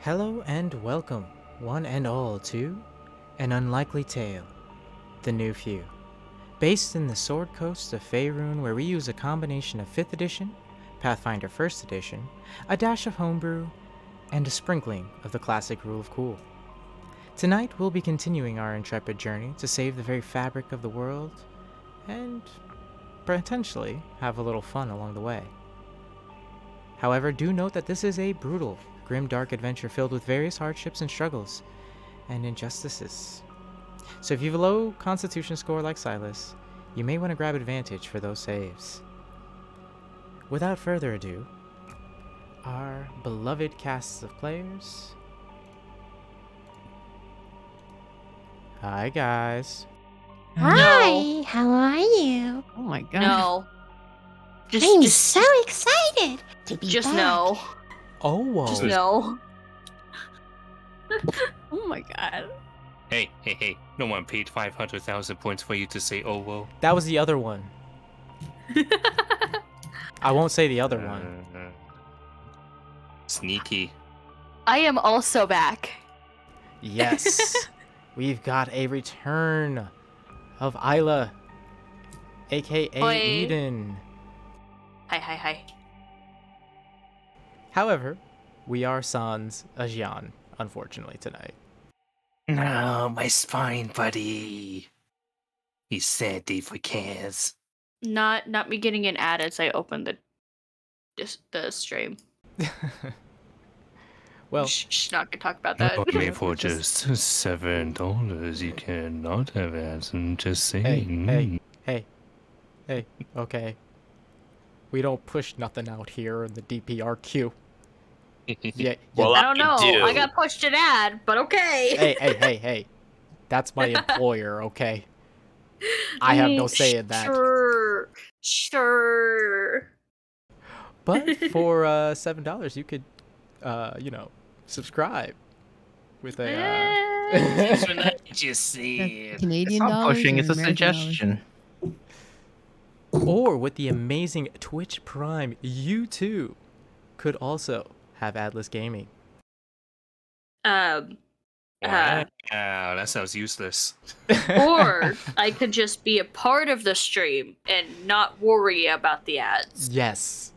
Hello and welcome, one and all, to An Unlikely Tale, The New Few. Based in the Sword Coast of Faerun, where we use a combination of 5th edition, Pathfinder 1st edition, a dash of homebrew, and a sprinkling of the classic rule of cool. Tonight we'll be continuing our intrepid journey to save the very fabric of the world, and potentially have a little fun along the way. However, do note that this is a brutal, grim, dark adventure filled with various hardships and struggles, and injustices. So if you have a low constitution score like Silas, you may want to grab advantage for those saves. Without further ado, our beloved casts of players. Hi guys. Hi, how are you? Oh my god. No. I'm Just so excited to be just back. no. Oh whoa. Just no. Oh my god. Hey, no one paid 500,000 points for you to say oh well. That was the other one. I won't say the other one. Sneaky. I am also back. Yes. We've got a return of Isla, aka Oi. Eden. Hi. However, we are sans Ajian, unfortunately, tonight. No, my spine, buddy. He's sad day for cares. Not me getting an ad as I open the stream. Well, Shh, not gonna talk about that. Only for just $7, you cannot have ads. I'm just saying. hey, okay. We don't push nothing out here in the DPRQ. Yeah. Well, I don't know. do. I got pushed an ad, but okay. Hey. That's my employer, okay? I have no say in that. Sure. But for $7, you could, subscribe with a. That's what I just That's said. Canadian It's not dollars pushing, or it's a American dollars? suggestion. Or with the amazing Twitch Prime, you too could also have Adless Gaming. Wow, that sounds useless. Or I could just be a part of the stream and not worry about the ads. Yes.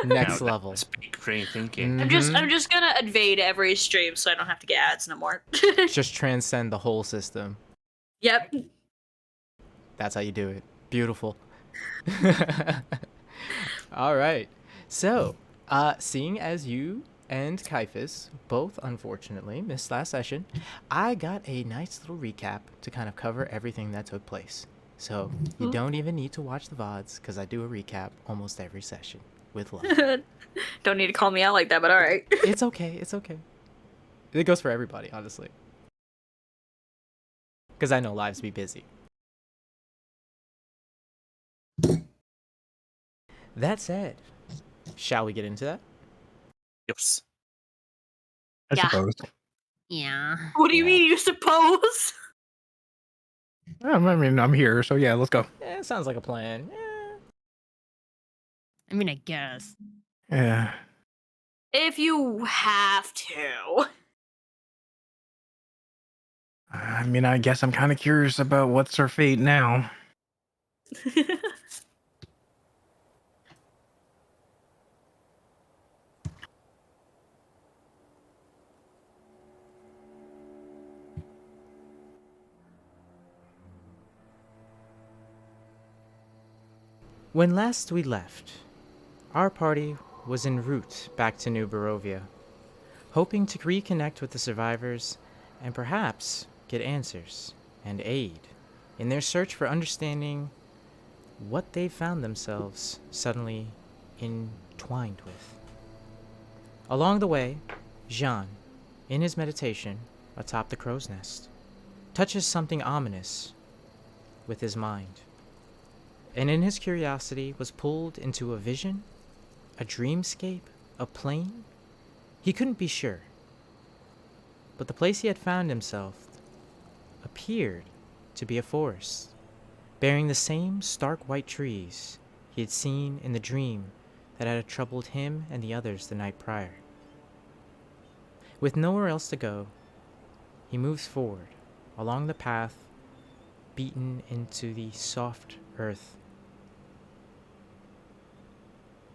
Next Now, level. That's great thinking. I'm just gonna invade every stream so I don't have to get ads no more. Just transcend the whole system. Yep. That's how you do it. Beautiful. All right. So, seeing as you and Kaifus both unfortunately missed last session, I got a nice little recap to kind of cover everything that took place. So, you don't even need to watch the VODs because I do a recap almost every session with love. Don't need to call me out like that, but alright. It's okay. It goes for everybody, honestly. Because I know lives be busy. That said, shall we get into that? Yes. I Yeah. suppose. Yeah. What do you Yeah. mean, you suppose? I mean, I'm here, so yeah, let's go. Yeah, sounds like a plan. Yeah. I mean, I guess. Yeah. If you have to. I mean, I guess I'm kind of curious about what's her fate now. When last we left, our party was en route back to New Barovia, hoping to reconnect with the survivors and perhaps get answers and aid in their search for understanding what they found themselves suddenly entwined with. Along the way, Jean, in his meditation atop the crow's nest, touches something ominous with his mind, and in his curiosity was pulled into a vision, a dreamscape, a plane. He couldn't be sure, but the place he had found himself appeared to be a forest, bearing the same stark white trees he had seen in the dream that had troubled him and the others the night prior. With nowhere else to go, he moves forward along the path beaten into the soft earth.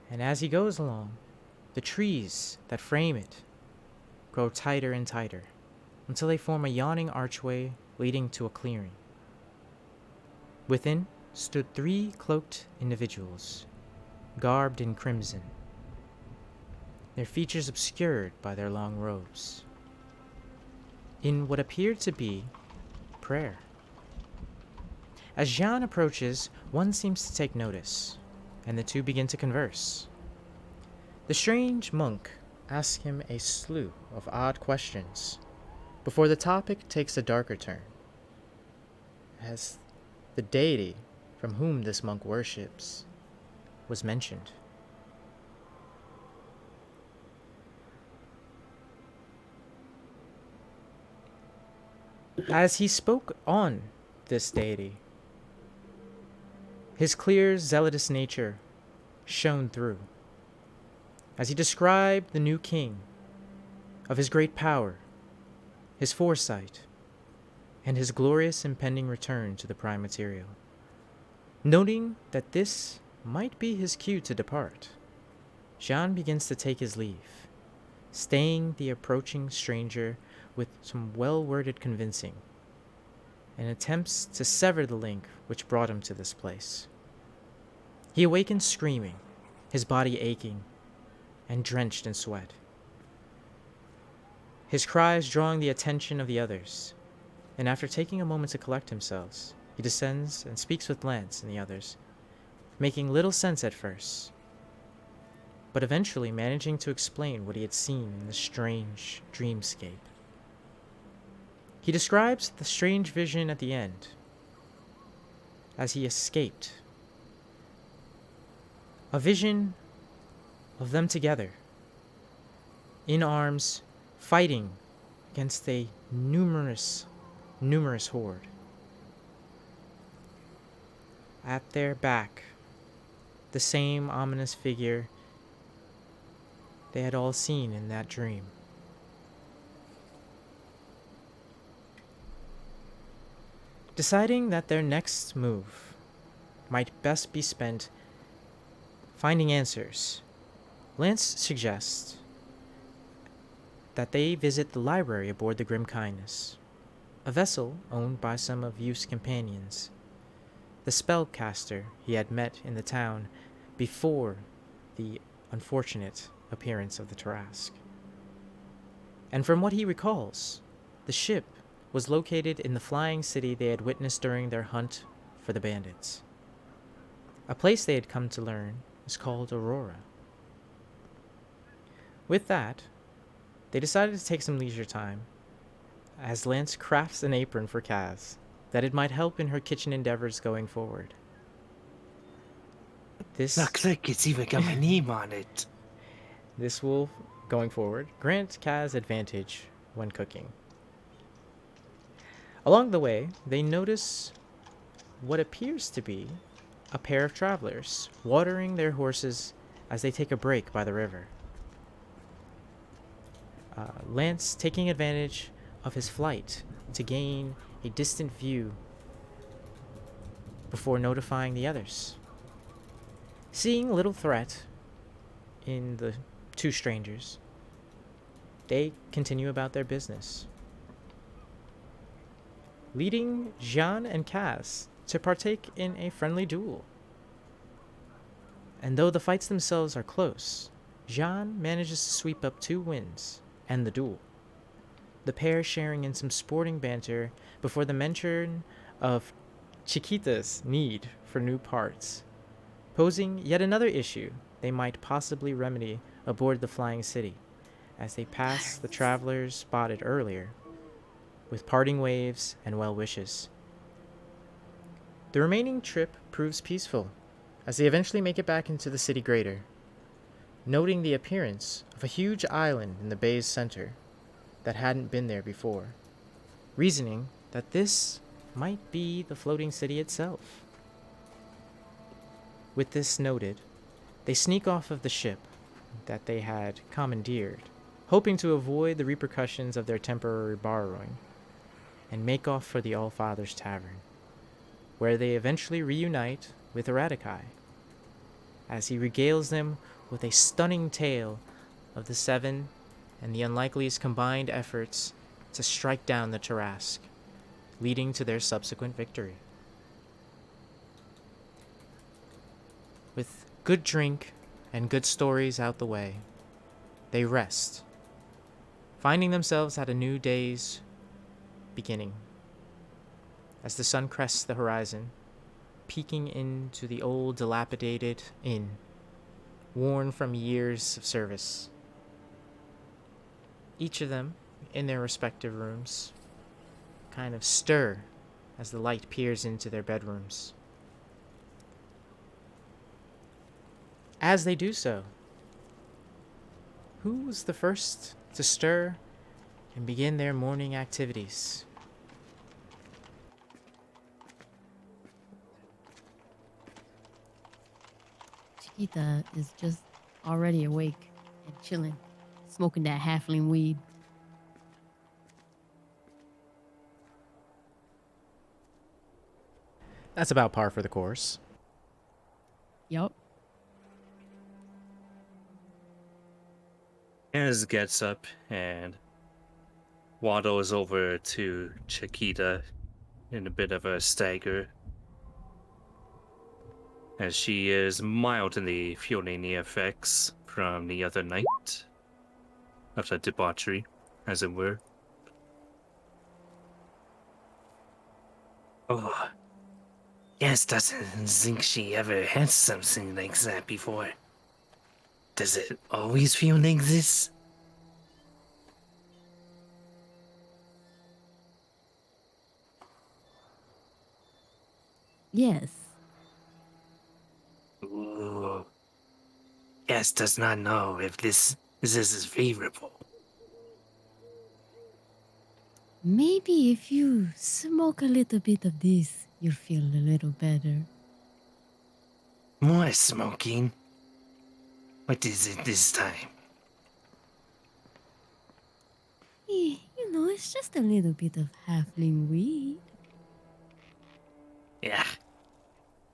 And as he goes along, the trees that frame it grow tighter and tighter until they form a yawning archway leading to a clearing. Within stood 3 cloaked individuals, garbed in crimson, their features obscured by their long robes, in what appeared to be prayer. As Jean approaches, one seems to take notice, and the two begin to converse. The strange monk asks him a slew of odd questions before the topic takes a darker turn, as the deity from whom this monk worships was mentioned. As he spoke on this deity, his clear, zealous nature shone through, as he described the new king, of his great power, his foresight, and his glorious impending return to the prime material. Noting that this might be his cue to depart, Jean begins to take his leave, staying the approaching stranger with some well-worded convincing, and attempts to sever the link which brought him to this place. He awakens screaming, his body aching and drenched in sweat, his cries drawing the attention of the others, and after taking a moment to collect himself, he descends and speaks with Lance and the others, making little sense at first, but eventually managing to explain what he had seen in the strange dreamscape. He describes the strange vision at the end, as he escaped. A vision of them together, in arms, fighting against a numerous horde. At their back, the same ominous figure they had all seen in that dream. Deciding that their next move might best be spent finding answers, Lance suggests that they visit the library aboard the Grim Kindness, a vessel owned by some of Youth's companions, the spellcaster he had met in the town before the unfortunate appearance of the Tarrasque. And from what he recalls, the ship was located in the flying city they had witnessed during their hunt for the bandits. A place they had come to learn is called Aurora. With that, they decided to take some leisure time, as Lance crafts an apron for Kaz, that it might help in her kitchen endeavors going forward. Looks like it's even got my name on it. This will, going forward, grant Kaz advantage when cooking. Along the way, they notice what appears to be a pair of travelers watering their horses as they take a break by the river. Lance taking advantage of his flight to gain a distant view before notifying the others. Seeing little threat in the two strangers, they continue about their business, leading Jean and Kaz to partake in a friendly duel. And though the fights themselves are close, Jean manages to sweep up 2 wins and the duel, the pair sharing in some sporting banter before the mention of Chiquita's need for new parts, posing yet another issue they might possibly remedy aboard the Flying City as they pass the travelers spotted earlier with parting waves and well wishes. The remaining trip proves peaceful as they eventually make it back into the city greater, noting the appearance of a huge island in the bay's center that hadn't been there before, reasoning that this might be the floating city itself. With this noted, they sneak off of the ship that they had commandeered, hoping to avoid the repercussions of their temporary borrowing, and make off for the Allfather's Tavern, where they eventually reunite with Eradikai, as he regales them with a stunning tale of the Seven and the Unlikely's combined efforts to strike down the Tarrasque, leading to their subsequent victory. With good drink and good stories out the way, they rest, finding themselves at a new day's beginning. As the sun crests the horizon, peeking into the old dilapidated inn, worn from years of service. Each of them, in their respective rooms, kind of stir as the light peers into their bedrooms. As they do so, who was the first to stir and begin their morning activities? Chiquita is just already awake and chilling, smoking that halfling weed. That's about par for the course. Yup. Kaz gets up and waddles over to Chiquita in a bit of a stagger, as she is mildly feeling the effects from the other night of the debauchery, as it were. Oh, Kaz doesn't think she ever had something like that before. Does it always feel like this? Yes. Ooh. Kaz does not know if this is favorable. Maybe if you smoke a little bit of this, you'll feel a little better. More smoking? What is it this time? You know, it's just a little bit of halfling weed. Yeah.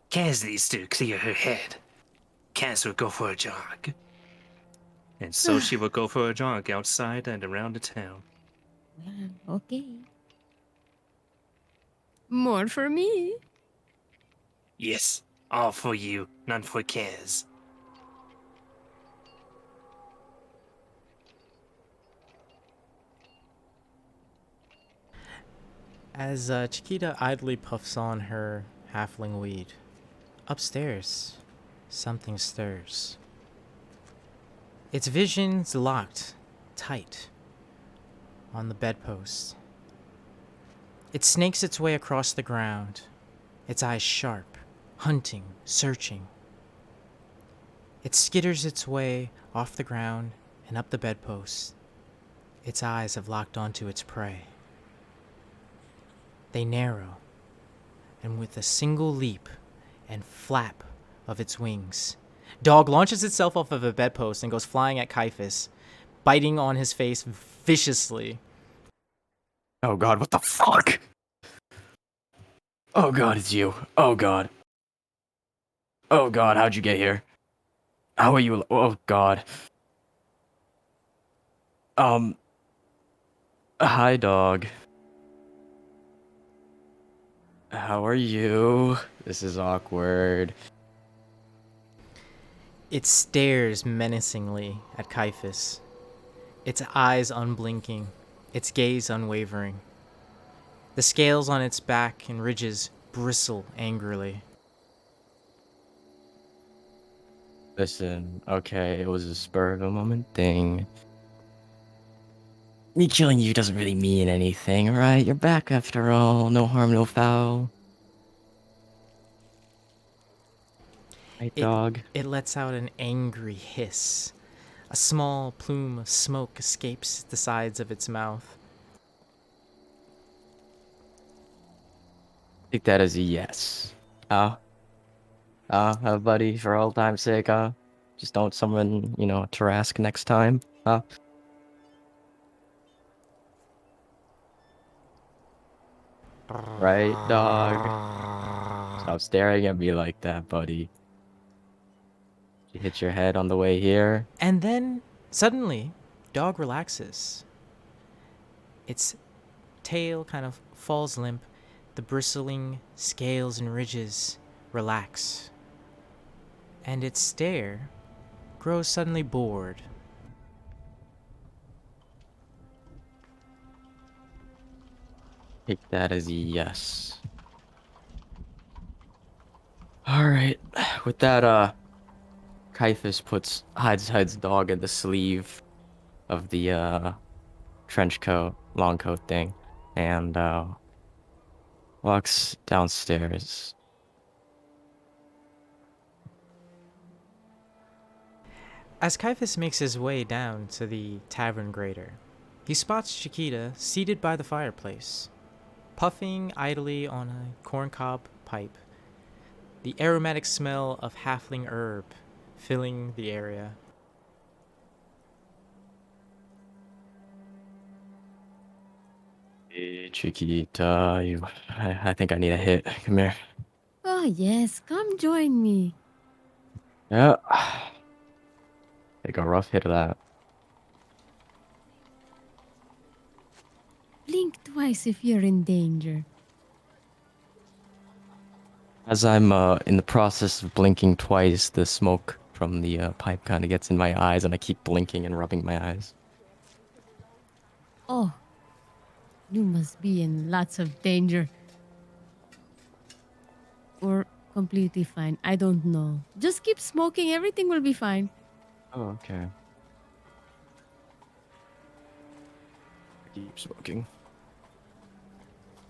Kaz needs to clear her head. Kaz will go for a jog. And so she will go for a jog outside and around the town. Well, okay. More for me. Yes, all for you, none for Kaz. As Chiquita idly puffs on her halfling weed, upstairs, something stirs. Its vision's locked tight on the bedpost. It snakes its way across the ground, its eyes sharp, hunting, searching. It skitters its way off the ground and up the bedpost. Its eyes have locked onto its prey. They narrow, and with a single leap and flap of its wings, Dog launches itself off of a bedpost and goes flying at Caiaphas, biting on his face viciously. Oh god, what the fuck? Oh god, it's you. Oh god. Oh god, how'd you get here? How are you? Oh god. Hi, dog. How are you? This is awkward. It stares menacingly at Caiaphas, its eyes unblinking, its gaze unwavering. The scales on its back and ridges bristle angrily. Listen, okay, it was a spur of a moment thing. Me killing you doesn't really mean anything, right? You're back after all. No harm, no foul. Right, dog? It lets out an angry hiss. A small plume of smoke escapes the sides of its mouth. Take that as a yes. Buddy, for all time's sake, just don't summon, Tarrasque next time, Right, dog? Stop staring at me like that, buddy. You hit your head on the way here. And then, suddenly, dog relaxes. Its tail kind of falls limp. The bristling scales and ridges relax. And its stare grows suddenly bored. Take that as a yes. Alright. With that, Caiaphas hides dog in the sleeve of the trench coat, long coat thing, and walks downstairs. As Caiaphas makes his way down to the tavern grater, he spots Chiquita seated by the fireplace, puffing idly on a corncob pipe, the aromatic smell of halfling herb filling the area. Hey, Chiquita, I think I need a hit. Come here. Oh, yes. Come join me. Yeah. Take a rough hit of that. Blink twice if you're in danger. As I'm in the process of blinking twice, the smoke from the pipe kind of gets in my eyes, and I keep blinking and rubbing my eyes. Oh, you must be in lots of danger. Or completely fine. I don't know. Just keep smoking. Everything will be fine. Oh, okay. I keep smoking.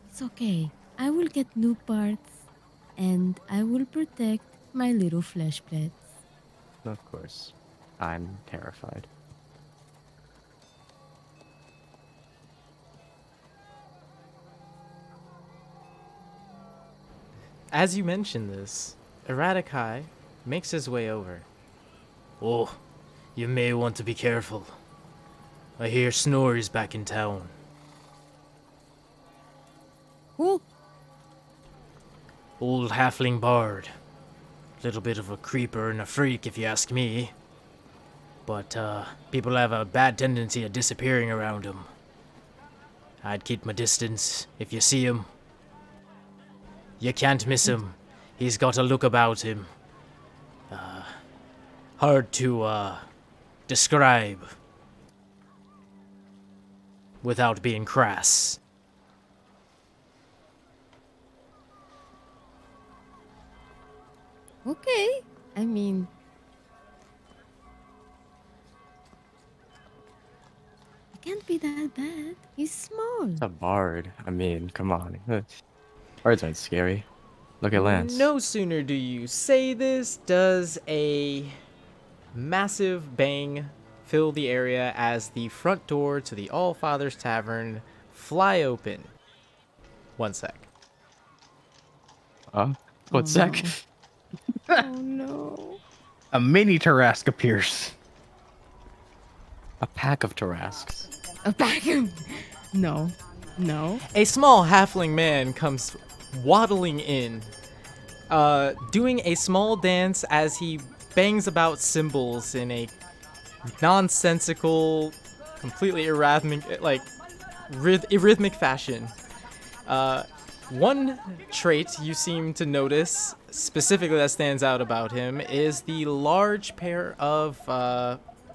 It's okay. I will get new parts. And I will protect my little flesh pets. Of course. I'm terrified. As you mention this, Erratikai makes his way over. Oh, you may want to be careful. I hear Snorri's back in town. Who? Old halfling bard. Little bit of a creeper and a freak, if you ask me. But, people have a bad tendency of disappearing around him. I'd keep my distance if you see him. You can't miss him. He's got a look about him. Hard to, describe. Without being crass. Okay. I mean, it can't be that bad. He's small. It's a bard. I mean, come on. Bards aren't scary. Look at Lance. No sooner do you say this, does a massive bang fill the area as the front door to the All Fathers Tavern fly open. One sec. One sec. Oh no. A mini Tarask appears. A pack of Tarasks. A vacuum. No. No. A small halfling man comes waddling in, doing a small dance as he bangs about cymbals in a nonsensical, completely rhythmic fashion. One trait you seem to notice specifically that stands out about him is the large pair of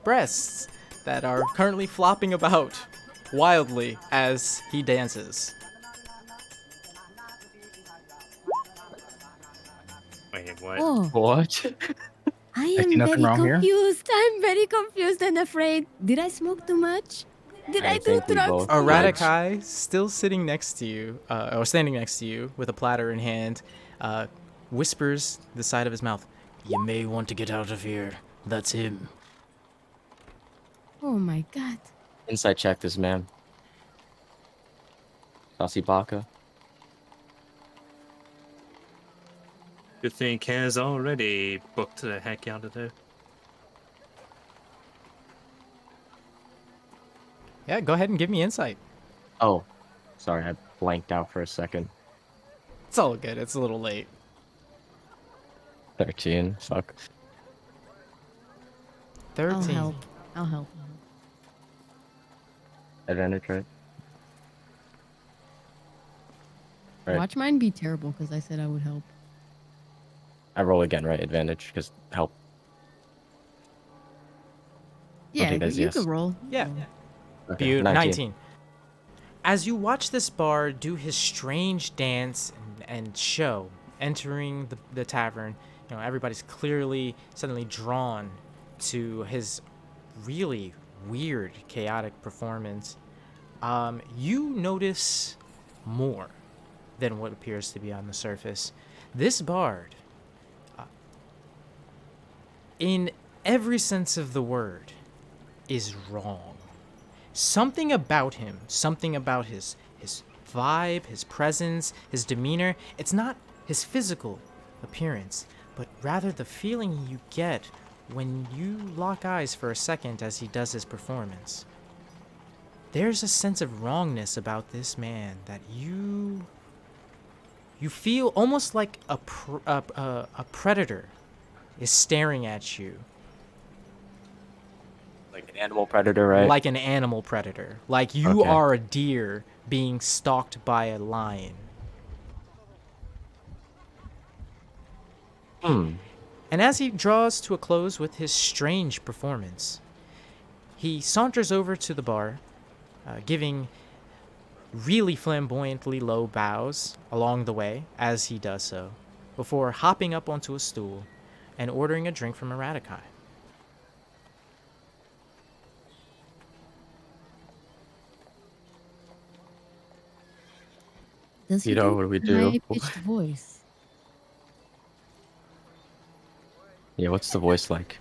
breasts that are currently flopping about wildly as he dances. Wait, what? Oh, What? I see am nothing very wrong here. confused. I'm very confused and afraid. Did I smoke too much? Did I do think we drugs? both too much? Erratikai, still sitting next to you, or standing next to you with a platter in hand, whispers the side of his mouth, "You may want to get out of here. That's him." Oh my god. Inside check this man. Saucy Baka. Good thing Kaz already booked the heck out of there. Yeah, go ahead and give me insight. Oh, sorry, I blanked out for a second. It's all good. It's a little late. 13. Fuck. 13. I'll help. I'll help. Advantage, right? Right. Watch mine be terrible because I said I would help. I roll again, right? Advantage, because help. Yeah, Okay, that's you yes. can roll. Yeah. Okay, Beautiful. 19. As you watch this bard do his strange dance and show, entering the tavern, everybody's clearly suddenly drawn to his really weird, chaotic performance. You notice more than what appears to be on the surface. This bard, in every sense of the word, is wrong. Something about him, something about his vibe, his presence, his demeanor, it's not his physical appearance, but rather the feeling you get when you lock eyes for a second as he does his performance. There's a sense of wrongness about this man that you feel almost like a predator is staring at you. Like an animal predator, right? Like an animal predator. Like you Okay. are a deer being stalked by a lion. Hmm. And as he draws to a close with his strange performance, he saunters over to the bar, giving really flamboyantly low bows along the way as he does so, before hopping up onto a stool and ordering a drink from Eradikai. Does he Tito, do what do we do? high-pitched voice? Yeah, what's the voice like?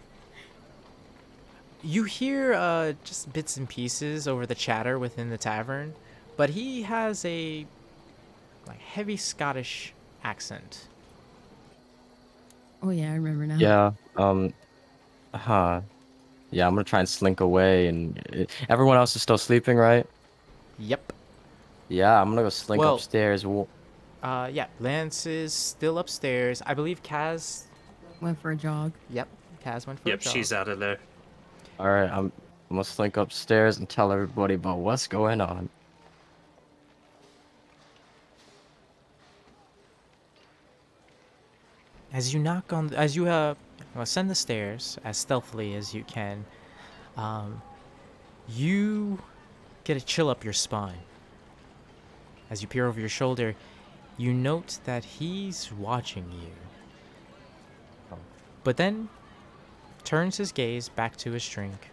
You hear just bits and pieces over the chatter within the tavern, but he has a heavy Scottish accent. Oh yeah, I remember now. Yeah, yeah, I'm gonna try and slink away, and everyone else is still sleeping, right? Yep. Yeah, I'm gonna go slink Well- upstairs. Yeah, Lance is still upstairs. I believe Kaz. Went for a jog. Yep, Kaz went for a Yep, jog. she's out of there. All right, I'm gonna slink upstairs and tell everybody about what's going on. As you ascend the stairs as stealthily as you can, you get a chill up your spine. As you peer over your shoulder, you note that he's watching you. But then turns his gaze back to his drink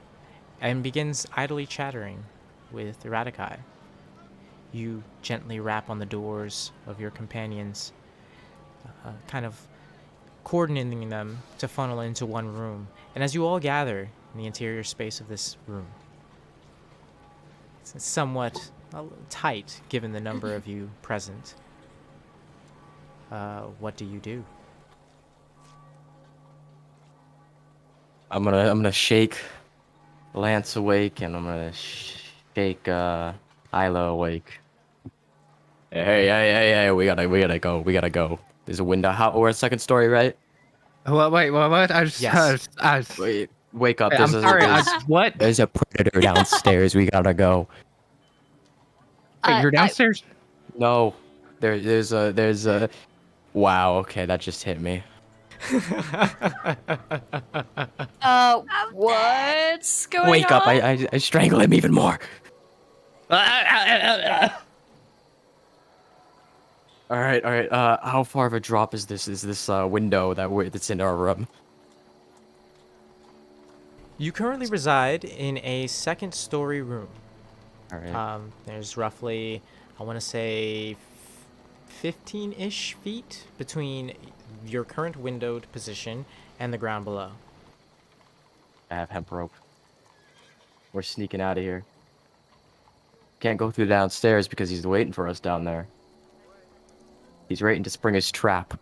and begins idly chattering with Eradikai. You gently rap on the doors of your companions, kind of coordinating them to funnel into one room. And as you all gather in the interior space of this room, it's somewhat tight given the number of you present. What do you do? I'm gonna shake Lance awake, and I'm gonna shake Isla awake. Hey, we gotta go. There's a window. We're at second story, right? What? Wait, what? I just, Yes. Wait, wake up. wait, I'm sorry. What? There's a predator downstairs. We gotta go. Wait, you're downstairs? No, there's a. Wow. Okay, that just hit me. What's going on? Wake up! I strangle him even more. All right. How far of a drop is this? Is this window that's in our room? You currently reside in a second-story room. All right. There's roughly, I want to say, 15-ish feet between your current windowed position and the ground below. I have hemp rope. We're sneaking out of here. Can't go through downstairs because he's waiting for us down there. He's waiting to spring his trap.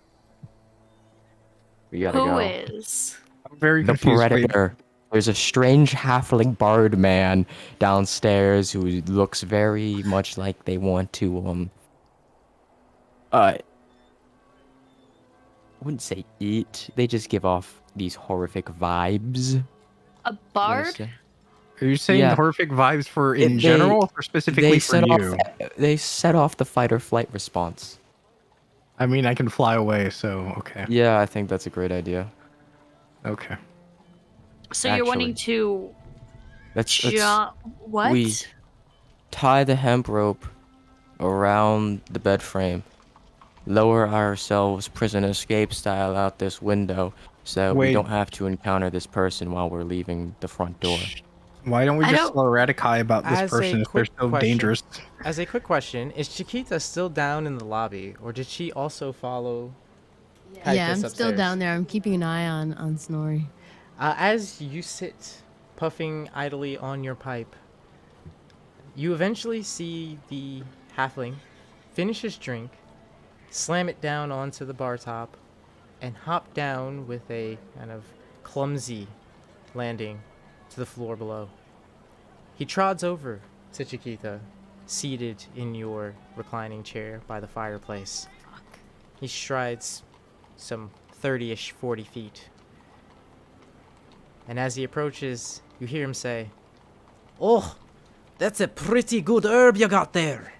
We gotta Who go. is? I'm very The confused. Wait, predator. There's a strange halfling bard man downstairs who looks very much like they want to I wouldn't say eat. They just give off these horrific vibes. A You bard? understand? Are you saying Yeah. horrific vibes for in They- general or specifically They for set off. you? They set off the fight or flight response. I mean, I can fly away, so okay. Yeah, I think that's a great idea. Okay. So you're wanting Actually, to Let's jump? What? we- tie the hemp rope around the bed frame, lower ourselves prison escape style out this window, so we Wait. don't have to encounter this person while we're leaving the front door. Why don't we I just don't- tell Radikai about this As a person if they're quick so question. dangerous? As a quick question, is Chiquita still down in the lobby, or did she also follow? Yeah, Caiaphas I'm still upstairs? down there. I'm keeping an eye on Snorri. As you sit puffing idly on your pipe, you eventually see the halfling finish his drink, slam it down onto the bar top, and hop down with a kind of clumsy landing to the floor below. He trods over to Chiquita, seated in your reclining chair by the fireplace. He strides some 30-ish, 40 feet. And as he approaches, you hear him say, "Oh, that's a pretty good herb you got there.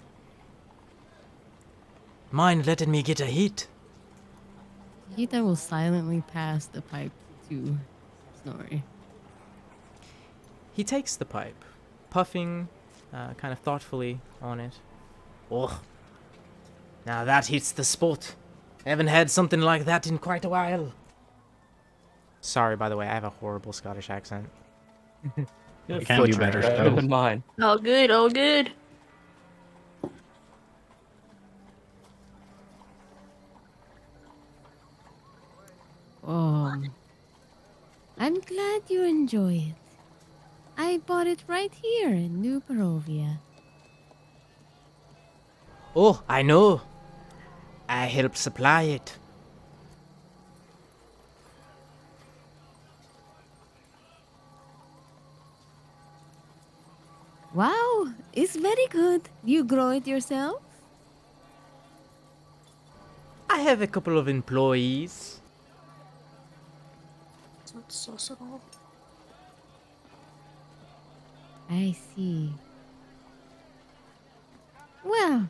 Mind letting me get a hit?" Hita will silently pass the pipe to Snorri. He takes the pipe, puffing kind of thoughtfully on it. "Oh, now that hits the spot. Haven't had something like that in quite a while." Sorry, by the way, I have a horrible Scottish accent. You can do better Better still. than mine. All good, all good. I'm glad you enjoy it. I bought it right here in New Barovia. "Oh, I know. I helped supply it." Wow, it's very good. You grow it yourself? "I have a couple of employees." It's not sauce at all. I see. Well,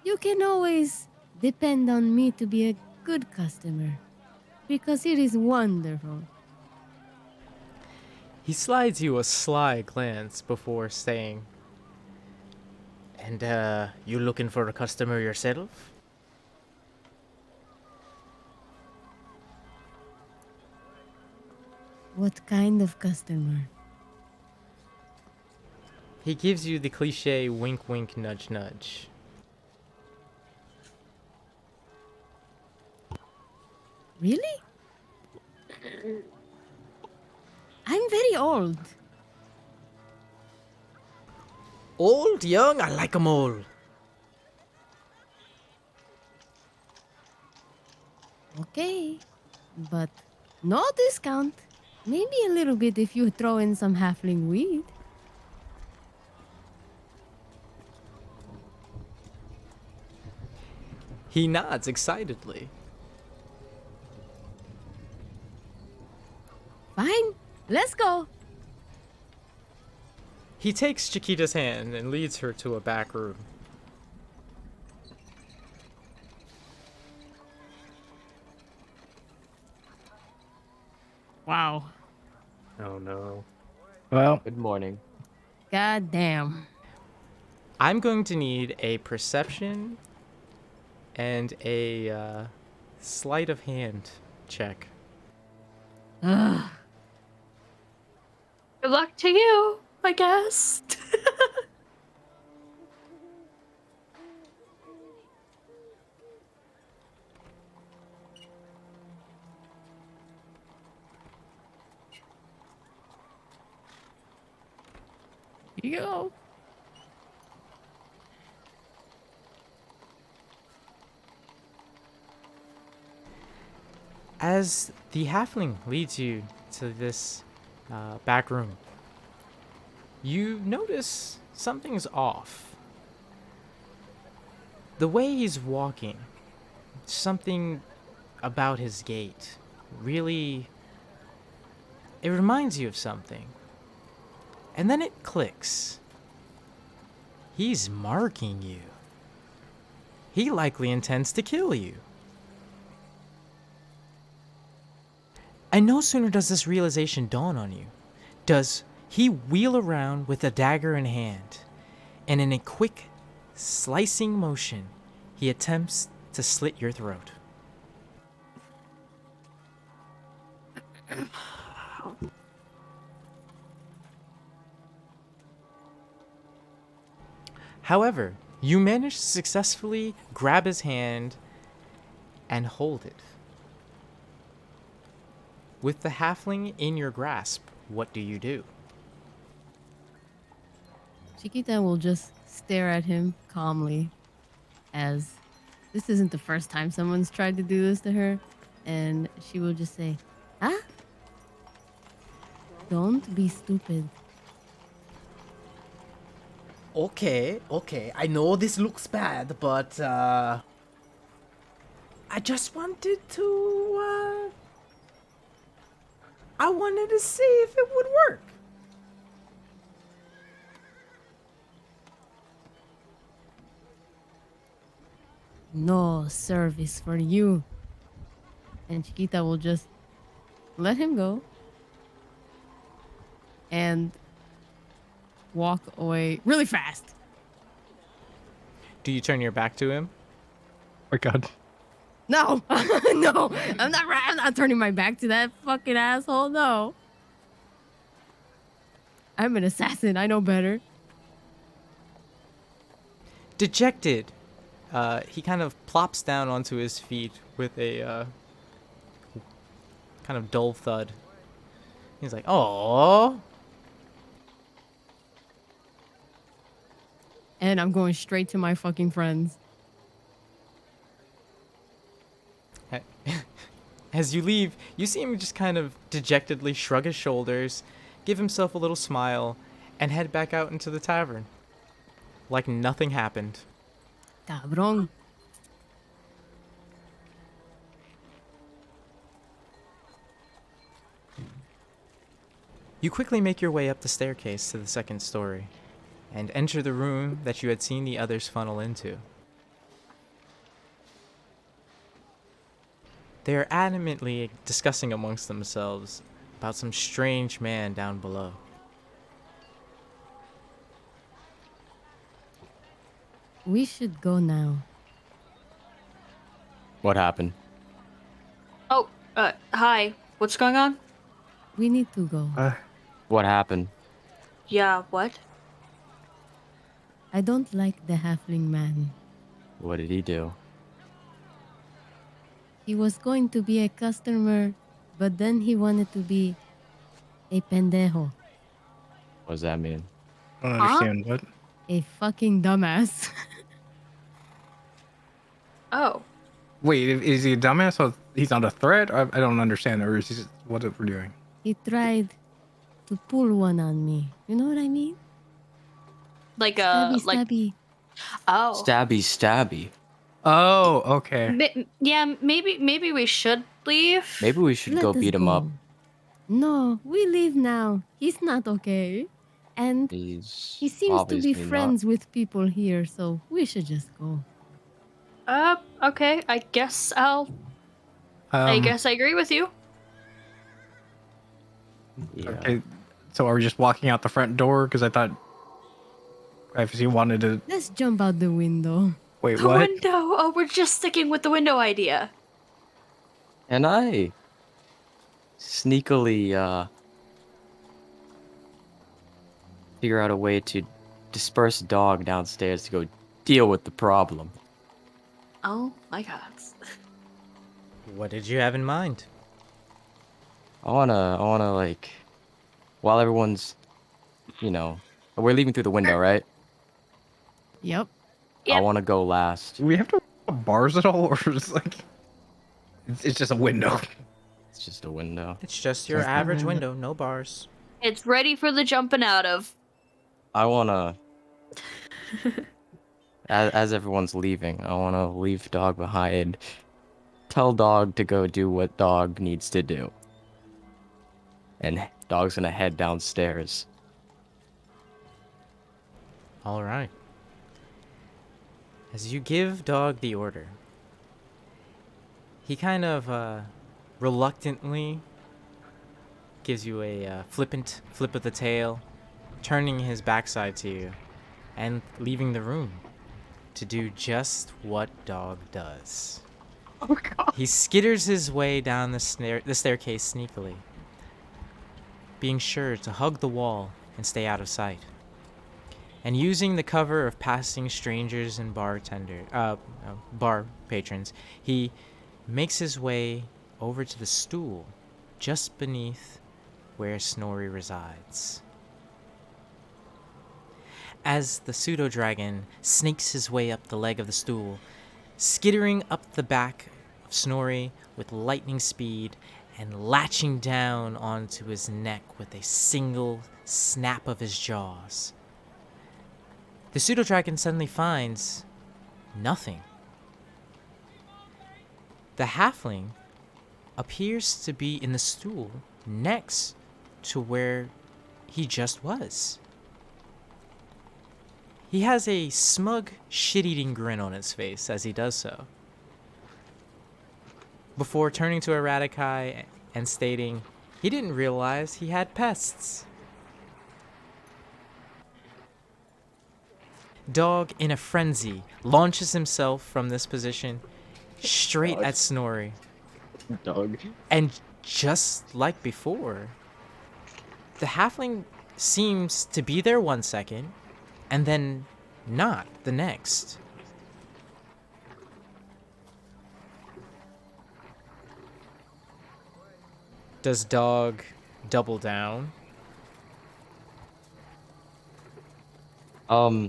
you can always depend on me to be a good customer because it is wonderful. He slides you a sly glance before saying, "And, you looking for a customer yourself?" What kind of customer? He gives you the cliche wink wink nudge nudge. Really? I'm very old. Old, young, I like 'em all. Okay, but no discount. Maybe a little bit if you throw in some halfling weed. He nods excitedly. Fine, let's go. He takes Chiquita's hand and leads her to a back room. Wow. Oh no. Well, Good morning. God damn. I'm going to need a perception and a sleight of hand check. Ugh. Good luck to you, I guess. Here you go. As the halfling leads you to this back room, you notice something's off. The way he's walking something about his gait really. It reminds you of something. And then it clicks. He's marking you. He likely intends to kill you. And no sooner does this realization dawn on you, does he wheel around with a dagger in hand, and in a quick, slicing motion, he attempts to slit your throat. However, you manage to successfully grab his hand and hold it. With the halfling in your grasp, what do you do? Chiquita will just stare at him calmly, as this isn't the first time someone's tried to do this to her, and she will just say, "Huh? Don't be stupid." Okay, I know this looks bad, but I just wanted to I wanted to see if it would work. No service for you. And Chiquita will just let him go and walk away really fast. Do you turn your back to him? Oh my god. No, no, I'm not turning my back to that fucking asshole. No, I'm an assassin. I know better. Dejected, he kind of plops down onto his feet with a kind of dull thud. He's like, "Oh." And I'm going straight to my fucking friends. As you leave, you see him just kind of dejectedly shrug his shoulders, give himself a little smile, and head back out into the tavern. Like nothing happened. Cabrón. You quickly make your way up the staircase to the second story, and enter the room that you had seen the others funnel into. They are adamantly discussing amongst themselves about some strange man down below. We should go now. What happened? Oh, hi. What's going on? We need to go. What happened? Yeah, what? I don't like the halfling man. What did he do? He was going to be a customer, but then he wanted to be a pendejo, What does that mean? I don't understand what. a fucking dumbass. Oh. Wait, is he a dumbass? So he's not a threat? I don't understand. Or is he just what we're doing? He tried to pull one on me. You know what I mean? Like Stabby, like stabby. oh. Stabby, stabby. Oh, okay. Yeah, maybe we should leave. Maybe we should Let go us beat him up. go. No, we leave now. He's not okay. And He's he seems to be obviously friends with people here, so we should just go. Okay. I guess I agree with you. Not. Yeah. Okay. So are we just walking out the front door? Because I thought if he wanted to. Let's jump out the window. Wait, The what? window. Oh, we're just sticking with the window idea. And I sneakily figure out a way to disperse dog downstairs to go deal with the problem. Oh my god. What did you have in mind? I wanna like, while everyone's, we're leaving through the window, right? Yep. I Yep. wanna go last. Do we have to have bars at all, or is like it's just a window? It's just a window. It's just your Just a average window. window, no bars. It's ready for the jumping out of. I wanna, as everyone's leaving, I wanna leave dog behind tell dog to go do what dog needs to do. And dog's gonna head downstairs. All right. As you give dog the order, he kind of reluctantly gives you a flippant flip of the tail, turning his backside to you and leaving the room to do just what dog does. Oh god. He skitters his way down the staircase sneakily, being sure to hug the wall and stay out of sight. And using the cover of passing strangers and bar patrons, he makes his way over to the stool just beneath where Snorri resides. As the pseudo-dragon snakes his way up the leg of the stool, skittering up the back of Snorri with lightning speed and latching down onto his neck with a single snap of his jaws, the pseudo-dragon suddenly finds nothing. The halfling appears to be in the stool next to where he just was. He has a smug, shit-eating grin on his face as he does so, before turning to Eradikai and stating he didn't realize he had pests. Dog, in a frenzy, launches himself from this position straight at Snorri. Dog. And just like before, the halfling seems to be there 1 second and then not the next. Does dog double down? Can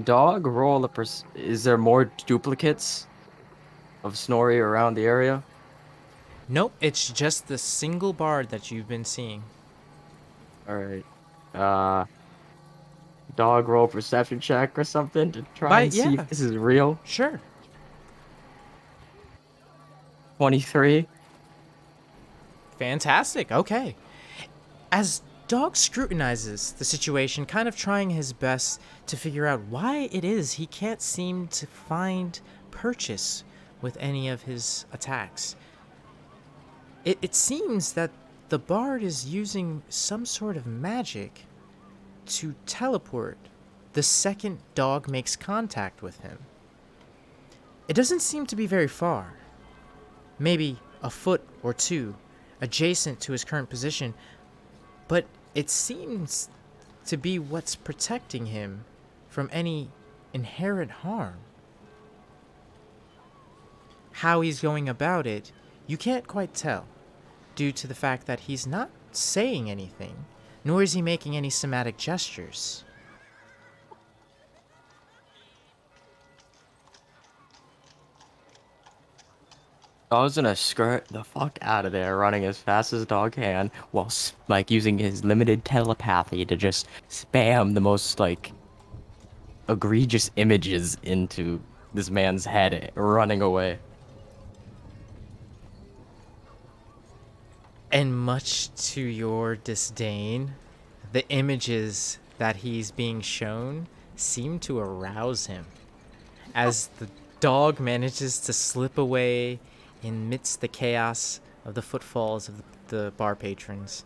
dog roll is there more duplicates of Snorri around the area? Nope, it's just the single bard that you've been seeing. Alright. Dog roll perception check or something to try and see yeah. if this is real. Sure. 23. Fantastic. Okay. As Dog scrutinizes the situation, kind of trying his best to figure out why it is he can't seem to find purchase with any of his attacks. It seems that the bard is using some sort of magic to teleport the second Dog makes contact with him. It doesn't seem to be very far. Maybe a foot or two adjacent to his current position, but it seems to be what's protecting him from any inherent harm. How he's going about it, you can't quite tell, due to the fact that he's not saying anything, nor is he making any somatic gestures. Dog's gonna skirt the fuck out of there, running as fast as dog can, while using his limited telepathy to just spam the most egregious images into this man's head, running away. And much to your disdain, the images that he's being shown seem to arouse him, as the dog manages to slip away amidst the chaos of the footfalls of the bar patrons,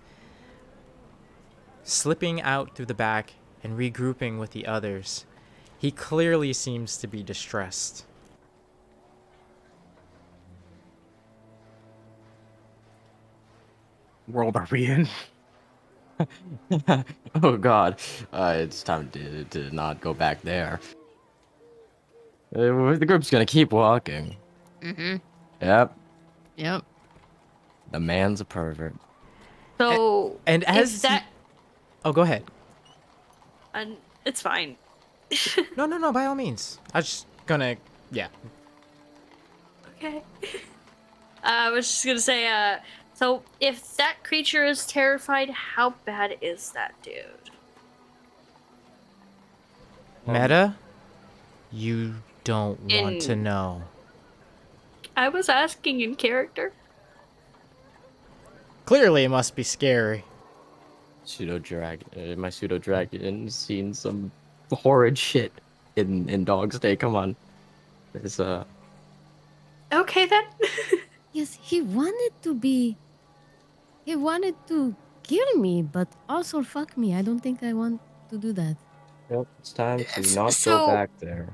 slipping out through the back and regrouping with the others. He clearly seems to be distressed. World are we in? Oh god, it's time to not go back there. The group's gonna keep walking. Mm-hmm. Yep, Yep. the man's a pervert. So, And as if that, Oh, go ahead. and it's fine. No, by all means. I was just gonna, yeah. Okay. I was just gonna say, so if that creature is terrified, how bad is that dude? Meta, You don't want to In- know. I was asking in character. Clearly, it must be scary. My pseudo dragon seen some horrid shit in Dog's Day. Come on, it's Okay then. Yes, he wanted to be. He wanted to kill me, but also fuck me. I don't think I want to do that. Yep, it's time to not So- go back there.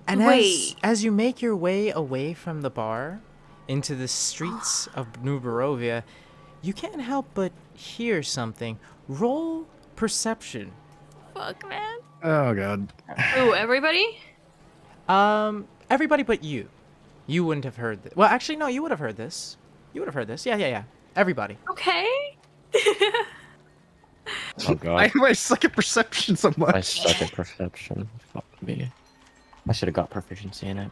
And Wait. as you make your way away from the bar into the streets of New Barovia, you can't help but hear something. Roll perception. Fuck, man. Oh god. Ooh, everybody? Everybody but you. You wouldn't have heard this. Well, actually, no, you would have heard this. You would have heard this. Yeah. Everybody. Okay. Oh god, I suck at perception so I much. suck at perception. Fuck me. I should have got proficiency in it.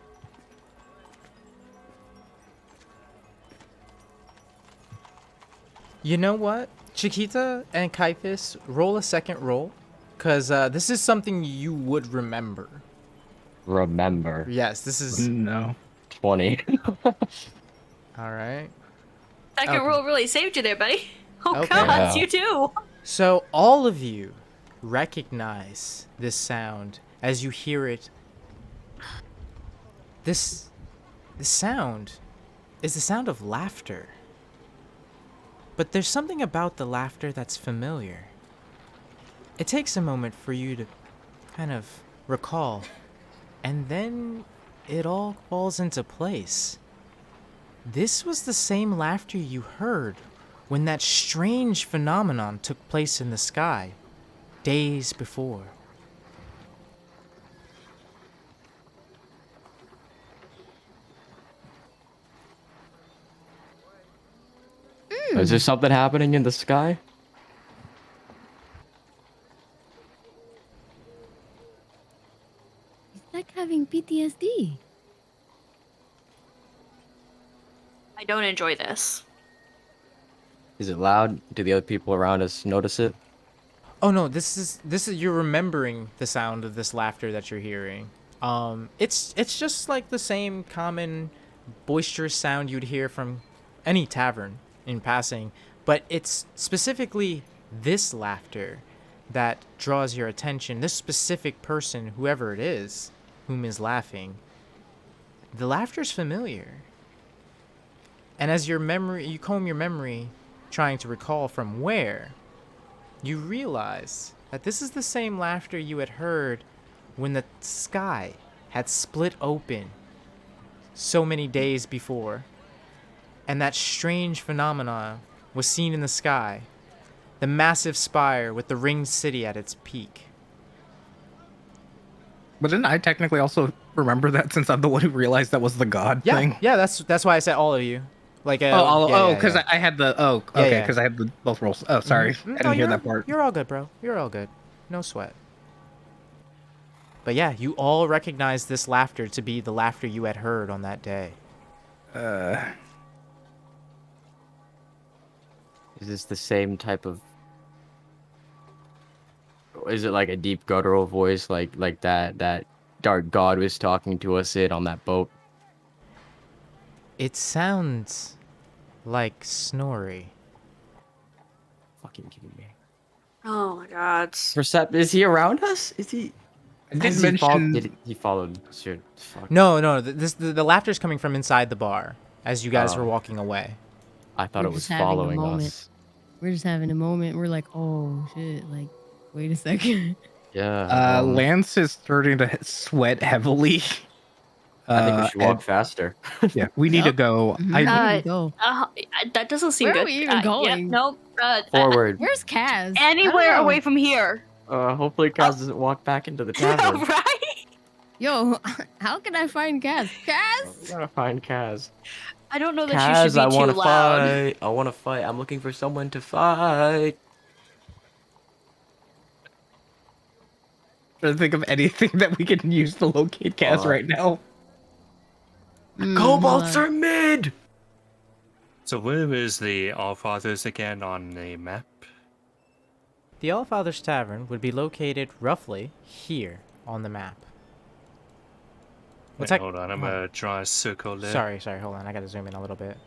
You know what? Chiquita and Kaifis, roll a second roll. Because this is something you would remember. Remember, Yes, this is... No. 20. Alright. Second Okay. roll really saved you there, buddy. Oh Okay. god, Wow. you too. So all of you recognize this sound as you hear it. This sound is the sound of laughter. But there's something about the laughter that's familiar. It takes a moment for you to kind of recall, and then it all falls into place. This was the same laughter you heard when that strange phenomenon took place in the sky days before. Is there something happening in the sky? It's like having PTSD. I don't enjoy this. Is it loud? Do the other people around us notice it? Oh no, this is you're remembering the sound of this laughter that you're hearing. It's just like the same common boisterous sound you'd hear from any tavern in passing, but it's specifically this laughter that draws your attention. This specific person, whoever it is, whom is laughing. The laughter's familiar. And as you comb your memory, trying to recall from where, you realize that this is the same laughter you had heard when the sky had split open so many days before, and that strange phenomenon was seen in the sky, the massive spire with the ringed city at its peak. But didn't I technically also remember that since I'm the one who realized that was the god Yeah, thing? yeah, that's why I said all of you. Like, Because I had the okay, yeah. because I had the both rolls. Oh, sorry, Mhm. I No, didn't hear you're- that part. You're all good, bro. You're all good. No sweat. But yeah, you all recognize this laughter to be the laughter you had heard on that day. Is this the same type of? Is it like a deep guttural voice, like that dark god was talking to us on that boat? It sounds like Snorri. Fucking kidding me. Oh my god. Is he around us? Is he? I did Has he mention. he followed. Sure. Fuck. No, the laughter's coming from inside the bar as you guys Oh. were walking away. I thought We're it was just having a following moment. us. We're just having a moment. We're like, oh shit! Like, wait a second. Yeah. Lance is starting to sweat heavily. I think we should walk and- faster. Yeah, we need to Yep. go. Mhm. I, Where do we Uh, go? That doesn't seem Where are good. we even Yeah, going? no. Forward. Where's Kaz? I don't Anywhere know. away from here. Hopefully Kaz doesn't walk back into the tavern. Right? Yo, how can I find Kaz? We Kaz? gotta find Kaz. I don't know that you should Kaz, I be want too to loud. fight. I want to fight. I'm looking for someone to fight. trying to think of anything that we can use to locate Kaz right now. Kobolds are mid. So where is the Allfathers again on the map? The Allfather's Tavern would be located roughly here on the map. What's Wait, that? hold on, I'm Hold gonna draw a circle there. Sorry, hold on. I gotta zoom in a little bit.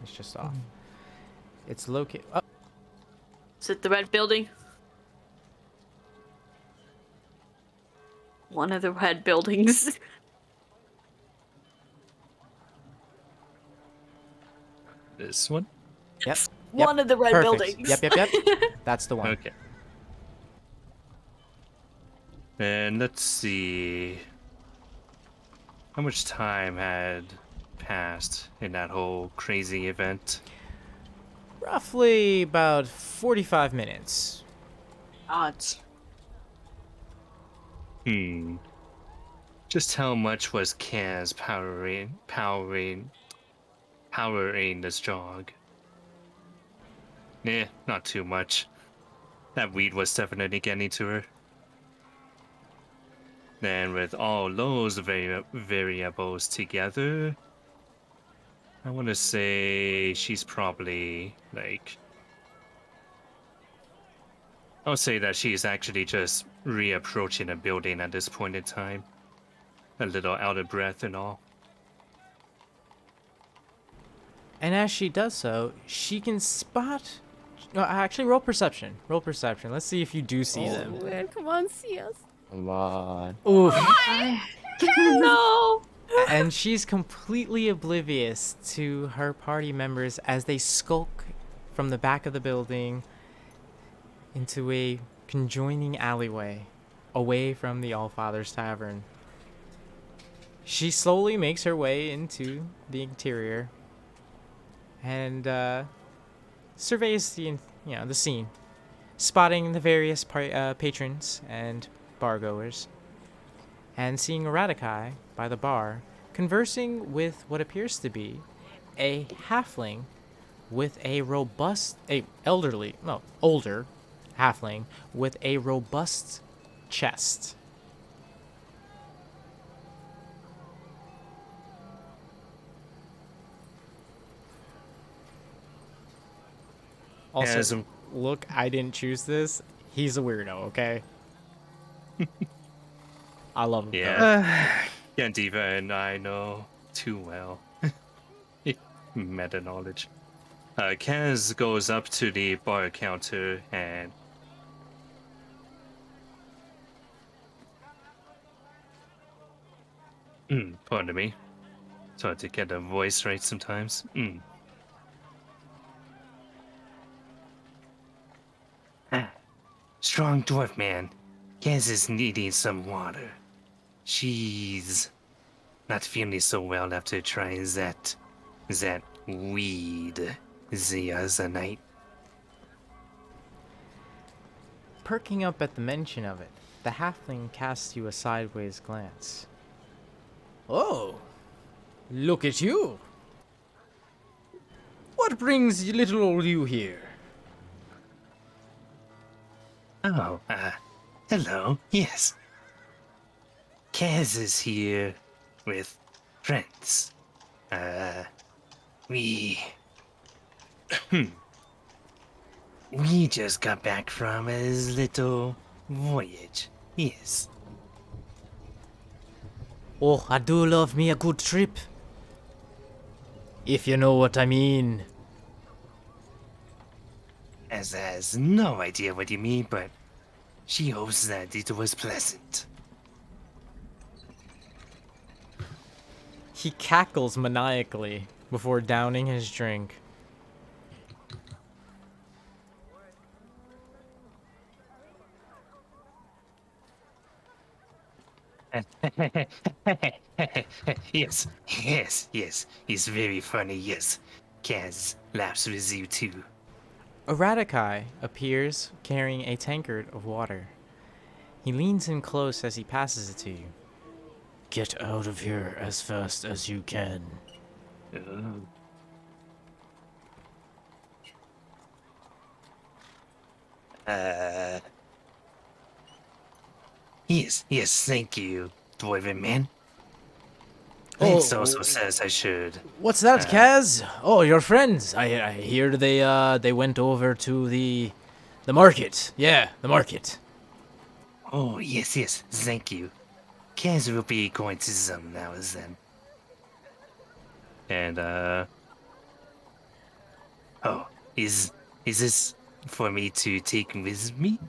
It's just off. It's located. Oh, Is it the red building? One of the red buildings. This one? yep. One of the red Perfect. buildings. Yep. That's the one. Okay. And let's see. How much time had passed in that whole crazy event? Roughly about 45 minutes. Odds. Just how much was Kaz powering this jog? Not too much. That weed was definitely getting to her. Then with all those variables together, I want to say she's probably like. I'll say that she's actually just reapproaching a building at this point in time. A little out of breath and all. And as she does so, she can spot. No, actually, roll perception. Roll perception. Let's see if you do see them. Oh, man, come on, see us. Come on. Oof. No! And she's completely oblivious to her party members as they skulk from the back of the building into a conjoining alleyway away from the Allfather's Tavern. She slowly makes her way into the interior and surveys the scene, spotting the various patrons and bargoers, and seeing Radakai by the bar conversing with what appears to be a halfling with a older halfling with a robust chest. Also, As a- look, I didn't choose this. He's a weirdo, okay? I love him. Yeah. Yandiva and I know too well. Meta knowledge. Kaz goes up to the bar counter and pardon me. It's hard to get a voice right sometimes. Strong dwarf man. Kaz is needing some water. She's not feeling so well after trying that weed the other night. Perking up at the mention of it, the halfling casts you a sideways glance. Oh, look at you. What brings little old you here? Oh, hello. Yes. Kaz is here with friends. We just got back from a little voyage. Yes. Oh, I do love me a good trip. If you know what I mean. As has no idea what you mean, but she hopes that it was pleasant. He cackles maniacally before downing his drink. Yes. He's very funny, yes. Kaz laughs with you too. Radakai appears carrying a tankard of water. He leans in close as he passes it to you. Get out of here as fast as you can. Yes, thank you, Dwarven man. Oh, It also says I should. What's that, Kaz? Oh, your friends. I hear they went over to the market. Yeah, the market. Oh, yes, thank you. Kaz will be going to some now and then. And oh, is this for me to take with me?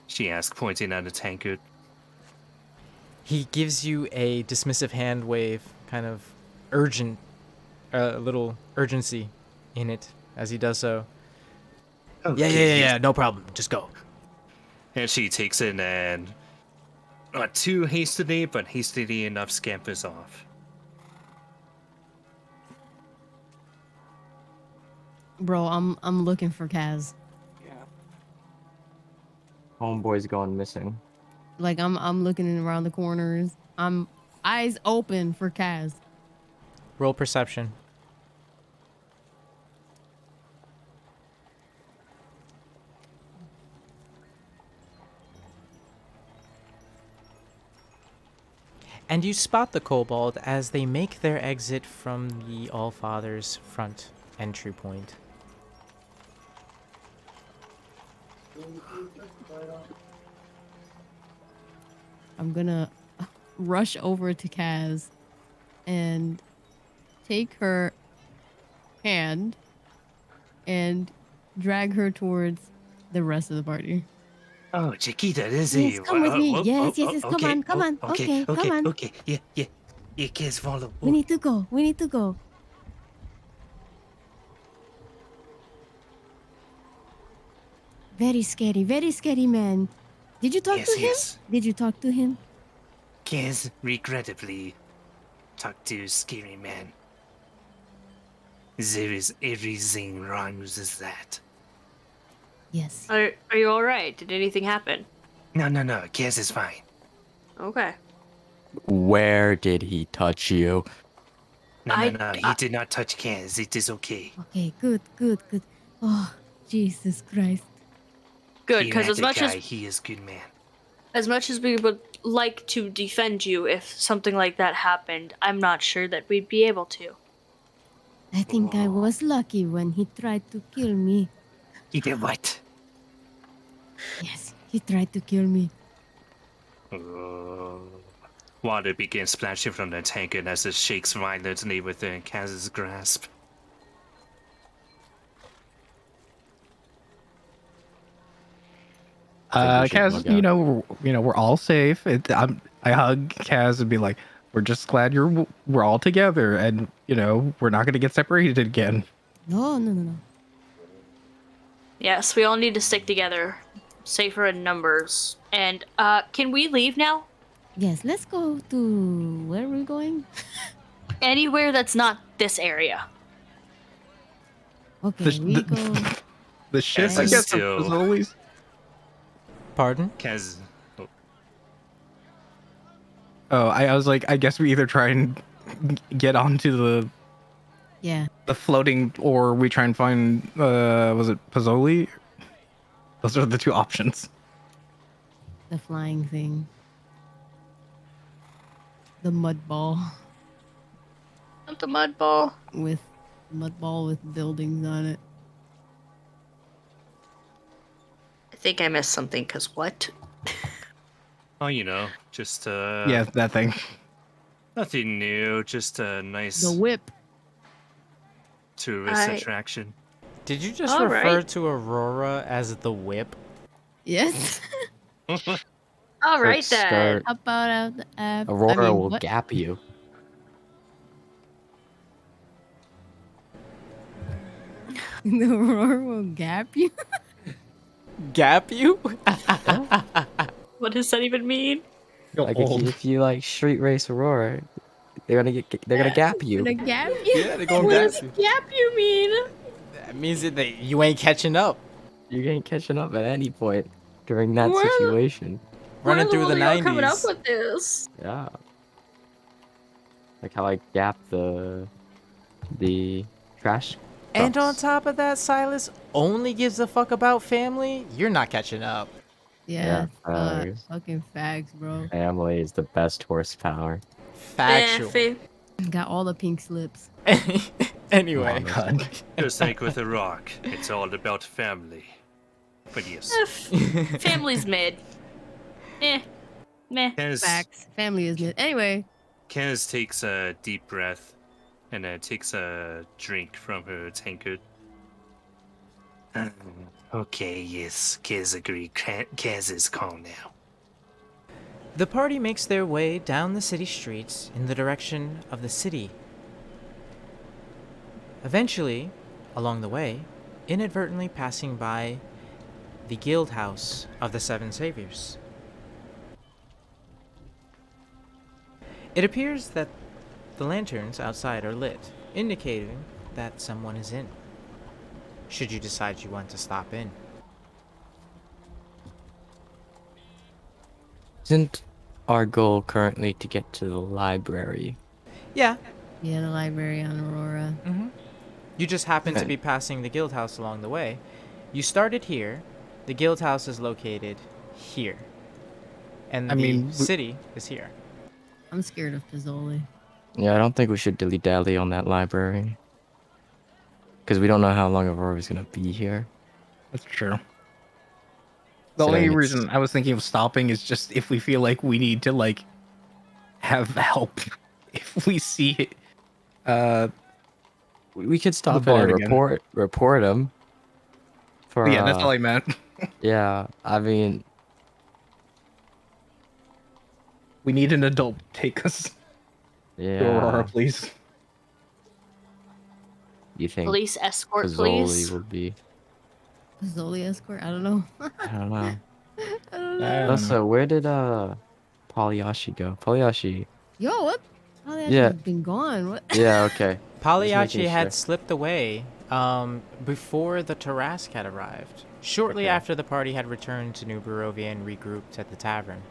She asked, pointing at a tankard. He gives you a dismissive hand wave, kind of urgent, a little urgency in it as he does so. Okay, yes. No problem. Just go. And she takes it and not too hastily, but hastily enough scampers off. Bro, I'm looking for Kaz. Homeboy's gone missing. Like I'm looking around the corners. I'm eyes open for Kaz. Roll perception. And you spot the kobold as they make their exit from the Allfather's front entry point. I'm gonna rush over to Kaz and take her hand and drag her towards the rest of the party. Oh, Chiquita, this Yes, is come with me. Yes, yes, come on, come on. Okay, come on. Okay, yeah. Yeah, kids, follow. We need to go. We need to go. Very scary man. Did you talk Yes, to him? yes. Did you talk to him? Kids, regrettably, talk to scary man. There is everything wrong with that. Yes. Are you all right? Did anything happen? No, Kids is fine. Okay. Where did he touch you? No, he did not touch Kids. It is okay. Okay, good. Oh, Jesus Christ. Good, because as much he is good man. as we would like to defend you if something like that happened, I'm not sure that we'd be able to. I think I was lucky when he tried to kill me. He did what? Yes, he tried to kill me. Water begins splashing from the tankard as it shakes violently within Kaz's grasp. think we should Kaz, log we're all safe. I hug Kaz and be like, we're just glad we're all together, and we're not gonna get separated again. No. Yes, we all need to stick together. Safer in numbers. And, can we leave now? Yes, let's go to where are we going? Anywhere that's not this area. Okay, we go. The ship, Kaz I is guess, still- is always. Pardon? Kaz. Oh, I was like, I guess we either try and get onto Yeah. the floating, or we try and find was it Pozzoli? Those are the two options. The flying thing. The mud ball Not the mud ball. with buildings on it. I think I missed something, because what? Oh, just Yeah, that thing. nothing new, just a nice The whip. tourist I- attraction. Did you just All refer right. to Aurora as the whip? Yes. All right, Let's then. start. How about Aurora will what? gap you. The Aurora will gap you. Gap you? What does that even mean? Like if you like street race Aurora, they're gonna gap you. Gonna gap you. Yeah, they're gonna What gap does you. gap you mean? That means that you ain't catching up. You ain't catching up at any point during that Where the- situation. Running Where through the hell are y'all coming up 90s. with this? Yeah. Like how I gapped the trash. And on trucks. top of that, Silas only gives a fuck about family. You're not catching up. Yeah. facts. Fucking facts, bro. Family is the best horsepower. Factual. Got all the pink slips. Anyway. Oh, God. Just like with a rock, it's all about family. But yes, Family's mid. Eh. Meh. Kaz, Facts. Family, isn't it? Anyway, Kaz takes a deep breath and then takes a drink from her tankard. Okay, yes, Kaz agreed. Kaz is calm now. The party makes their way down the city streets in the direction of the city. Eventually, along the way, inadvertently passing by the guild house of the Seven Saviors. It appears that the lanterns outside are lit, indicating that someone is in, should you decide you want to stop in. Isn't our goal currently to get to the library? Yeah, yeah, the library on Aurora. you just happen to Okay. be passing the guild house along the way. You started here, the guild house is located here, and I the mean, city is here. I'm scared of Pizzoli. Yeah, I don't think we should dilly-dally on that library. Because we don't know how long Aurora's gonna be here. That's true. The So only then it's- reason I was thinking of stopping is just if we feel like we need to like have help. If we see it, We could stop bar and again. report him. For, yeah, that's all I meant. Yeah, I mean, We need an adult to take us to Aurora, yeah. please. You think Police escort, Pizzoli please. would be? Pizzoli escort? I don't know. I don't know. I don't know. I don't know. Also, where did Polyashi go? Polyashi. Yo, what? Oh, that's Yeah. been gone. What? Yeah, okay. Pagliacci making had sure. slipped away before the Tarask had arrived. Shortly Okay. after the party had returned to New Barovia and regrouped at the tavern.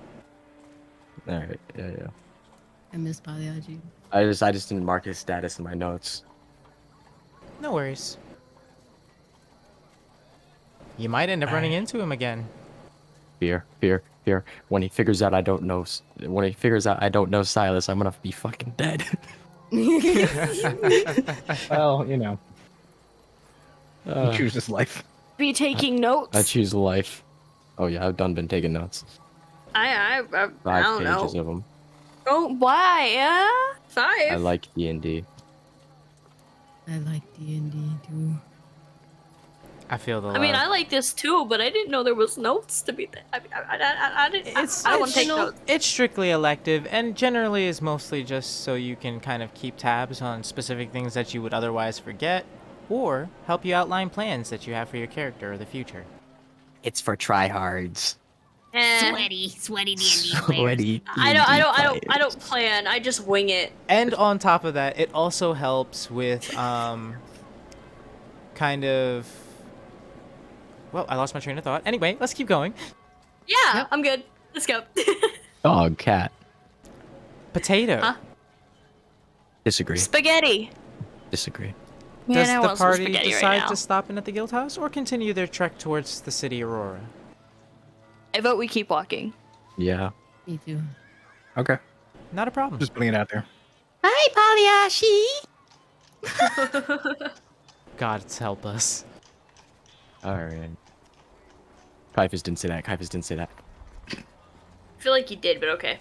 All right. Yeah. I miss Pagliacci. I just didn't mark his status in my notes. No worries. You might end up running into him again. Fear. When he figures out I don't know Silas, I'm gonna be fucking dead. Well, you know, he Uh, chooses life. Be taking notes. I choose life. Oh yeah, I've been taking notes. I 5 don't know. pages of them. Oh, why? Yeah, 5. I like D&D. I like D&D too. I feel the love. I mean, I like this too, but I didn't know there was notes to be. I didn't. I don't want to take notes. It's strictly elective and generally is mostly just so you can kind of keep tabs on specific things that you would otherwise forget or help you outline plans that you have for your character or the future. It's for tryhards. Sweaty D&D players. Sweaty. I don't plan. I just wing it. And on top of that, it also helps with kind of. Well, I lost my train of thought. Anyway, let's keep going. Yeah, Yep. I'm good. Let's go. Dog, cat. Potato. Huh? Disagree. Spaghetti. Disagree. Man, Does I the want some party spaghetti right decide now. to stop in at the guild house or continue their trek towards the city Aurora? I vote we keep walking. Yeah. Me too. Okay, Not a problem. just putting it out there. Hi, Pagliacci. God help us. All right. Caiaphas didn't say that. I feel like you did, but okay.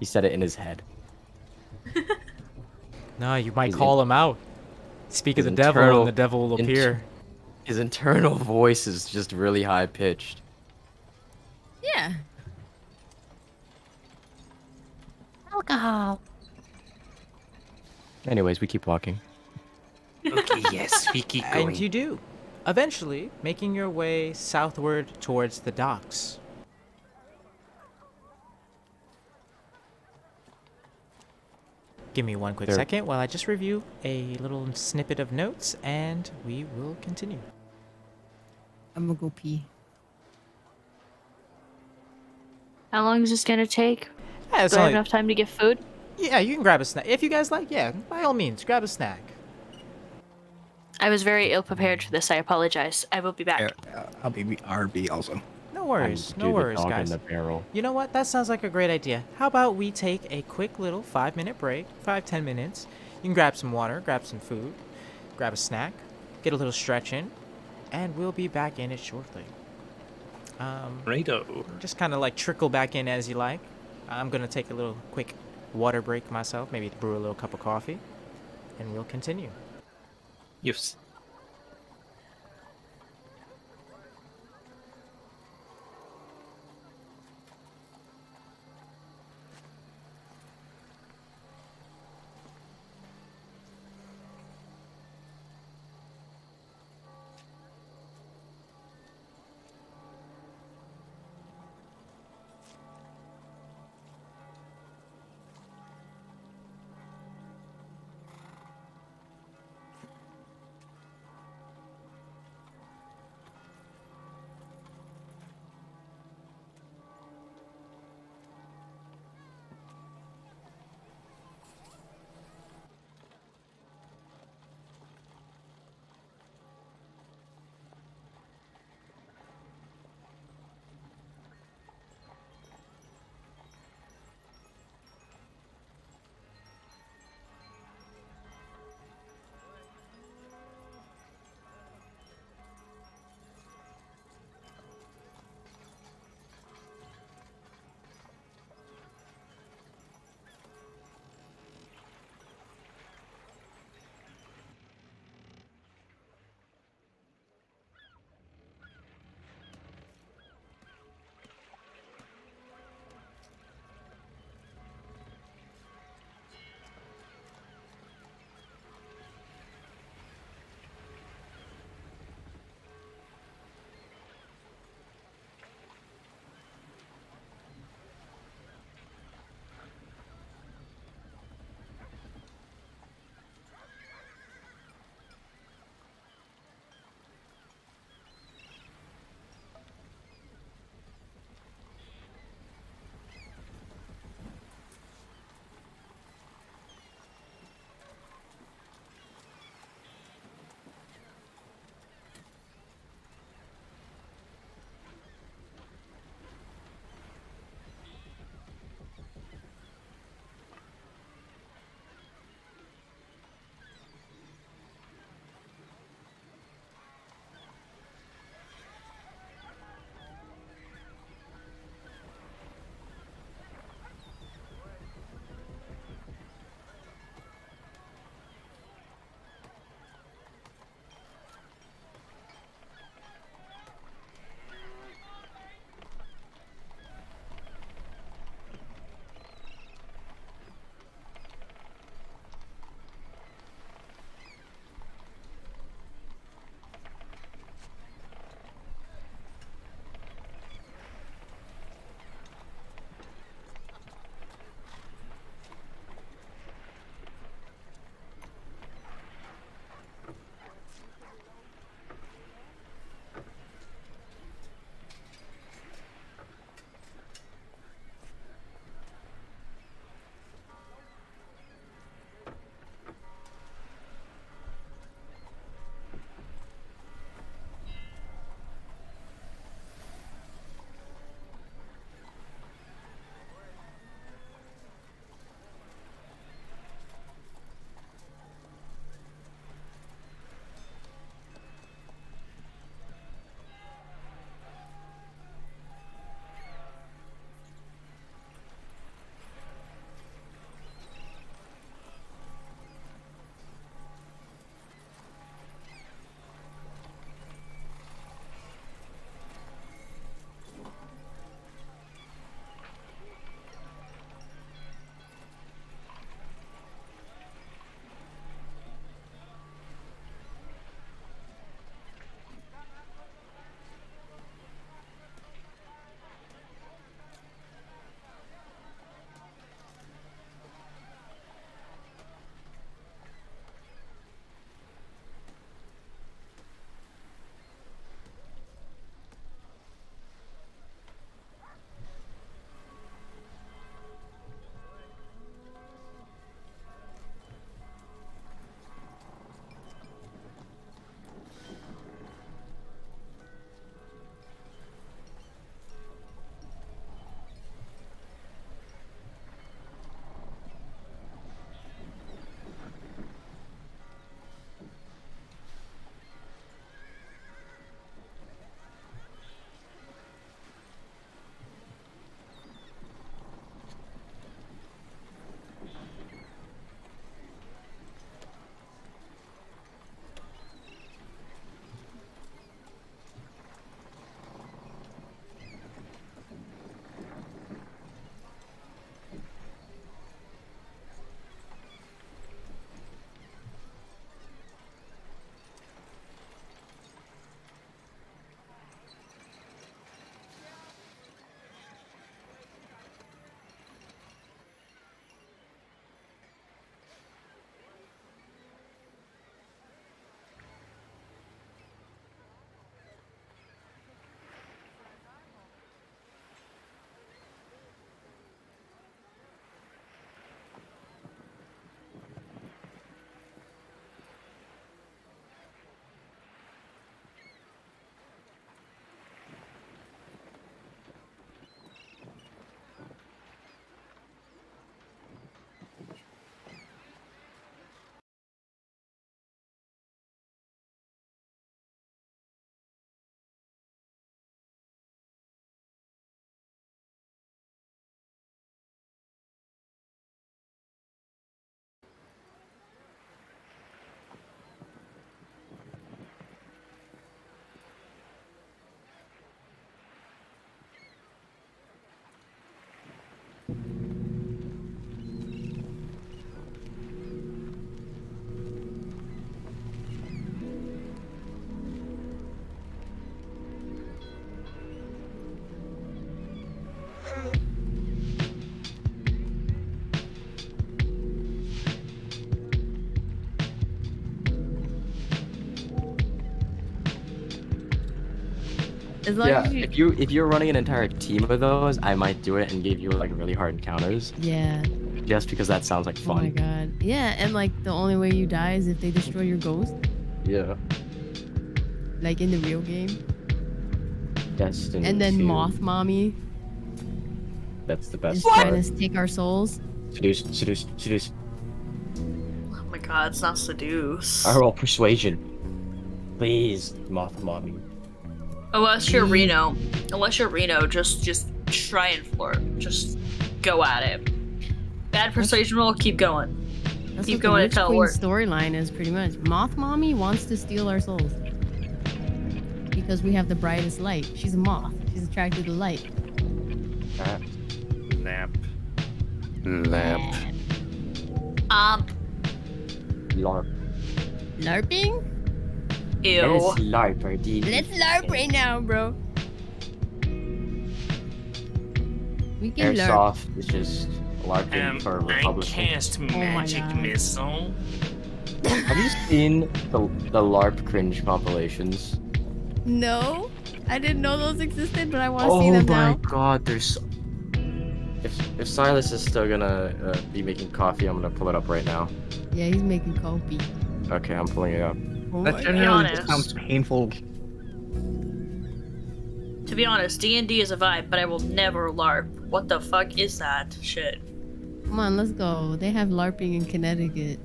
He said it in his head. No, you might His call him out. Speak of the his devil internal- and the devil will appear. His internal voice is just really high pitched. Yeah. Alcohol. Anyways, we keep walking. Okay, yes, we keep going. And you do. Eventually, making your way southward towards the docks. Give me one quick There- second while I just review a little snippet of notes and we will continue. I'm gonna go pee. How long is this gonna take? Yeah, it's Do I have only- enough time to get food? yeah, you can grab a snack. If you guys like, yeah, by all means, grab a snack. I was very ill prepared for this. I apologize. I will be back. Yeah, I'll be RB also. No worries, Do no the worries, dog guys. in the barrel. You know what? That sounds like a great idea. How about we take a quick little 5-minute break, 5-10 minutes. You can grab some water, grab some food, grab a snack, get a little stretch in, and we'll be back in it shortly. Righto. Just kind of like trickle back in as you like. I'm gonna take a little quick water break myself, maybe brew a little cup of coffee, and we'll continue. Yes. As long Yeah, as you. if you're running an entire team of those, I might do it and give you like really hard encounters, Yeah. just because that sounds like Oh my fun. god. Yeah, and like the only way you die is if they destroy your ghost, Yeah. like in the real game. Destiny. And then 2. Moth Mommy That's the is best trying part. to take our souls. Seduce. Oh my god, it's not seduce. I roll persuasion. Please, Moth Mommy. Unless you're Reno. Unless you're Reno, just try and flirt. Just go at it. Bad persuasion roll, keep going. That's Keep what going the until it Witch works. Queen storyline is pretty much. Moth Mommy wants to steal our souls. Because we have the brightest light. She's a moth. She's attracted to light. Nap. Lamp. LARP. LARPing? Ew. LARP, RD. Let's LARP right now, bro. We can LARP. Airsoft is just LARPing for I Republican. cast my magic God. missile. Have you seen the LARP cringe compilations? No, I didn't know those existed, but I want to see them now. god, there's. If Silas is still gonna be making coffee, I'm gonna pull it up right now. Yeah, he's making coffee. Okay, I'm pulling it up. Oh That my generally God. just sounds painful. To be honest, D&D is a vibe, but I will never LARP. What the fuck is that shit? Come on, let's go. They have LARPing in Connecticut.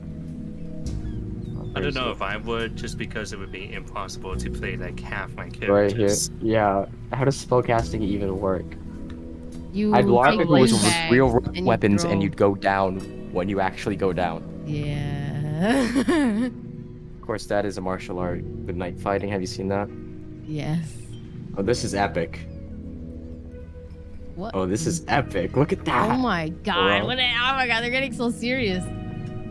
I don't know if I would, just because it would be impossible to play like half my Right here. characters. Yeah. How does spellcasting even work? You I'd LARP take if it was bean with bags real and you weapons and throw- you'd go down when you actually go down. Yeah. Of course, that is a martial art. Good night fighting. Have you seen that? yes. Oh, this is epic. What? Oh, this is epic. Look at that. Oh my god! Bro. What? Oh my god! They're getting so serious.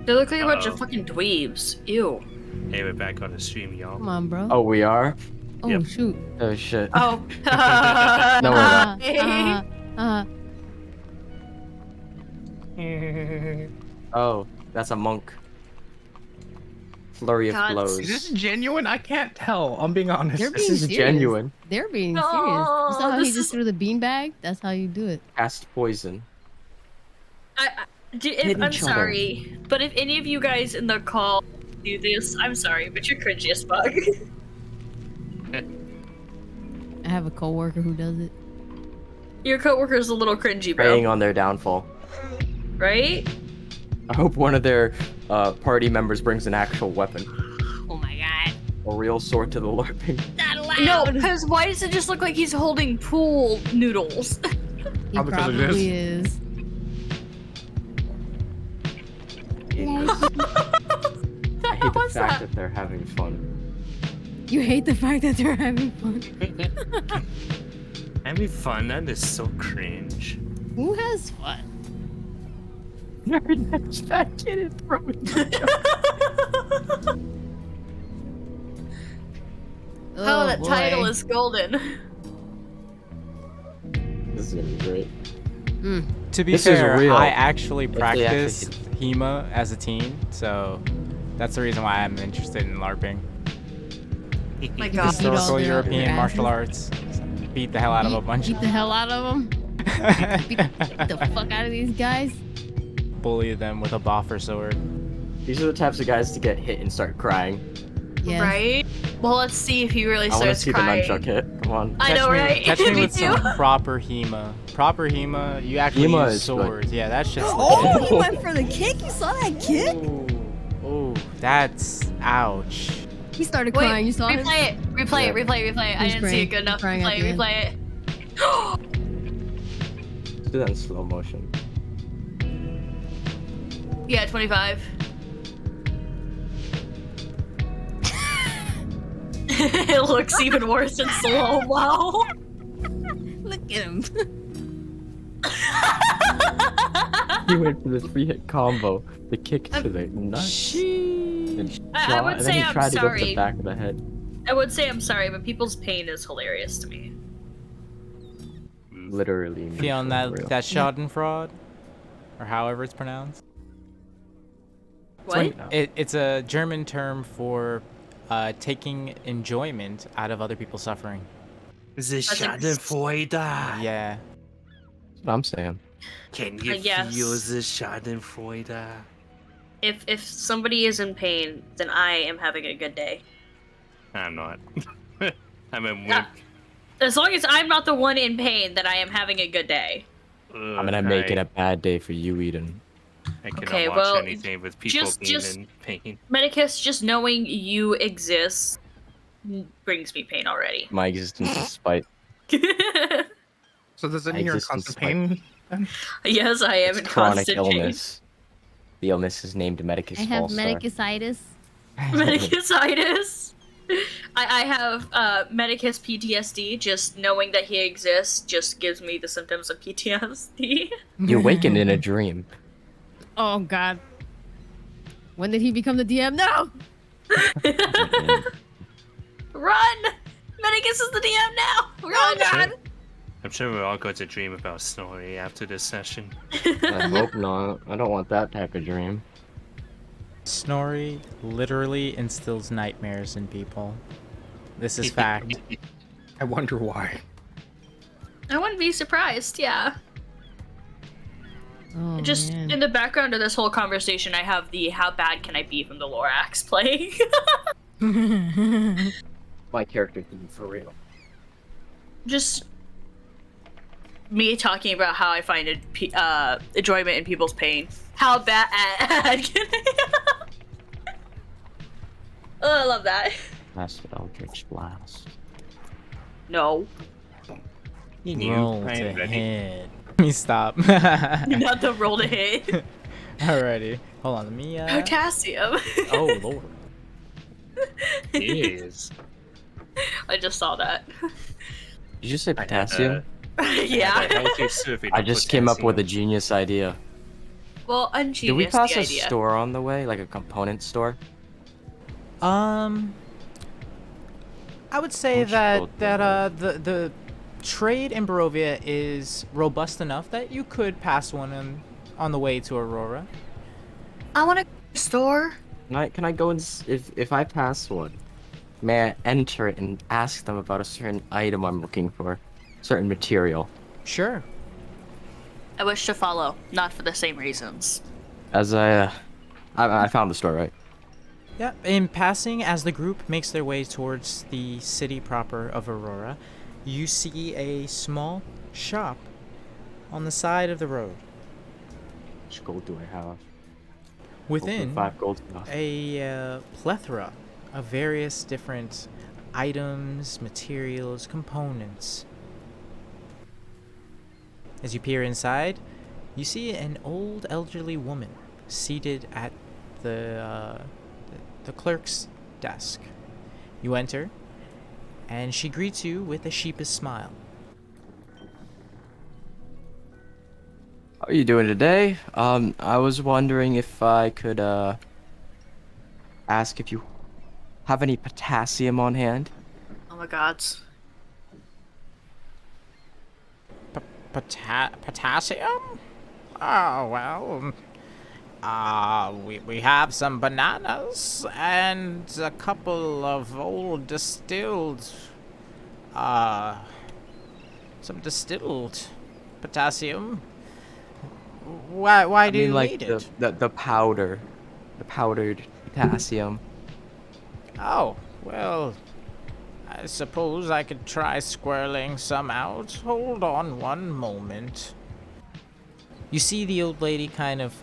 They look like a bunch of Uh-oh. fucking dweebs. Ew. Hey, we're back on the stream, y'all. Come on, bro. Oh, we are? Oh yep. shoot. Oh, shit. Oh. No, we're not. Oh, that's a monk. Flurry of God. blows. Is this genuine? I can't tell. I'm being honest. They're This being is serious. genuine. They're being No, serious. You saw how he this just is- threw the beanbag? That's how you do it. Cast poison. If, Hit I'm each other. sorry, but if any of you guys in the call do this, I'm sorry, but you're cringy as fuck. I have a coworker who does it. Your coworker's a little cringy, Preying bro. on their downfall. Right? I hope one of their party members brings an actual weapon. Oh my god. A real sword to the LARPing. Not allowed. No, because why does it just look like he's holding pool noodles? He Probably 'cause it probably is. I hate the What's fact that? that they're having fun. You hate the fact that they're having fun. Having fun, that is so cringe. Who has fun? That's that kid is throwing. Oh, that boy. title is golden. This is gonna be great. To be This is fair, real. I actually If they actually practiced HEMA as a teen, so that's the reason why I'm interested in LARPing. My You god. can beat all Historical their- European their martial asses. arts. Beat the hell out of a bunch Beat of the hell out of them. Beat the fuck out of these guys. bully them with a boffer sword. These are the types of guys to get hit and start crying. Yes. Right? Well, let's see if he really I want to starts see crying. the nunchuck hit. Come on. I know, right? Catch me Me with too. some proper HEMA. Proper HEMA, you actually HEMA use is good. swords. Yeah, that's just Oh, legit. he went for the kick. You saw that kick? Ooh, that's ouch. He started Wait, crying. You saw him? replay it. Replay it. Yeah. Replay it. Replay it. I He's didn't see crying. it good enough. He's crying at Replay the it. end. Replay it. Let's do that in slow motion. Yeah, 25. It looks even worse in slow mo. Look at him. He went for the 3-hit combo. The kick to the nuts. And I would and say then he I'm tried to go for the sorry. back of the head. I would say I'm sorry, but people's pain is hilarious to me. Literally. Feeling for real. that Schadenfreude, or however it's pronounced. What? It's a German term for taking enjoyment out of other people's suffering. The That's a- Schadenfreude. Yeah. That's what I'm saying. Can you guess. feel the Schadenfreude? If somebody is in pain, then I am having a good day. I'm not. I'm a Yeah. wimp. As long as I'm not the one in pain, then I am having a good day. I'm gonna make it a bad day for you, Eden. I cannot Okay, watch well, anything with people being just- in pain. Medicus, just knowing you exist brings me pain already. My existence is spite. So does it My mean you're in existence constant pain? Then? Yes, I am It's in chronic constant illness. The illness is named Medicus I have Falstar. medicasitis. pain. Medicitis. I have Medicus PTSD. Just knowing that he exists just gives me the symptoms of PTSD. You awakened in a dream. Oh God. When did he become the DM? No. Run! Medicus is the DM now. Run! Sure. I'm sure we're all going to dream about Snorri after this session. I hope not. I don't want that type of dream. Snorri literally instills nightmares in people. This is fact. I wonder why. I wouldn't be surprised. Yeah. Oh, Just man. in the background of this whole conversation, I have the "How bad can I be" from the Lorax playing. My character can be for real. Just me talking about how I find enjoyment in people's pain. How bad can I? Oh, I love that. Last Eldritch Blast. No, Roll I to am ready. hit. Let me stop. not the roll to hit. Alrighty. Hold on. Let me. Potassium. Oh lord. Yes. I just saw that. Did you say potassium? Yeah. I just came up with a genius idea. Well, Did ungenius we pass the a idea. store on the way, like a component store? I would say Much that gold the trade in Barovia is robust enough that you could pass one on the way to Aurora. I want a store. Can I go and if I pass one, may I enter it and ask them about a certain item I'm looking for, certain material? Sure. I wish to follow, not for the same reasons. As I found the store, right? Yeah. In passing, as the group makes their way towards the city proper of Aurora, you see a small shop on the side of the road. How much gold do I have? Within 5 gold. enough. a plethora of various different items, materials, components. As you peer inside, you see an old elderly woman seated at the clerk's desk. You enter, and she greets you with a sheepish smile. How are you doing today? I was wondering if I could ask if you have any potassium on hand. Oh my god. Potassium? Oh, well, we have some bananas and a couple of old distilled, some distilled potassium. Why I do mean, you like need it? the powdered potassium. Oh, well, I suppose I could try squirreling some out. Hold on one moment. You see the old lady kind of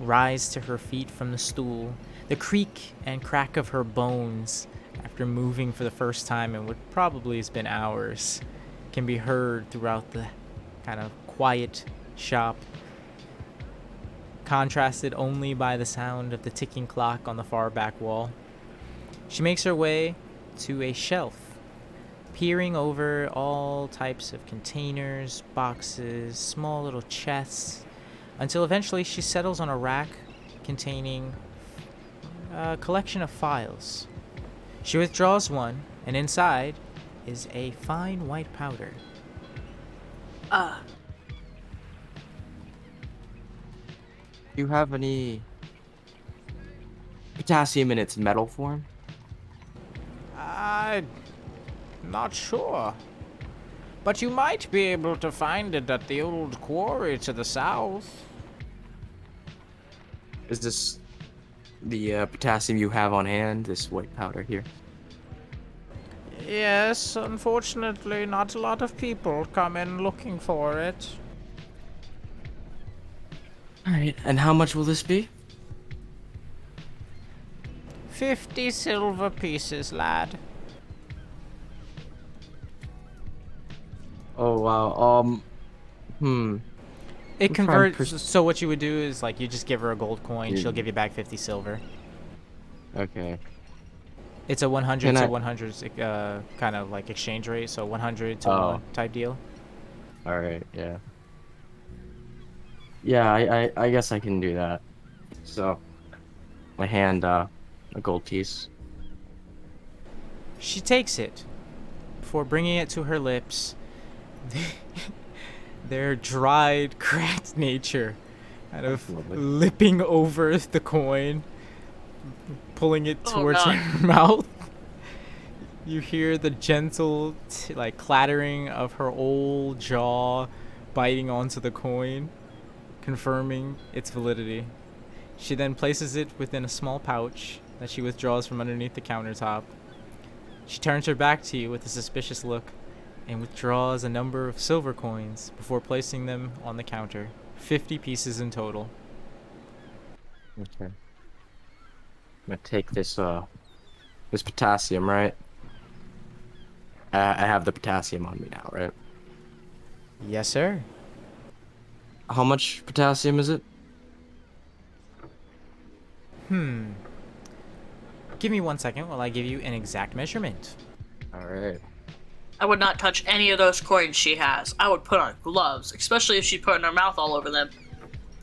rise to her feet from the stool. The creak and crack of her bones after moving for the first time in what probably has been hours can be heard throughout the kind of quiet shop, contrasted only by the sound of the ticking clock on the far back wall. She makes her way to a shelf, peering over all types of containers, boxes, small little chests, until eventually she settles on a rack containing a collection of files. She withdraws one, and inside is a fine white powder. Do you have any potassium in its metal form? I'm not sure. But you might be able to find it at the old quarry to the south. Is this the potassium you have on hand? This white powder here? Yes, unfortunately, not a lot of people come in looking for it. All right. And how much will this be? 50 silver pieces, lad. Oh wow. It I'm trying to converts. So what you would do is like you just give her a gold coin. She'll Yeah. give you back 50 silver. Okay. It's a 100 Can to I- 100 kind of like exchange rate. So 100 to Oh. 1 type deal. All right. Yeah. Yeah. I guess I can do that. So, I hand a gold piece. She takes it. Before bringing it to her lips, their dried, cracked nature kind of Lovely. lipping over the coin, pulling it Oh, towards God. her mouth. You hear the gentle, like, clattering of her old jaw biting onto the coin, confirming its validity. She then places it within a small pouch that she withdraws from underneath the countertop. She turns her back to you with a suspicious look and withdraws a number of silver coins before placing them on the counter. 50 pieces in total. Okay. I'm gonna take this this potassium, right? I have the potassium on me now, right? Yes, sir. How much potassium is it? Give me 1 second while I give you an exact measurement. All right. I would not touch any of those coins she has. I would put on gloves, especially if she put in her mouth all over them.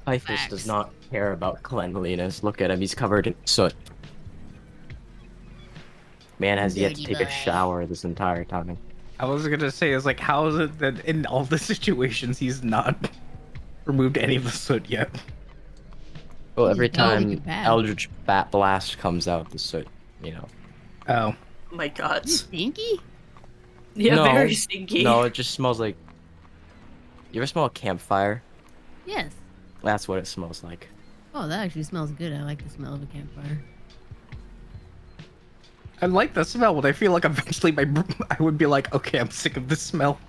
Typhus Facts. does not care about cleanliness. Look at him, he's covered in soot. Man has yet to Dirty take a boy. shower this entire time. I was gonna say, is like, how is it that in all the situations he's not removed any of the soot yet? Well, every He's going time to bed. Eldritch Bat Blast comes out, the soot, you know. Oh, Oh my god. Stinky? Yeah, No, very stinky. No, it just smells like. You ever smell a campfire? Yes. That's what it smells like. Oh, that actually smells good. I like the smell of a campfire. I like the smell, but I feel like eventually I would be like, okay, I'm sick of this smell.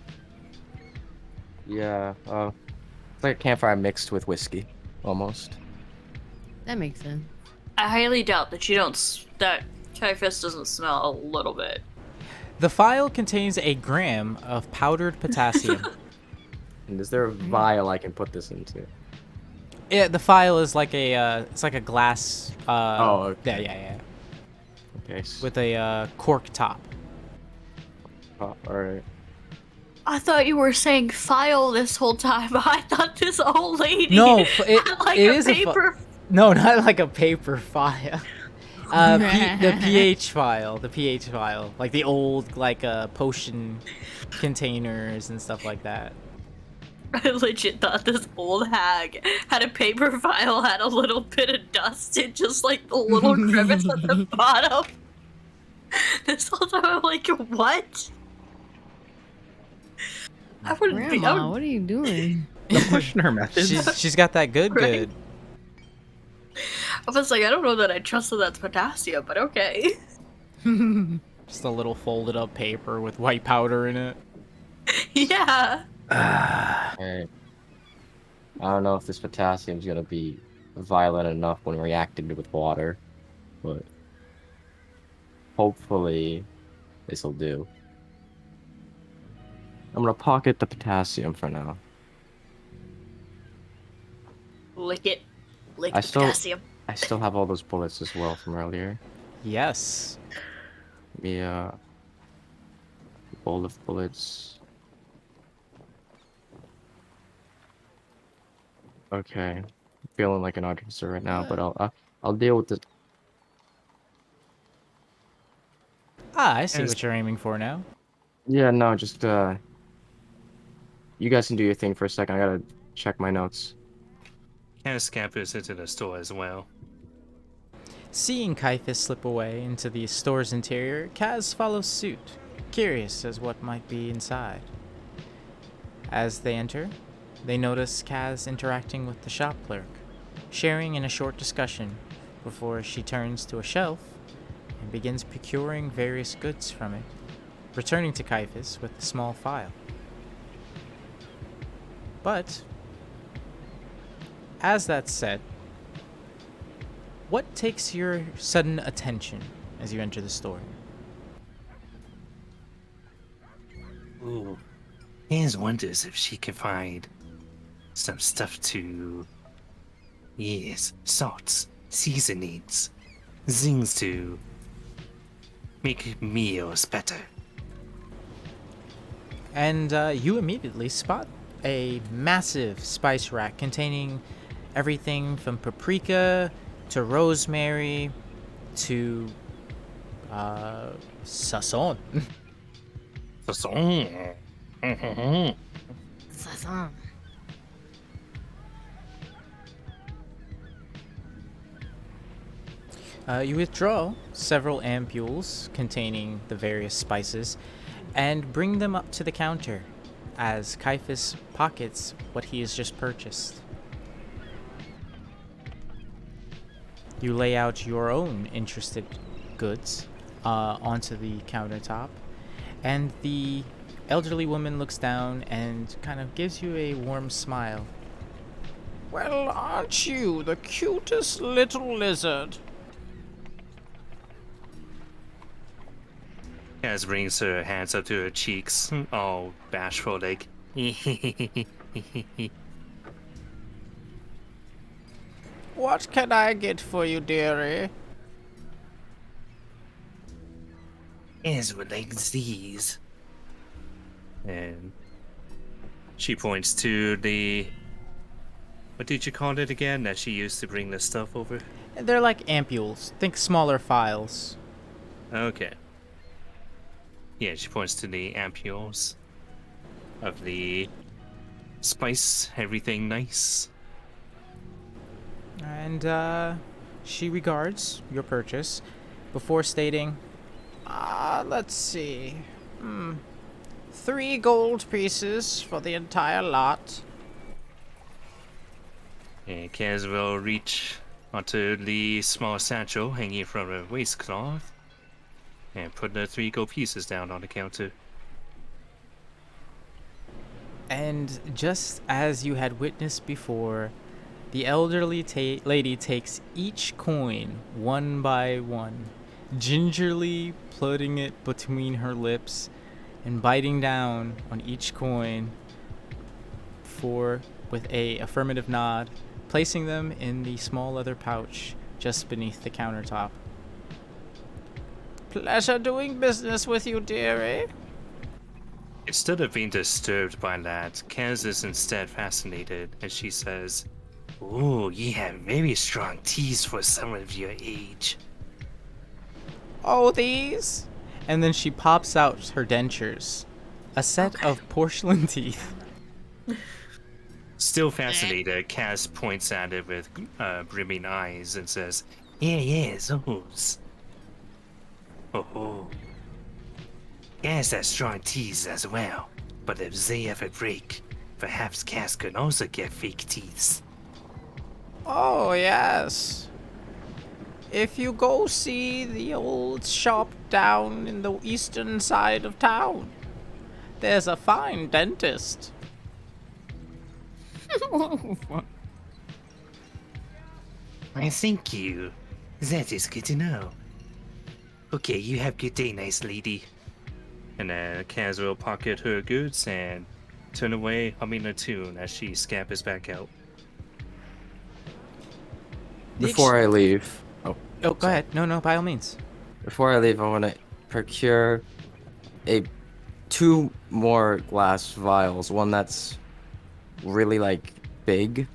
Yeah, it's like a campfire mixed with whiskey, almost. That makes sense. I highly doubt that that Typhus doesn't smell a little bit. The phial contains a gram of powdered potassium. And is there a vial I can put this into? Yeah, the phial is like it's like a glass. Oh, okay. Yeah. Okay. With a cork top. Alright. I thought you were saying file this whole time. I thought this old lady No, had like it a is a paper. No, not like a paper file. The pH file, like the old like potion containers and stuff like that. I legit thought this old hag had a paper file, had a little bit of dust in just like the little crevice at the bottom. This whole time I'm like, what? I wouldn't be. I Grandma, would, what are you doing? Don't question her methods. She's got that good Right. good. I was like, I don't know that I trust that that's potassium, but okay. Just a little folded up paper with white powder in it. Yeah. Alright. I don't know if this potassium's gonna be violent enough when reacted with water, but hopefully this'll do. I'm gonna pocket the potassium for now. Lick it. Lick I the still- potassium. I still have all those bullets as well from earlier. Yes. Yeah. Bowl of bullets. Okay. Feeling like an officer right now, but I'll deal with this. I see Yes. what you're aiming for now. Yeah, no, just you guys can do your thing for a second. I gotta check my notes. Ken scampers into the store as well. Seeing Caiaphas slip away into the store's interior, Kaz follows suit, curious as what might be inside. As they enter, they notice Kaz interacting with the shop clerk, sharing in a short discussion before she turns to a shelf and begins procuring various goods from it, returning to Caiaphas with a small file. But, as that's said, what takes your sudden attention as you enter the store? Ooh. Hans wonders if she can find some stuff to. Yes, salts, seasonings, things to make meals better. And you immediately spot a massive spice rack containing everything from paprika to rosemary to sazon. Sazon. Sazon. You withdraw several ampules containing the various spices and bring them up to the counter as Caiaphas pockets what he has just purchased. You lay out your own interested goods onto the countertop, and the elderly woman looks down and kind of gives you a warm smile. Well, aren't you the cutest little lizard? Kaz brings her hands up to her cheeks, all bashful, like. What can I get for you, dearie? Kaz would like these. And she points to the. What did you call it again that she used to bring the stuff over? They're like ampules. Think smaller files. Okay. Yeah, she points to the ampules of the spice, everything nice. And she regards your purchase before stating, let's see. 3 gold pieces for the entire lot. And Kaz will reach onto the small satchel hanging from her waistcloth and put the 3 gold pieces down on the counter. And just as you had witnessed before, the elderly lady takes each coin one by one, gingerly putting it between her lips and biting down on each coin with a affirmative nod, placing them in the small leather pouch just beneath the countertop. Pleasure doing business with you, dearie. Instead of being disturbed by that, Kaz is instead fascinated, and she says, "Ooh, you have very strong teeth for someone of your age." Oh, these? And then she pops out her dentures. A set of porcelain teeth. Still fascinated, Kaz points at it with brimming eyes and says, Yeah, those. Oh. Kaz has strong teeth as well, but if they ever break, perhaps Kaz can also get fake teeth. Oh, yes. If you go see the old shop down in the eastern side of town, there's a fine dentist. Why, thank you. That is good to know. Okay, you have good day, nice lady. And then Kaz will pocket her goods and turn away, humming a tune as she scampers back out. Before I leave, Oh, go ahead. No, by all means. Before I leave, I want to procure 2 more glass vials. One that's really like big,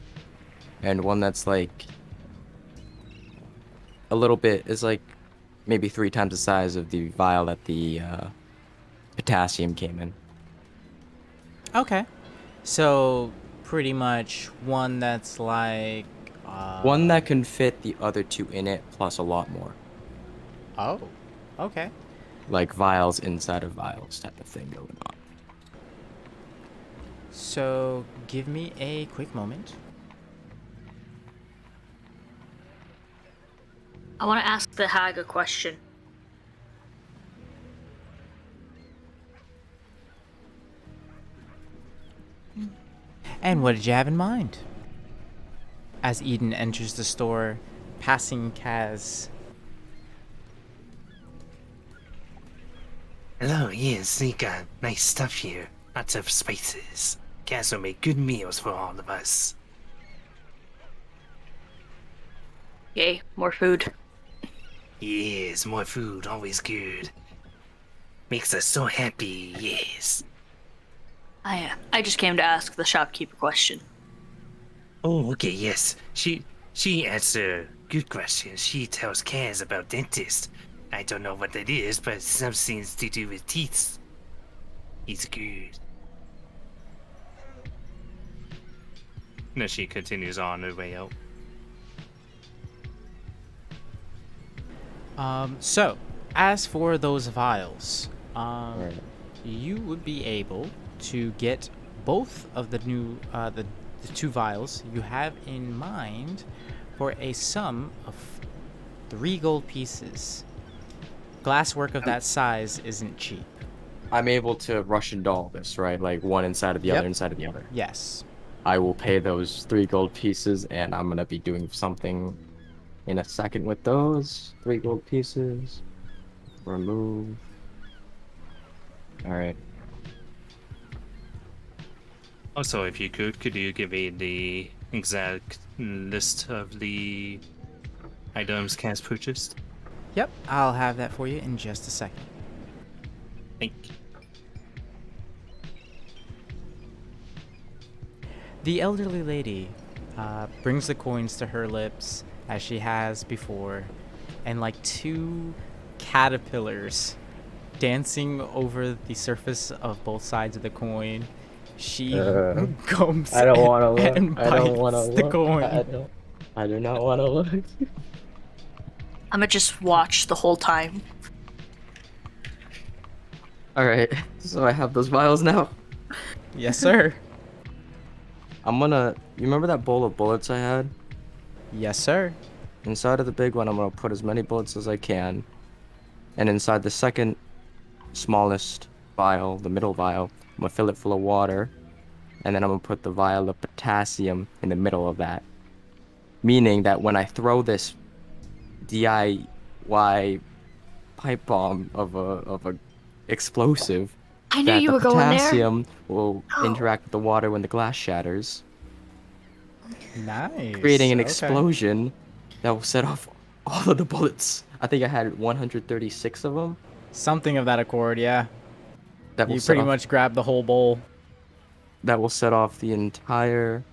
and one that's like a little bit is like maybe 3 times the size of the vial that the potassium came in. Okay. So, pretty much one that's like... One that can fit the other 2 in it, plus a lot more. Oh, okay. Like vials inside of vials type of thing going on. So give me a quick moment. I want to ask the hag a question. And what did you have in mind? As Eden enters the store, passing Kaz. Hello, yes, they got nice stuff here. Lots of spices. Kaz will make good meals for all of us. Yay, more food. Yes, more food, always good. Makes us so happy, yes. I just came to ask the shopkeeper a question. Oh, okay, yes. She answers good questions. She tells Kaz about dentist. I don't know what that is, but something to do with teeth. He's good. No, she continues on her way out. So, as for those vials, Right. you would be able to get both of the new, the 2 vials you have in mind for a sum of 3 gold pieces. Glasswork of that size isn't cheap. I'm able to Russian doll this, right? Like one inside of the Yep. other inside of the other. Yes. I will pay those 3 gold pieces, and I'm gonna be doing something in a second with those 3 gold pieces. Remove. All right. Also, if you could you give me the exact list of the items Kaz purchased? Yep, I'll have that for you in just a second. Thank you. The elderly lady brings the coins to her lips as she has before, and like 2 caterpillars dancing over the surface of both sides of the coin, she comes I don't want to look. and I don't want to bites the look. coin. I do not want to look. I'm gonna just watch the whole time. All right. So I have those vials now. Yes, sir. I'm gonna. You remember that bowl of bullets I had? Yes, sir. Inside of the big one, I'm gonna put as many bullets as I can, and inside the second smallest vial, the middle vial, I'm gonna fill it full of water, and then I'm gonna put the vial of potassium in the middle of that. Meaning that when I throw this DIY pipe bomb of a explosive, I knew that you the were going there. potassium will interact with the water when the glass shatters, Nice. creating an Okay. explosion that will set off all of the bullets. I think I had 136 of them. Something of that accord, yeah. That will You set pretty off, much grabbed the whole bowl. that will set off the entire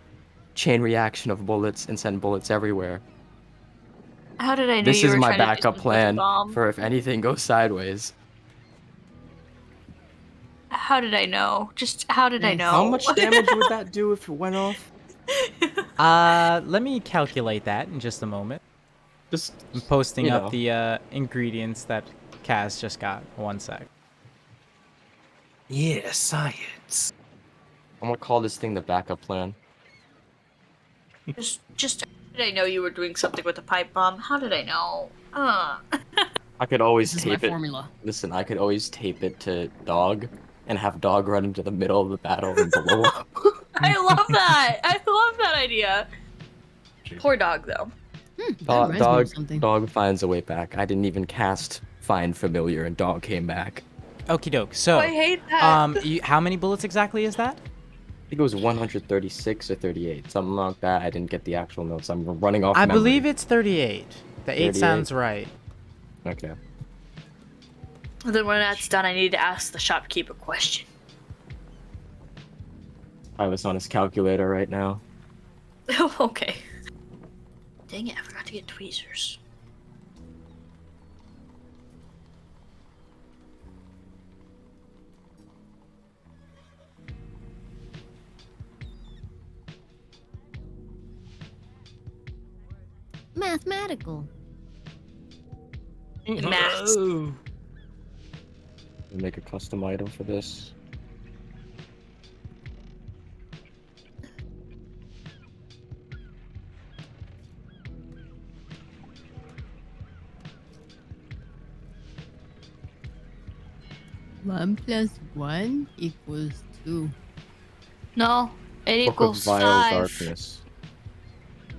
chain reaction of bullets and send bullets everywhere. How did I know This you is were my trying to backup just with a plan bomb? for if anything goes sideways. How did I know? Just how did I Nice. know? How much damage would that do if it went off? Let me calculate that in just a moment. Just, I'm posting you up know. the ingredients that Kaz just got. One sec. Yeah, science. I'm gonna call this thing the backup plan. Just how did I know you were doing something with a pipe bomb? How did I know? I could always This is my tape it. formula. Listen, I could always tape it to Dog and have Dog run into the middle of the battle and blow up. I love that. I love that idea. Poor dog though. That reminds me of something. Dog finds a way back. I didn't even cast Find Familiar and Dog came back. Okie doke. So, I hate that. how many bullets exactly is that? I think it was 136 or 38, something like that. I didn't get the actual notes. I'm running off I memory. believe it's 38. The 8 38? sounds right. Okay. Then when that's done, I need to ask the shopkeeper a question. I was on his calculator right now. Okay. Dang it, I forgot to get tweezers. Mathematical. Maths. Make a custom item for this. 1 plus 1 equals 2. No, it Book of equals Vile 5. Darkness.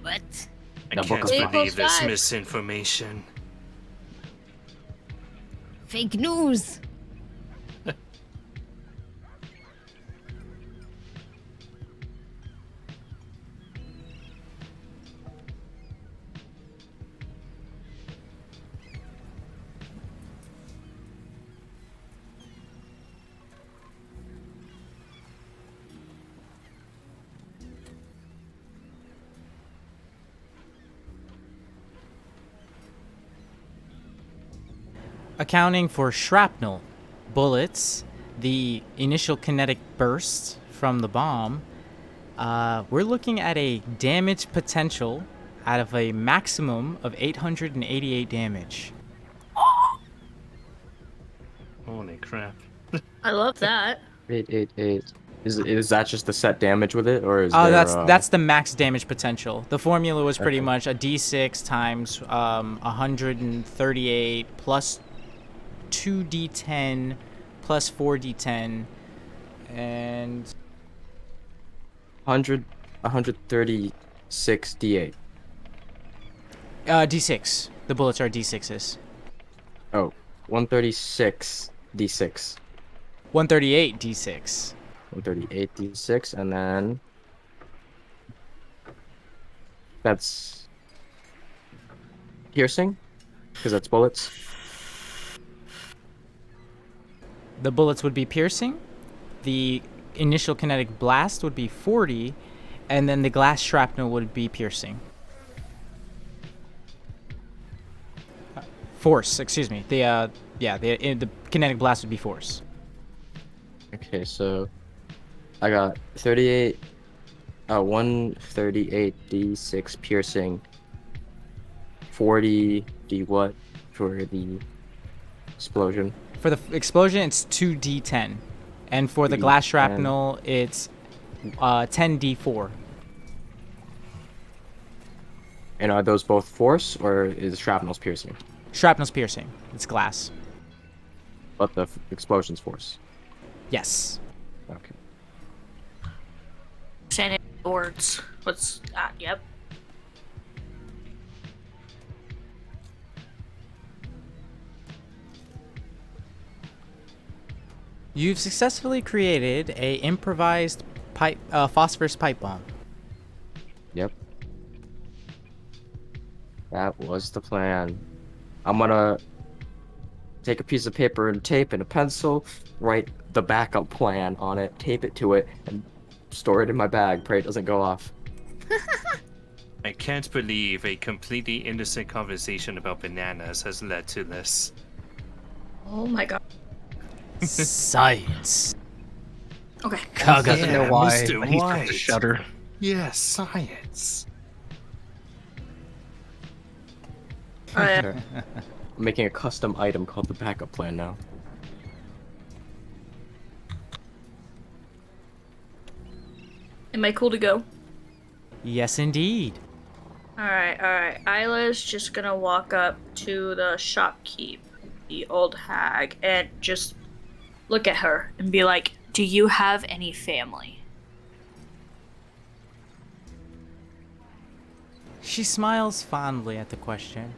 What? I The Book can't of Fire. believe this 5. misinformation. Fake news. Accounting for shrapnel, bullets, the initial kinetic burst from the bomb, we're looking at a damage potential out of a maximum of 888 damage. Holy crap. I love that. 888. Is that just the set damage with it, or is Oh, there? that's the max damage potential. The formula was pretty Okay. much a d6 times 138 plus 2d10 plus 4d10 and 136 d8. d6. The bullets are d6s. Oh, 136 d6. 138 d6. 138 d6, and then that's piercing, because that's bullets. The bullets would be piercing. The initial kinetic blast would be 40, and then the glass shrapnel would be piercing. Force, excuse me. The kinetic blast would be force. Okay, so I got 138 d6 piercing, 40 d what for the explosion. For the explosion, it's 2d10, and for the glass 2d10. shrapnel, it's 10d4. And are those both force, or is shrapnel's piercing? Shrapnel's piercing. It's glass. But the explosion's force. Yes. Okay. Saying it words. What's that? Yep. You've successfully created a improvised phosphorus pipe bomb. Yep. That was the plan. I'm gonna take a piece of paper and tape and a pencil, write the backup plan on it, tape it to it, and store it in my bag. Pray it doesn't go off. I can't believe a completely innocent conversation about bananas has led to this. Oh my god. Science. Okay. Doesn't know why, Mr. but he starts White. to shudder. Yes, science. I'm making a custom item called the backup plan now. Am I cool to go? Yes, indeed. Alright. Isla's just gonna walk up to the shopkeep, the old hag, and just look at her and be like, do you have any family? She smiles fondly at the question.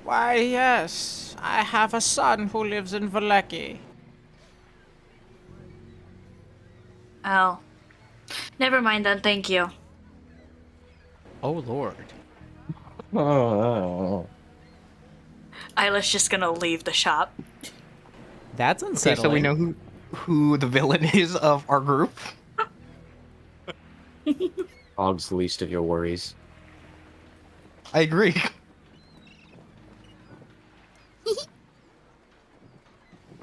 Why, yes. I have a son who lives in Valeki. Oh. Never mind then, thank you. Oh, Lord. Oh. Isla's just gonna leave the shop. That's Okay, unsettling. so we know who the villain is of our group. Dog's the least of your worries. I agree.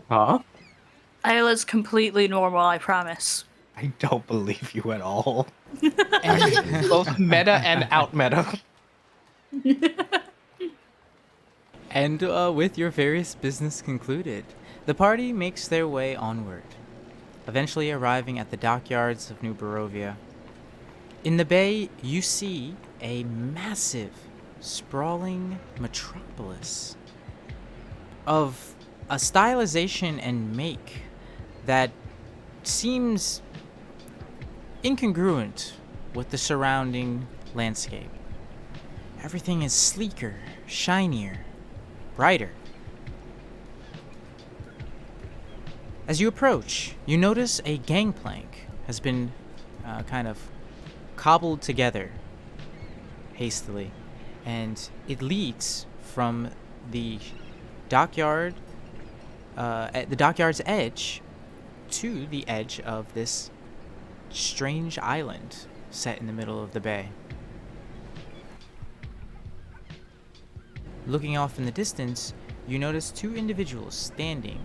Huh? Isla's completely normal, I promise. I don't believe you at all. Both meta and out meta. And with your various business concluded, the party makes their way onward, eventually arriving at the dockyards of New Barovia. In the bay, you see a massive, sprawling metropolis of a stylization and make that seems incongruent with the surrounding landscape. Everything is sleeker, shinier, brighter. As you approach, you notice a gangplank has been kind of cobbled together hastily, and it leads from the dockyard, at the dockyard's edge, to the edge of this strange island set in the middle of the bay. Looking off in the distance, you notice two individuals standing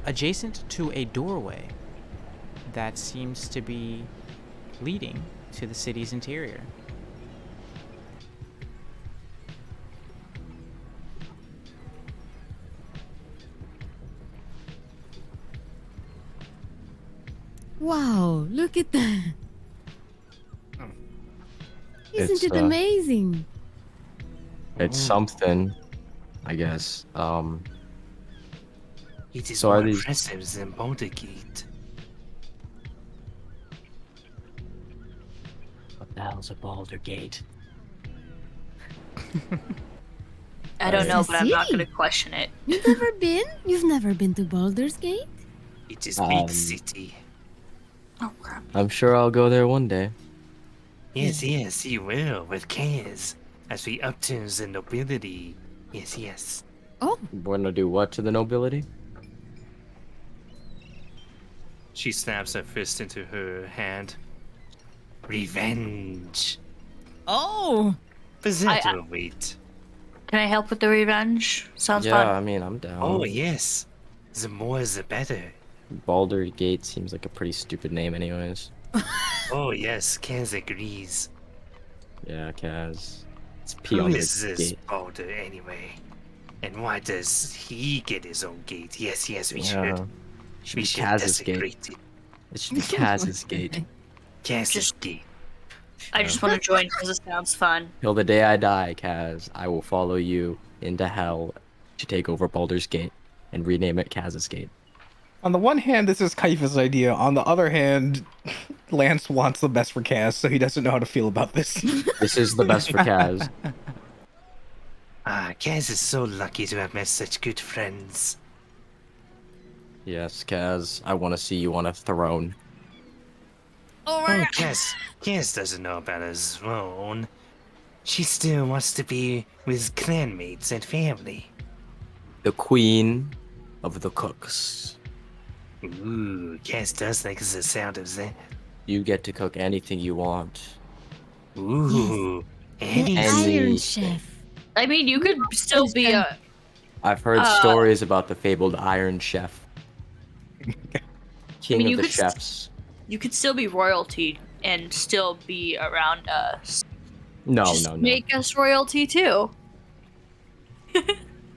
adjacent to a doorway that seems to be leading to the city's interior. Wow, look at that. Isn't It's, it uh, amazing? It's something, I guess. It is So are more these- impressive than Boulder Gate. What the hell's a Baldur Gate? I don't It's know, a but I'm not city. gonna question it. You've never been? You've never been to Baldur's Gate? It is big Um, city. Oh crap. I'm sure I'll go there one day. Yes, yes, you will, with Kaz. As we upturn the nobility. Yes, yes. Oh, We're gonna do what to the nobility? She snaps her fist into her hand. Revenge. oh. But that I- will wait. Can I help with the revenge? Sounds Yeah, fun. I mean, I'm down. Oh, yes. The more the better. Baldur Gate seems like a pretty stupid name, anyways. Oh, yes, Kaz agrees. Yeah, Kaz. It's P Who on is the this gate. Baldur anyway? And why does he get his own gate? Yes, yes, we Yeah. should. Should We be should Kaz's gate. desecrate it. It should be Kaz's gate. Kaz's Just- gate. I just want to join because it sounds fun. Till the day I die, Kaz, I will follow you into hell to take over Baldur's Gate and rename it Kaz's Gate. On the one hand, this is Kaifa's idea. On the other hand, Lance wants the best for Kaz, so he doesn't know how to feel about this. This is the best for Kaz. Ah, Kaz is so lucky to have met such good friends. Yes, Kaz, I want to see you on a throne. Oh Oh, Kaz doesn't know about her throne. She still wants to be with clanmates and family. The queen of the cooks. Ooh, Kaz does like the sound of that. You get to cook anything you want. Ooh, The any Any- Iron Chef. I mean, you could still be a. I've heard stories about the fabled Iron Chef. King you of the could st- chefs. You could still be royalty and still be around us. No, Just no, no. make us royalty too.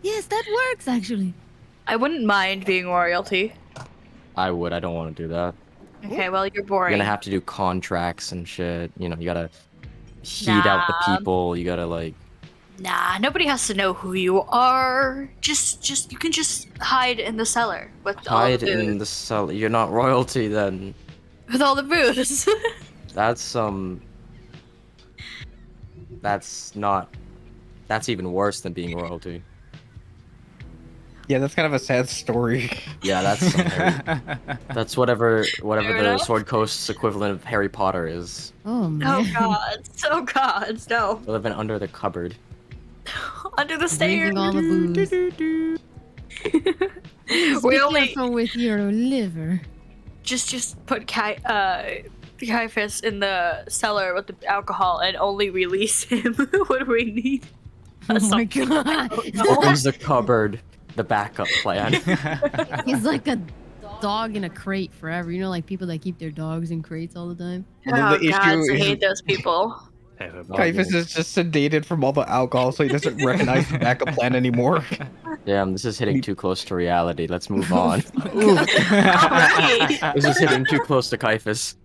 Yes, that works actually. I wouldn't mind being royalty. I would. I don't want to do that. Okay, well you're You're boring. gonna have to do contracts and shit. You know, you gotta heat out the Nah. people. You gotta like. Nah, nobody has to know who you are. Just you can just hide in the cellar with all Hide the booze. in the cellar. You're not royalty then. With all the booze. That's That's not. That's even worse than being royalty. Yeah, that's kind of a sad story. Yeah, that's that's whatever Fair the enough. Sword Coast's equivalent of Harry Potter is. Oh oh man. god, no. Living under the cupboard. Under the stairs. Drinking all the booze. Just We be only careful with your liver. just put Caiaphas in the cellar with the alcohol and only release him when we need. Oh my something. god. Opens the cupboard. The backup plan. He's like a dog in a crate forever. You know, like people that keep their dogs in crates all the time. And then Oh the god, issue I is- hate those people. Kaifas is just sedated from all the alcohol, so he doesn't recognize the backup plan anymore. Damn, this is hitting too close to reality. Let's move on. Alright. This is hitting too close to Caiaphas.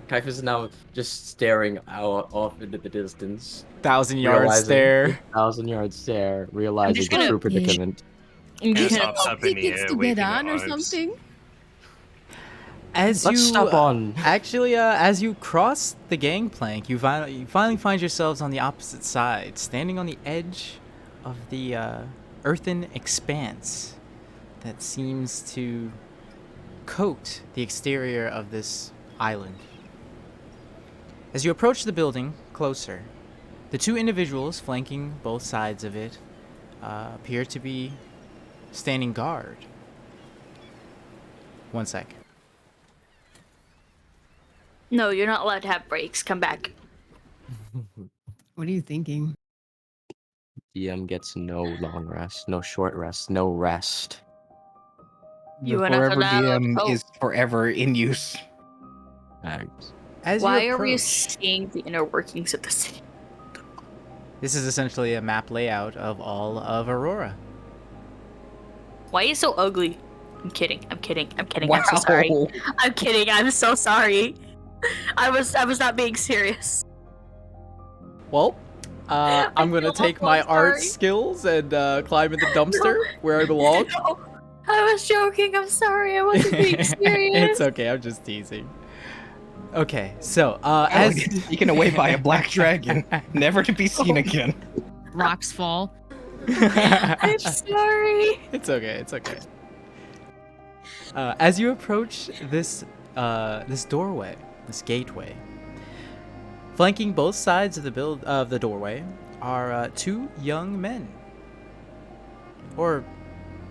Kaifus is now just staring out off into the distance. 1,000-yard realizing- stare. 1,000-yard stare, realizing just the gonna- true predicament. I'm just Kaz gonna- hops up in the Tickets air, to waving get her on or arms. something. As Let's you stop on. Actually, as you cross the gangplank, you finally find yourselves on the opposite side, standing on the edge of the earthen expanse that seems to coat the exterior of this island. As you approach the building closer, the two individuals flanking both sides of it appear to be standing guard. One sec. No, you're not allowed to have breaks. Come back. What are you thinking? DM gets no long rest, no short rest, no rest. You The are not forever allowed- DM oh. is forever in use. Thanks. As Why you are we approach, seeing the inner workings of the city? this is essentially a map layout of all of Aurora. Why are you so ugly? I'm kidding. I'm kidding. I'm kidding. I'm so sorry. I'm kidding. I'm so sorry. I was not being serious. Well, I'm gonna feel take awful, my I'm art sorry. skills and climb in the dumpster where I belong. No, I was joking. I'm sorry. I wasn't being serious. It's okay. I'm just teasing. Okay, so as Taken away by a black dragon, never to be seen again. Rocks fall. I'm sorry. It's okay. It's okay. As you approach this this doorway, this gateway, flanking both sides of the doorway are two young men, or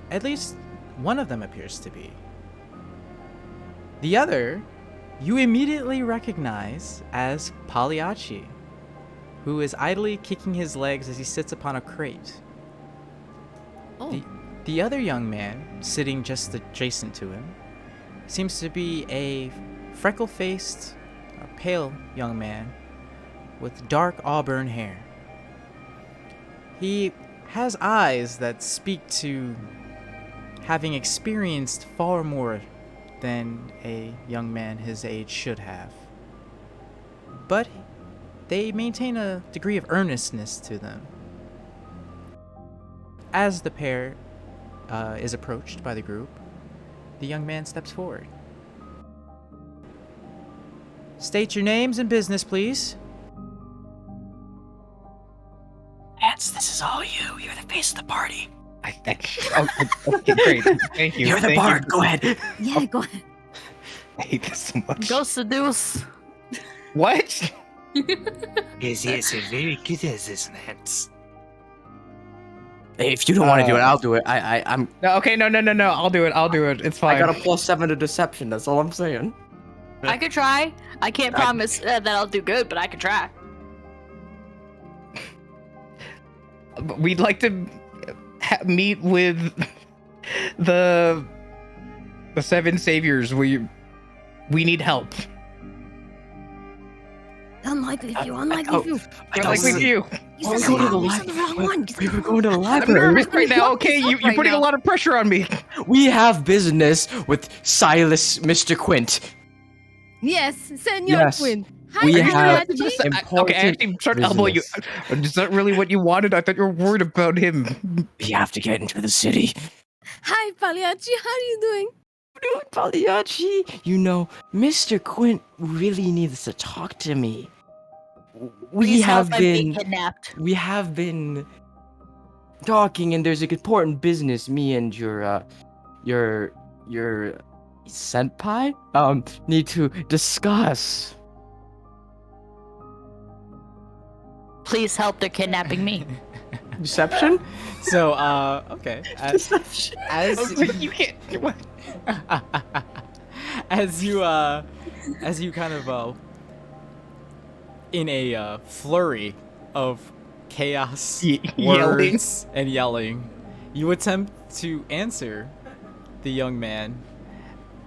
at least one of them appears to be. The other, you immediately recognize as Pagliacci, who is idly kicking his legs as he sits upon a crate. Oh, The other young man, sitting just adjacent to him, seems to be a freckle-faced, pale young man with dark auburn hair. He has eyes that speak to having experienced far more than a young man his age should have. But they maintain a degree of earnestness to them. As the pair is approached by the group, the young man steps forward. State your names and business, please. Lance, this is all you. You're the face of the party. Okay, great. Thank you. You're the Thank you. bard. Go ahead. yeah, go ahead. I hate this so much. Go seduce. What? Yes, yes, you're very good at this, Lance. Hey, if you don't want to do it, I'll do it. I'm. No, okay, no. I'll do it. It's fine. I got a +7 to deception. That's all I'm saying. I could try. I can't promise that I'll do good, but I could try. We'd like to meet with the seven saviors. We need help. Unlikely view. Unlikely view. Like with you. You said the wrong one. We were going to the I'm library. nervous right now. Okay, you're Right putting a now. lot of pressure on me. We have business with Silas, Mr. Quint. Yes, Senor Yes. Quinn. Hi, We Pagliacci. have Okay, I actually started elbowing you. Is that really what you wanted? I thought you were worried about him. We have to get into the city. Hi, Pagliacci. How are you doing? Doing Pagliacci. You know, Mr. Quint really needs to talk to me. We have been kidnapped. talking, and there's an important business me and your senpai need to discuss. Please help. They're kidnapping me. Deception? So, okay. As You can't. What? as you kind of in a flurry of chaos, Yelling. words and yelling, you attempt to answer the young man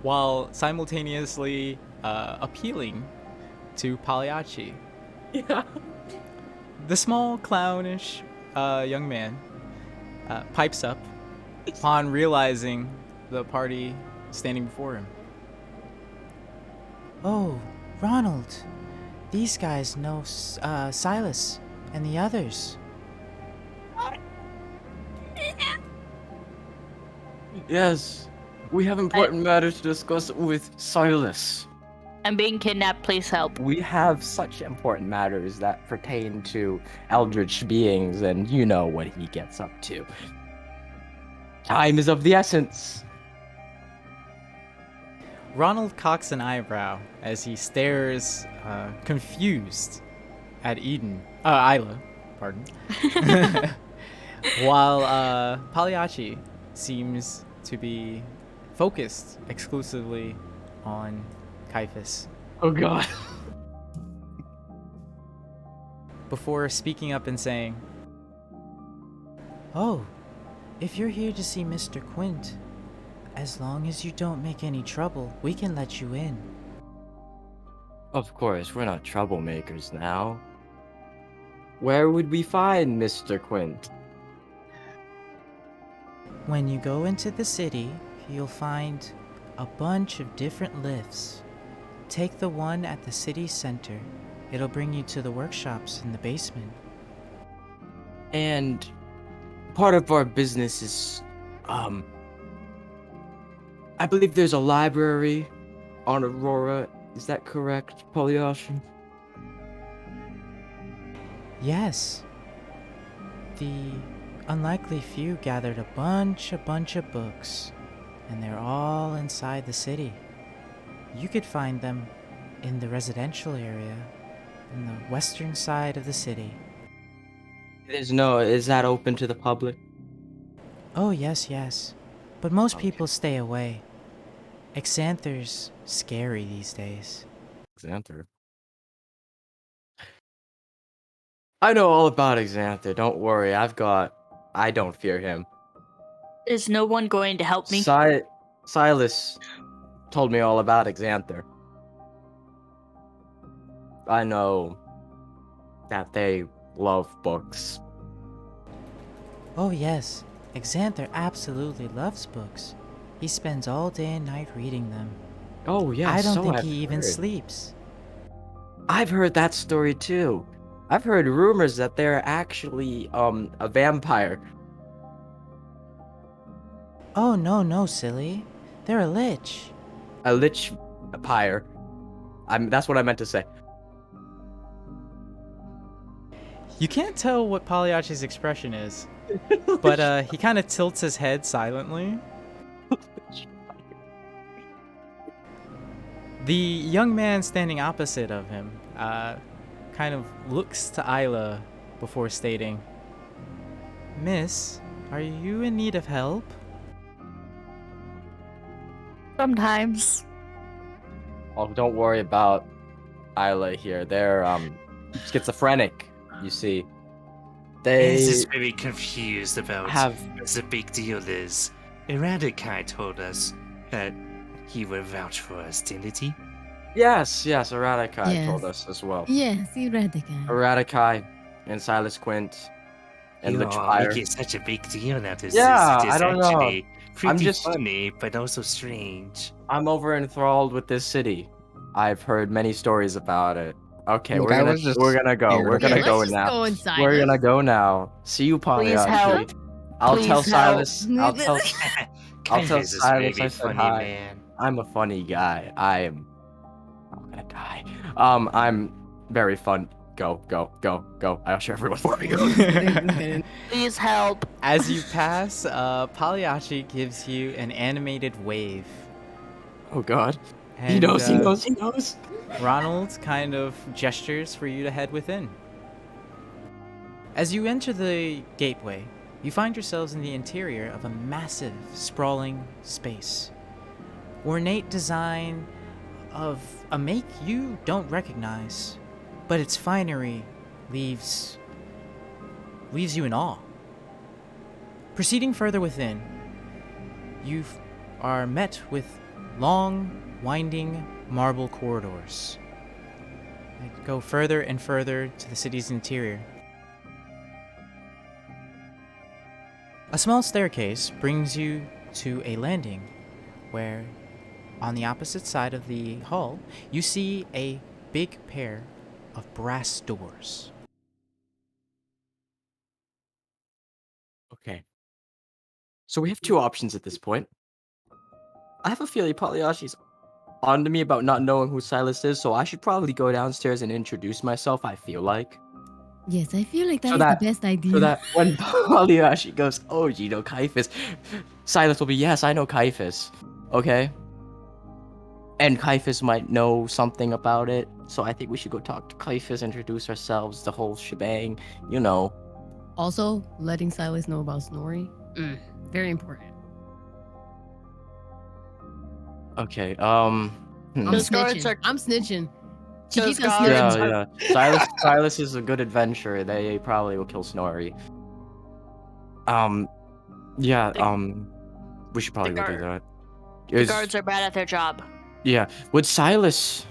while simultaneously appealing to Pagliacci. Yeah. The small clownish young man pipes up upon realizing the party standing before him. Oh, Ronald, these guys know Silas and the others. Yes, we have important matters to discuss with Silas. I'm being kidnapped. Please help. We have such important matters that pertain to eldritch beings, and you know what he gets up to. Time is of the essence. Ronald cocks an eyebrow as he stares, confused, at Isla, pardon. While Pagliacci seems to be focused exclusively on Caiaphas. Oh god. Before speaking up and saying, "Oh, if you're here to see Mr. Quint, as long as you don't make any trouble, we can let you in." Of course, we're not troublemakers now. Where would we find Mr. Quint? When you go into the city, you'll find a bunch of different lifts. Take the one at the city center. It'll bring you to the workshops in the basement. And part of our business is, I believe there's a library on Aurora. Is that correct, Pagliacci? Yes. The unlikely few gathered a bunch of books, and they're all inside the city. You could find them in the residential area, in the western side of the city. Is that open to the public? Oh, yes. But most Okay. people stay away. Exanther's scary these days. Xanther. I know all about Xanther, don't worry, I don't fear him. Is no one going to help me? Silas told me all about Xanther. I know that they love books. Oh, yes. Exanther absolutely loves books. He spends all day and night reading them. Oh yeah, I don't so think I've he even heard. sleeps. I've heard that story too. I've heard rumors that they're actually a vampire. Oh, no, silly. They're a lich. A lich pyre. That's what I meant to say. You can't tell what Pagliacci's expression is, but he kind of tilts his head silently. The young man standing opposite of him kind of looks to Isla before stating, "Miss, are you in need of help?" Sometimes. Oh, don't worry about Isla here. They're schizophrenic, you see. They Liz is very confused about have what the big deal is. Eradikai told us that he would vouch for us, didn't he? Yes, Eradikai Yes. told us as well. Yes, you read the guy. Eradikai and Silas Quint and You Lich all Pyre. make it such a big deal now. This Yeah, is I don't know. actually pretty just- funny, but also strange. I'm over enthralled with this city. I've heard many stories about it. Okay, Look, we're I gonna was just we're gonna go. scared We're of gonna let's go just now. go inside. We're gonna go now. See you, Please Pagliacci. help. I'll Please tell help. Silas. I'll tell Kindness is Silas really I said funny, hi. man. I'm a funny guy. I'm gonna die. I'm very fun. Go. I'll share everyone for you. Please help. As you pass, Pagliacci gives you an animated wave. Oh God. And, He knows. Ronald kind of gestures for you to head within. As you enter the gateway, you find yourselves in the interior of a massive, sprawling space. Ornate design of a make you don't recognize, but its finery leaves you in awe. Proceeding further within, you are met with long, winding marble corridors that go further and further to the city's interior. A small staircase brings you to a landing where, on the opposite side of the hall, you see a big pair of brass doors. Okay. So we have two options at this point. I have a feeling Pagliacci's on to me about not knowing who Silas is, so I should probably go downstairs and introduce myself, I feel like. Yes, I feel like that So is that- the best idea. So that when Pagliacci goes, oh, you know Caiaphas, Silas will be, yes, I know Caiaphas. Okay? And Caiaphas might know something about it, so I think we should go talk to Caiaphas, introduce ourselves, the whole shebang, you know. Also, letting Silas know about Snorri. Very important. Okay, I'm Those guards snitching. are- I'm snitching. Those Chiquita's guards- snitching. yeah. Silas is a good adventurer. They probably will kill Snorri. Yeah, we should probably go do that. The guards are bad at their job. Yeah, would Silas...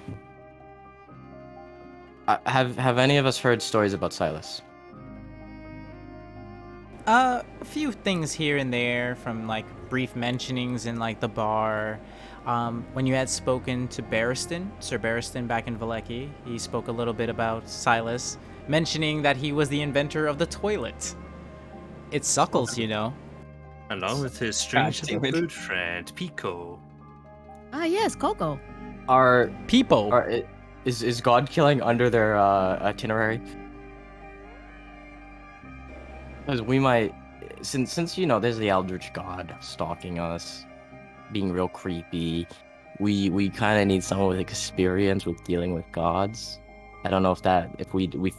have any of us heard stories about Silas? A few things here and there from like brief mentionings in like the bar. When you had spoken to Barristan, Sir Barristan back in Valleki, he spoke a little bit about Silas, mentioning that he was the inventor of the toilet. It suckles, you know. Along with his strange just wait. food friend, Pico. Ah, yes, Coco. People. Is God killing under their itinerary? Because we might, since you know there's the Eldritch God stalking us, being real creepy. We kind of need someone with experience with dealing with gods. I don't know if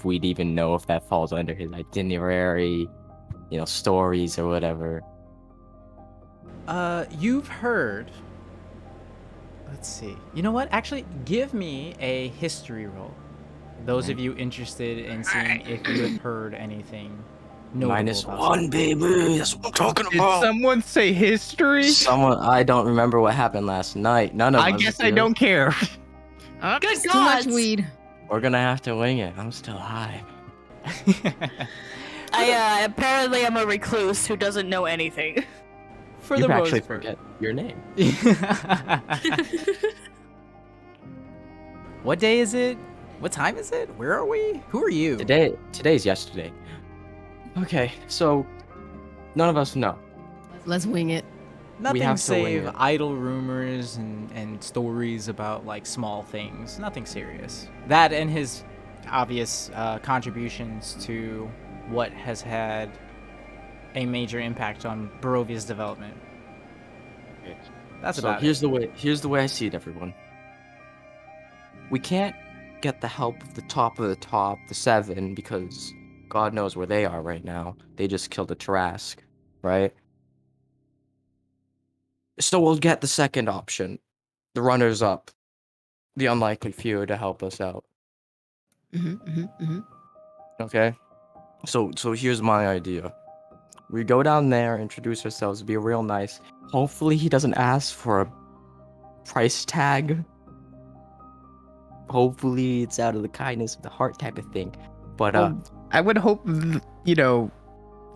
we'd even know if that falls under his itinerary, you know, stories or whatever. You've heard. Let's see. You know what? Actually, give me a history roll. Those of you interested in seeing if you have heard anything notable about -1, baby. That's what I'm talking Did about. someone say history? Someone, I don't remember what happened last night. None of us. I guess I do. don't care. Oh, Good it's too much gods. weed. We're gonna have to wing it. I'm still high. I apparently am a recluse who doesn't know anything. For You the most actually part. forget your name. What day is it? What time is it? Where are we? Who are you? Today's yesterday. Okay, so none of us know. Let's wing it. Nothing have to wing save it. idle rumors and stories about like small things. Nothing serious. That and his obvious contributions to what has had a major impact on Barovia's development. Okay. That's So about here's the way I see it, everyone. We can't get the help of the top, the 7, because God knows where they are right now. They just killed a Tarask, right? So we'll get the second option, the runners up, the unlikely few to help us out. Okay? So here's my idea. We go down there, introduce ourselves, be real nice. Hopefully he doesn't ask for a price tag. Hopefully it's out of the kindness of the heart type of thing. But Well, I would hope, you know,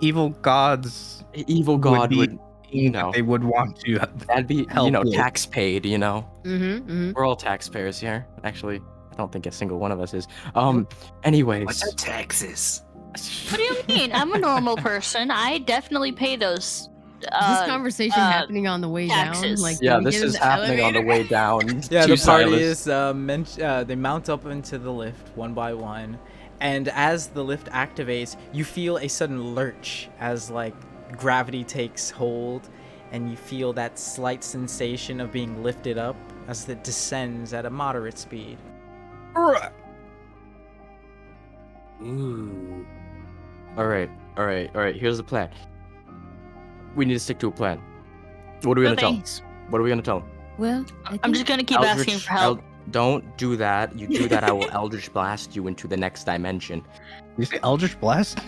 evil gods evil god be- would, you know, they would want to. that'd be, help you know, with. tax paid, you know. Mm-hmm. We're all taxpayers here. Actually, I don't think a single one of us is. Anyways. What's the taxes? What do you mean? I'm a normal person. I definitely pay those. This conversation happening on the way taxes. down. Like, Yeah, when we this get in is the happening on the elevator. way down. Yeah, to the party Silas. is they mount up into the lift one by one, and as the lift activates, you feel a sudden lurch as like gravity takes hold, and you feel that slight sensation of being lifted up as it descends at a moderate speed. Ooh. All right. Here's the plan. We need to stick to a plan. What are we No gonna tell? thanks. What are we gonna tell? Well, I'm just gonna keep asking for help. Don't do that. You do that, I will Eldritch Blast you into the next dimension. You say Eldritch Blast?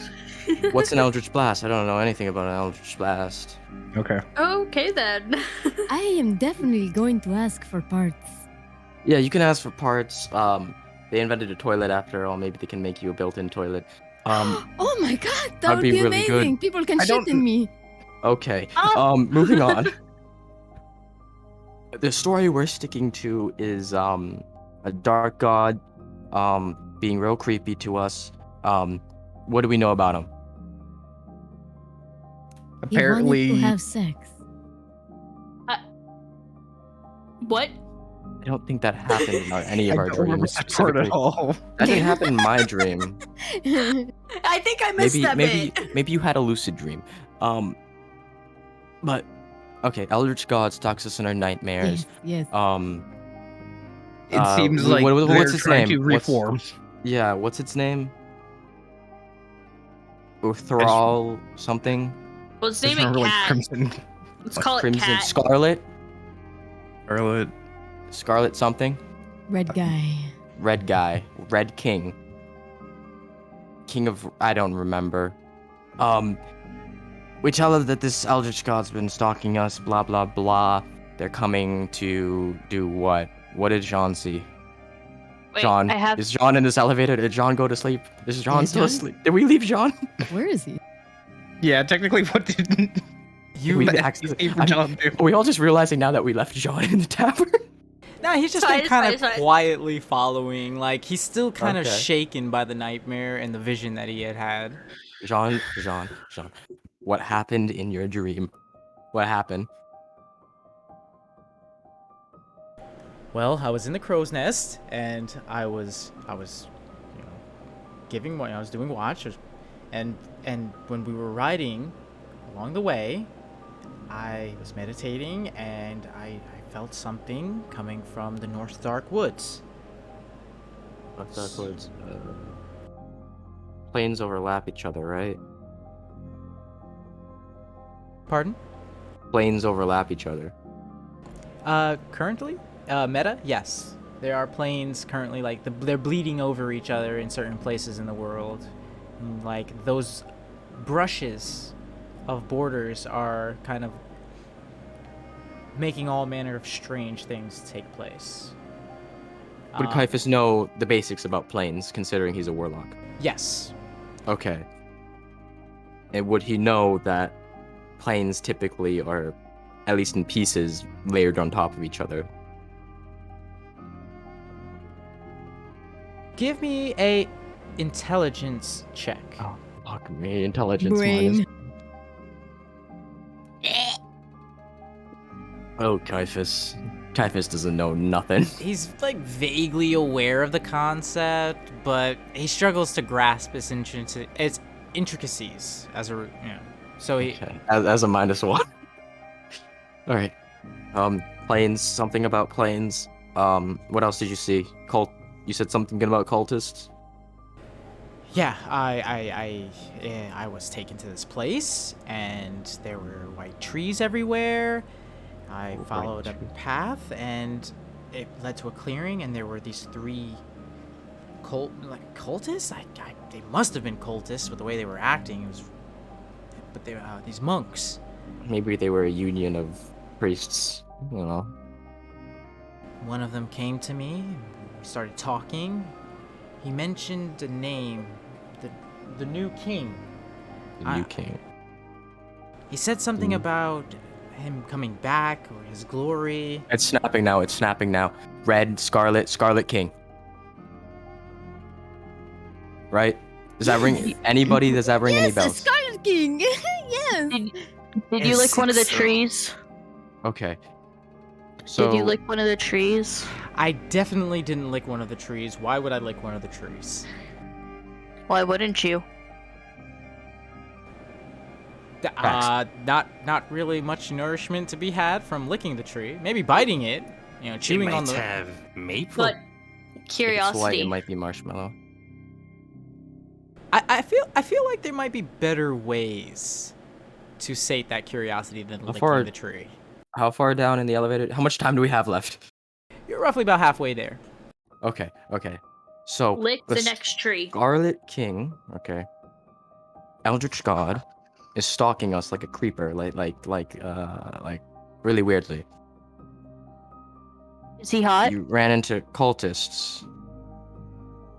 What's an Eldritch Blast? I don't know anything about an Eldritch Blast. Okay. Okay then. I am definitely going to ask for parts. Yeah, you can ask for parts. They invented a toilet after all. Maybe they can make you a built-in toilet. Oh my god, that that'd would be be really good. amazing. People can I shit don't- in me. Okay. Moving on. The story we're sticking to is a dark god being real creepy to us. What do we know about him? He wanted Apparently, to have sex. What? I don't think that happened in any I of our don't remember dreams. that part at Specifically, all. that didn't happen in my dream. I think I missed that bit. Maybe you had a lucid dream. But okay, Eldritch God stalks us in our nightmares. yes. It seems like what's they're its trying name? to reform. Yeah, what's its name? Thrall something. Well, let's Just name it remember, like, Cat. Crimson Let's call it Crimson Cat. Scarlet. Scarlet. Scarlet something. Red guy. Red guy. Red King. King of I don't remember. We tell her that this Eldritch God's been stalking us, blah blah blah. They're coming to do what? What did Jean see? Wait, John, I have. is John in this elevator? Did John go to sleep? Is John Yeah, still John- asleep? Did we leave John? Where is he? Yeah, technically, what did We the accidentally- SEC for I'm- John do? Are we all just realizing now that we left John in the tavern? No, he's just Fine, been it's kind fine, of it's fine. quietly following. Like, he's still kind of Okay. shaken by the nightmare and the vision that he had had. John. What happened in your dream? What happened? Well, I was in the crow's nest, and I was, you know, I was doing watch, and when we were riding along the way, I was meditating, and I felt something coming from the North Dark Woods. North Dark Woods. Planes overlap each other, right? Pardon? Planes overlap each other. Currently, meta, yes. There are planes currently, like, they're bleeding over each other in certain places in the world. And, like, those brushes of borders are kind of making all manner of strange things take place. Would Um, Caiaphas know the basics about planes, considering he's a warlock? Yes. Okay. And would he know that planes typically are, at least in pieces, layered on top of each other? Give me a intelligence check. Oh, fuck me. Intelligence Brain. Oh, Caiaphas. Caiaphas doesn't know nothing. He's like vaguely aware of the concept, but he struggles to grasp its intricacies as a, you know. So he, Okay. As a -1. Alright. Planes, something about planes. What else did you see? You said something good about cultists? yeah, I was taken to this place, and there were white trees everywhere. I White followed a tree. path, and it led to a clearing, and there were these three cultists. They must have been cultists with the way they were acting. But they were these monks. Maybe they were a union of priests, you know. One of them came to me. We started talking. He mentioned a name, the new king. The new king. He said something Mm. about him coming back or his glory. It's snapping now. Red, Scarlet King. Right? Does that ring anybody? Does that ring any Yes, the bells? Scarlet King. yes. Did you lick one of the trees? Okay. So Did you lick one of the trees? I definitely didn't lick one of the trees. Why would I lick one of the trees? Why wouldn't you? Not really much nourishment to be had from licking the tree. Maybe biting it, you know, It chewing might on the. have maple. But if it's white, curiosity. it might be marshmallow. I feel like there might be better ways to sate that curiosity than licking far- the tree. How far down in the elevator? How much time do we have left? You're roughly about halfway there. Okay. So Lick the s- next tree. Scarlet King, okay. Eldritch God is stalking us like a creeper, like really weirdly. Is he hot? You ran into cultists.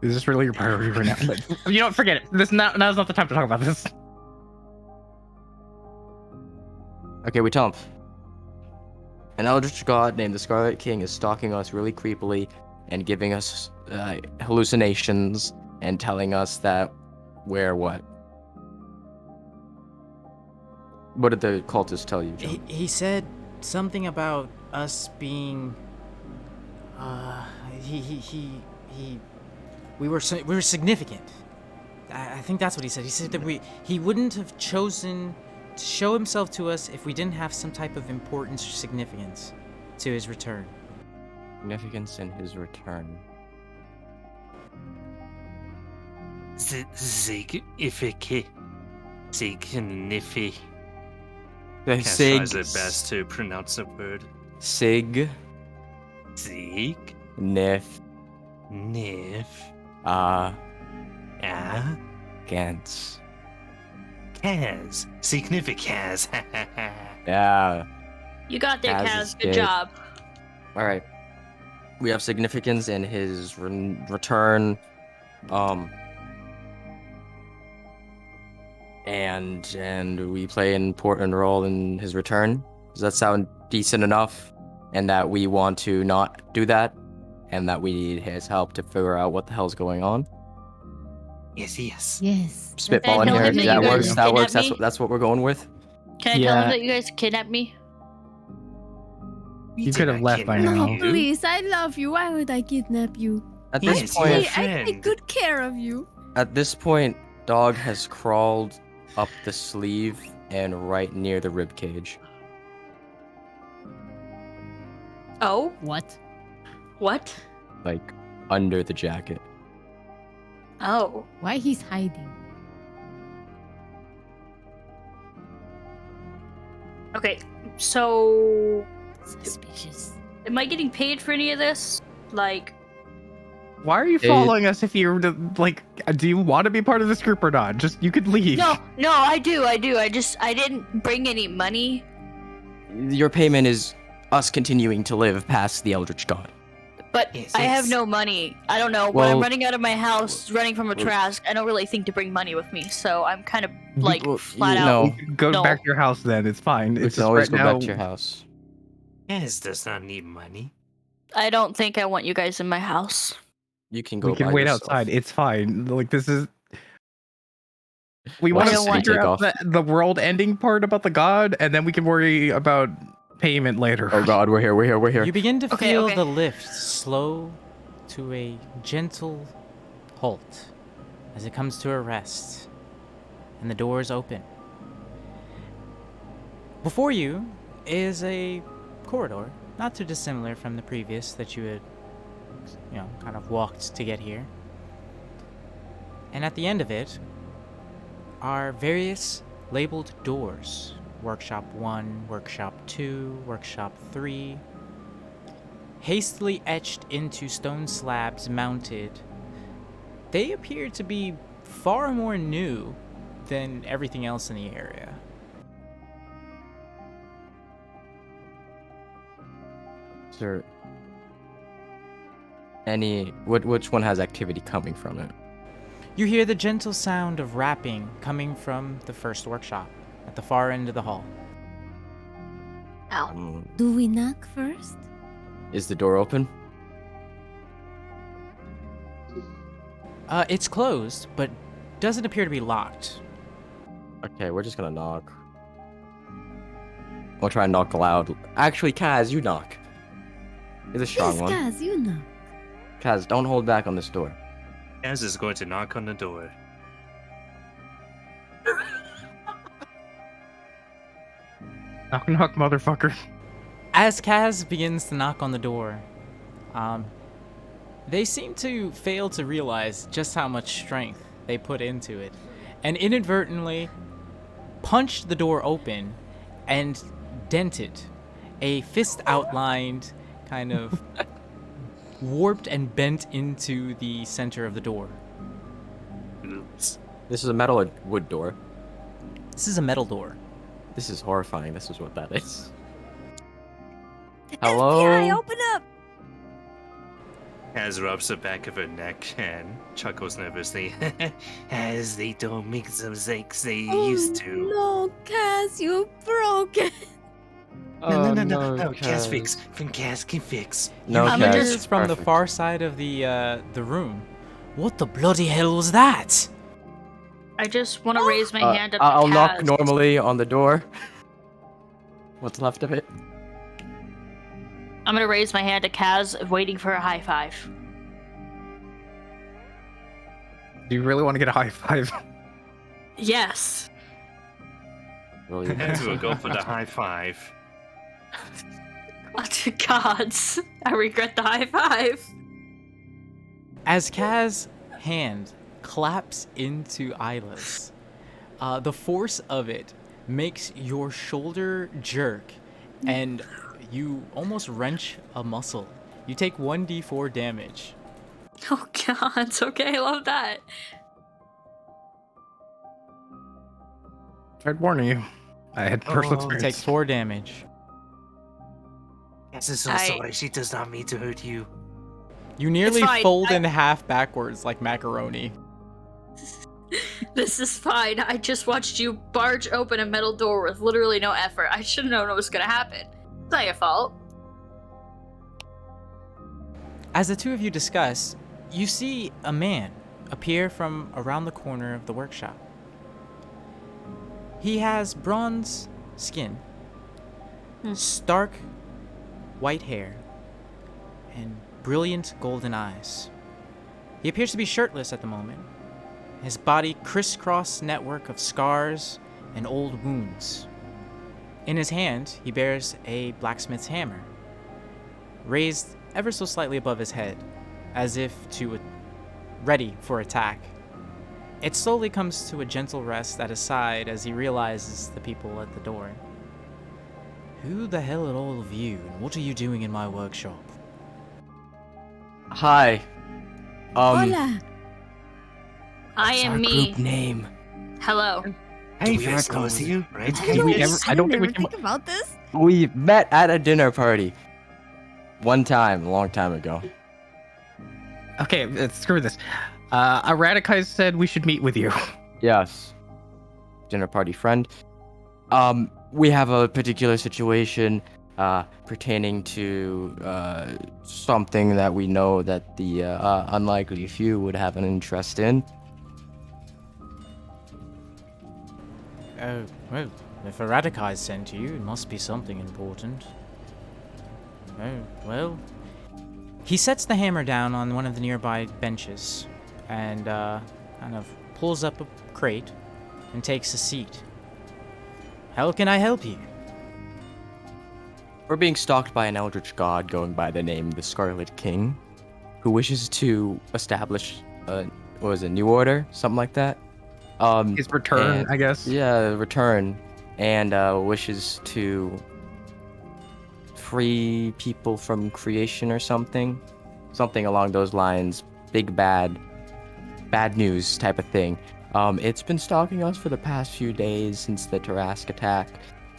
Is this really your priority right now? Like, you know what? Forget it. Now's not the time to talk about this. Okay, we tell him. An Eldritch God named the Scarlet King is stalking us really creepily, and giving us hallucinations and telling us that we're what? What did the cultist tell you, John? He said something about us being. We were significant. I think that's what he said. He said that he wouldn't have chosen to show himself to us if we didn't have some type of importance or significance to his return. Significance in his return. Significant. Significant. Can't Sig. try their best to pronounce the word. Sig. Sig. Nif. Nif. Ah. Gans. Kaz. Significance. Yeah. You got there, Kaz Kaz. is Good dead. job. All right. We have significance in his return. And we play an important role in his return. Does that sound decent enough? And that we want to not do that, and that we need his help to figure out what the hell's going on. Yes, yes. Yes. Spitballing tell here. him that That you works. guys That works. kidnapped me? That's what we're going with. Can I tell him Yeah. that you guys kidnapped me? You could have left by No, now. please. I love you. Why would I kidnap you? At Yes, this you point, have- I take friend. good care of you. At this point, Dog has crawled up the sleeve and right near the rib cage. Oh, What? what? Like under the jacket. Oh, Why he's hiding? okay. So, Suspicious. am I getting paid for any of this? Like, Why are you It- following us if you're like? Do you want to be part of this group or not? Just you could leave. no, I do. I didn't bring any money. Your payment is us continuing to live past the Eldritch God. But Yes, I have yes. no money. I don't know. When I'm Well- running out of my house, running from a well- Trask, I don't really think to bring money with me. So I'm kind of We- like well, flat you out. know, Go No. back to your house then. It's fine. We It's can just always right go now. back to your house. Kaz does not need money. I don't think I want you guys in my house. You can go. We can by wait yourself. outside. It's fine. Like this is. We Why want to don't want- figure take out off? the world ending part about the god, and then we can worry about payment later. Oh God, we're here. We're here. We're here. You begin to Okay, feel okay. the lift slow to a gentle halt as it comes to a rest, and the doors open. Before you is a corridor, not too dissimilar from the previous that you had, kind of walked to get here. And at the end of it are various labeled doors. Workshop 1, Workshop 2, Workshop 3. Hastily etched into stone slabs mounted. They appear to be far more new than everything else in the area. Sir. Which one has activity coming from it? You hear the gentle sound of rapping coming from the first workshop at the far end of the hall. Um, Do we knock first? is the door open? It's closed, but doesn't appear to be locked. Okay, we're just gonna knock. We'll try and knock loud. Actually, Kaz, you knock. You're the strong Yes, one. guys, you know. Kaz, don't hold back on this door. Kaz is going to knock on the door. Knock, knock, motherfucker. As Kaz begins to knock on the door, they seem to fail to realize just how much strength they put into it, and inadvertently punched the door open and dented a fist outlined, kind of warped and bent into the center of the door. Oops. This is a metal or wood door. This is a metal door. This is horrifying. This is what that is. FBI, Hello? open up! Kaz rubs the back of her neck and chuckles nervously. As they don't make the mistakes they used to. No, Cass, you broke it. No, no, no, Oh, no, Kaz Kaz. fix. From Kaz can fix. No, I'm Kaz. just It's from the Perfect. far side of the room. What the bloody hell was that? I just want to raise my hand up to I'll knock Kaz. normally on the door. What's left of it? I'm gonna raise my hand to Kaz, waiting for a high five. Do you really want to get a high five? Yes. Roll Kaz will your go for the high five. Oh, to gods. I regret the high five. As Kaz's hand claps into Isla's, the force of it makes your shoulder jerk, and you almost wrench a muscle. You take 1d4 damage. Oh gods, okay, I love that. Tried warning you. I had personal Oh, You take experience. 4 damage. Kaz is so I- sorry. She does not mean to hurt you. You nearly fine, fold I- in half backwards like macaroni. This is fine. I just watched you barge open a metal door with literally no effort. I should have known what was gonna happen. It's not your fault. As the two of you discuss, you see a man appear from around the corner of the workshop. He has bronze skin, stark white hair, and brilliant golden eyes. He appears to be shirtless at the moment, his body crisscross network of scars and old wounds. In his hand, he bears a blacksmith's hammer, raised ever so slightly above his head, as if ready for attack. It slowly comes to a gentle rest at his side as he realizes the people at the door. Who the hell are all of you, and what are you doing in my workshop? Hi. Hola. I what's am our me. Group name. Hello. Hey, we first ever know you, right? I Did don't, we I ever- I don't think we never can- think about this. We met at a dinner party. One time, a long time ago. Okay, screw this. Eradikai said we should meet with you. Yes. Dinner party friend. We have a particular situation pertaining to something that we know that the unlikely few would have an interest in. Oh, well, if Eradikai sent you, it must be something important. Oh, well. He sets the hammer down on one of the nearby benches and kind of pulls up a crate and takes a seat. How can I help you? We're being stalked by an eldritch god going by the name the Scarlet King, who wishes to establish a new order, something like that. His return, and- I guess. Yeah, return, and wishes to free people from creation or something along those lines. Big bad news type of thing. It's been stalking us for the past few days since the Tarask attack,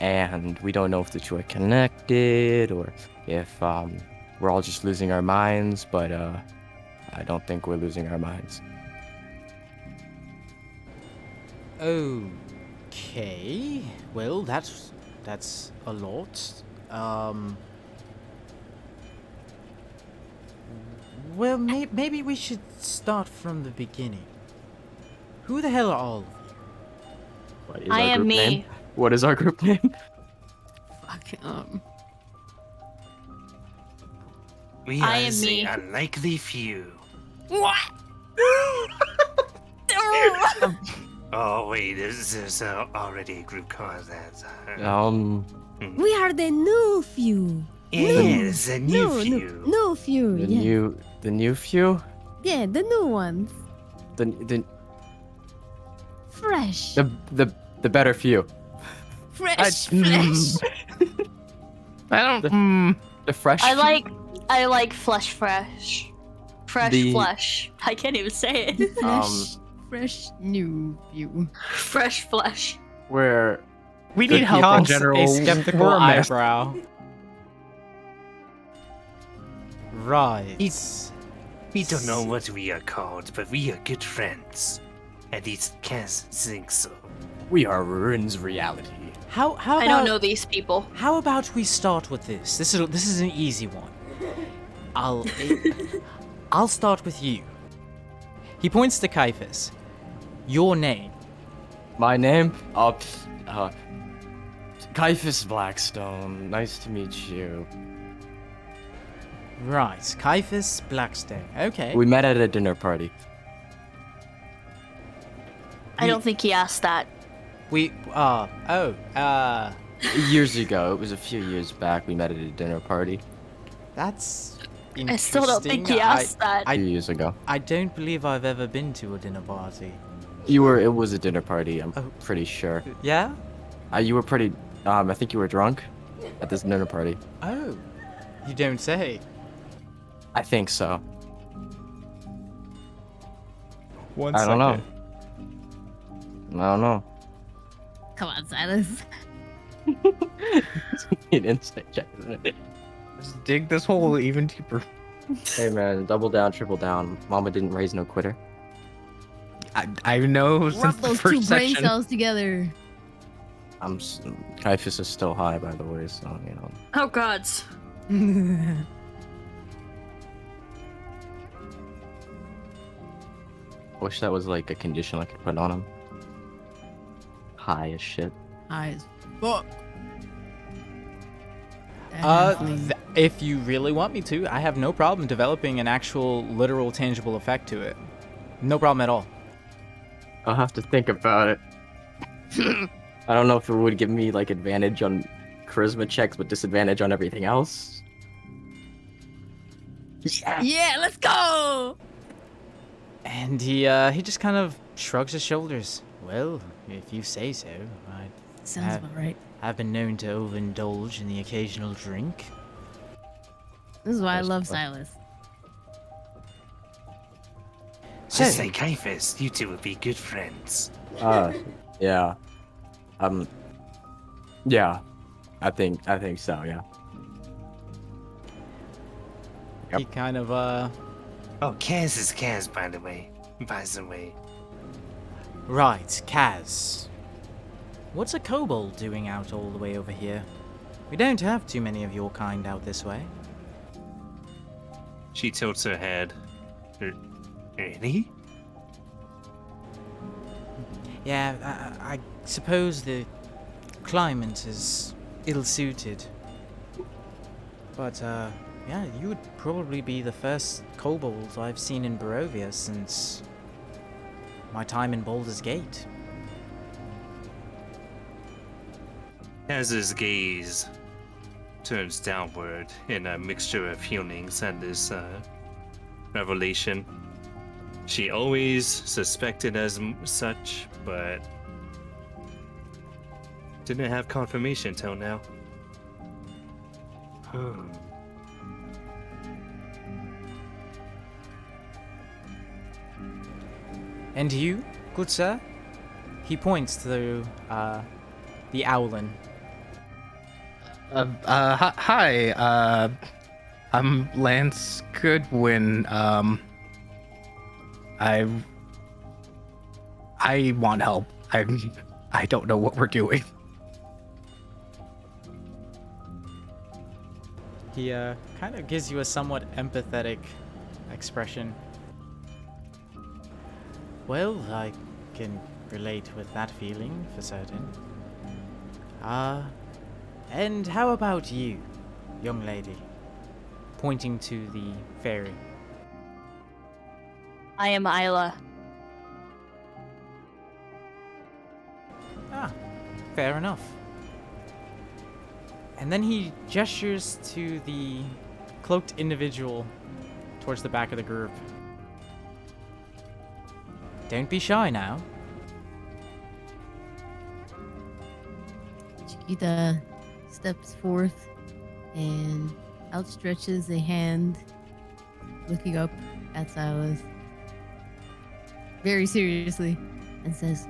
and we don't know if the two are connected or if we're all just losing our minds, but I don't think we're losing our minds. Okay. Well, that's a lot. Well, maybe we should start from the beginning. Who the hell are all of you? What is I our am group me. name? What is our group name? Fuck. We I are am the me. unlikely few. What? Oh wait, there's already a group called that. We are the new few. Yes, a new few. New few. the Yeah. new few? Yeah, the new ones. The Fresh. the better few. Fresh. Fresh. I don't. The fresh I few? like flesh fresh. Fresh The- flesh. I can't even say it. Fresh. Fresh new few. Fresh flesh. Where We need Good help in Cocks general. a skeptical We're a mess. eyebrow. Right. We don't know what we are called, but we are good friends. At least Kaz thinks so. we are Ruin's reality. How about I don't know these people. How about we start with this? This is an easy one. I'll start with you. He points to Caiaphas. Your name. My name? Caiaphas Blackstone. Nice to meet you. Right, Caiaphas Blackstone. Okay. We met at a dinner party. I don't think he asked that. Years ago. It was a few years back. We met at a dinner party. That's I still don't think he interesting. asked that. A few years ago. I don't believe I've ever been to a dinner party. It was a dinner party, I'm pretty sure. Yeah? You were pretty, I think you were drunk at this dinner party. Oh, you don't say. I think so. I don't know. I don't know. Come on, Silas. He didn't say check. Just dig this hole even deeper. Hey man, double down, triple down. Mama didn't raise no quitter. I know Rub since the those two first brain section. cells together. Caiaphas is still high, by the way, so, you know. Oh gods. I wish that was like a condition I could put on him. High as shit. High as fuck. If you really want me to, I have no problem developing an actual, literal, tangible effect to it. No problem at all. I'll have to think about it. I don't know if it would give me like advantage on charisma checks, but disadvantage on everything else. Yeah, let's go. And he just kind of shrugs his shoulders. Well, if you say so. Sounds about right. I've been known to overindulge in the occasional drink. This is why I That's love fun. Silas. So, I say, Caiaphas, you two would be good friends. Yeah. Yeah. I think so, yeah. he kind of, Oh, Kaz is Kaz, by the way. Right, Kaz. What's a kobold doing out all the way over here? We don't have too many of your kind out this way. She tilts her head. Really? Yeah, I suppose the climate is ill-suited. But, yeah, you would probably be the first kobold I've seen in Barovia since my time in Baldur's Gate. Kaz's gaze turns downward in a mixture of feelings at this revelation. She always suspected as such, but didn't have confirmation till now. And you, good sir? He points to the Owlin. Hi, I'm Lance Goodwin. I want help. I don't know what we're doing. He kind of gives you a somewhat empathetic expression. Well, I can relate with that feeling for certain. And how about you, young lady? Pointing to the fairy. I am Isla. Ah, fair enough. And then he gestures to the cloaked individual towards the back of the group. Don't be shy now. Chiquita steps forth and outstretches a hand, looking up at Silas very seriously, and says,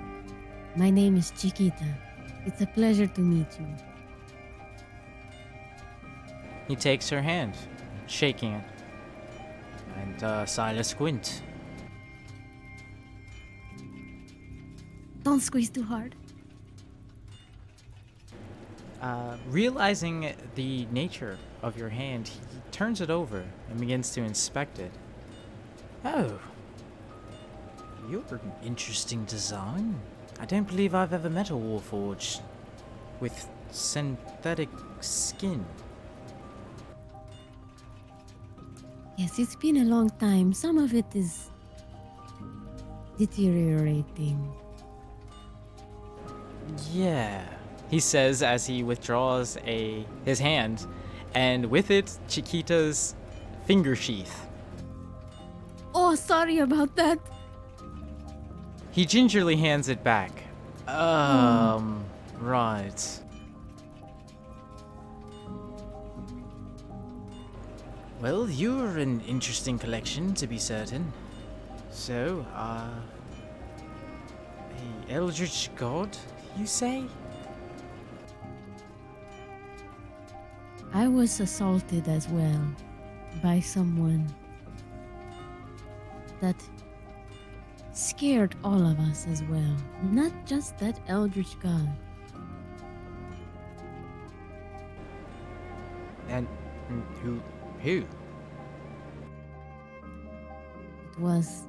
"My name is Chiquita. It's a pleasure to meet you." He takes her hand, shaking it. And Silas squint. Don't squeeze too hard. Realizing the nature of your hand, he turns it over and begins to inspect it. Oh, you're an interesting design. I don't believe I've ever met a Warforged with synthetic skin. Yes, it's been a long time. Some of it is deteriorating. Yeah, he says as he withdraws his hand, and with it, Chiquita's finger sheath. Oh, sorry about that. He gingerly hands it back. Right. Well, you're an interesting collection, to be certain. So, a eldritch god, you say? I was assaulted as well by someone that scared all of us as well. Not just that eldritch god. And who? It was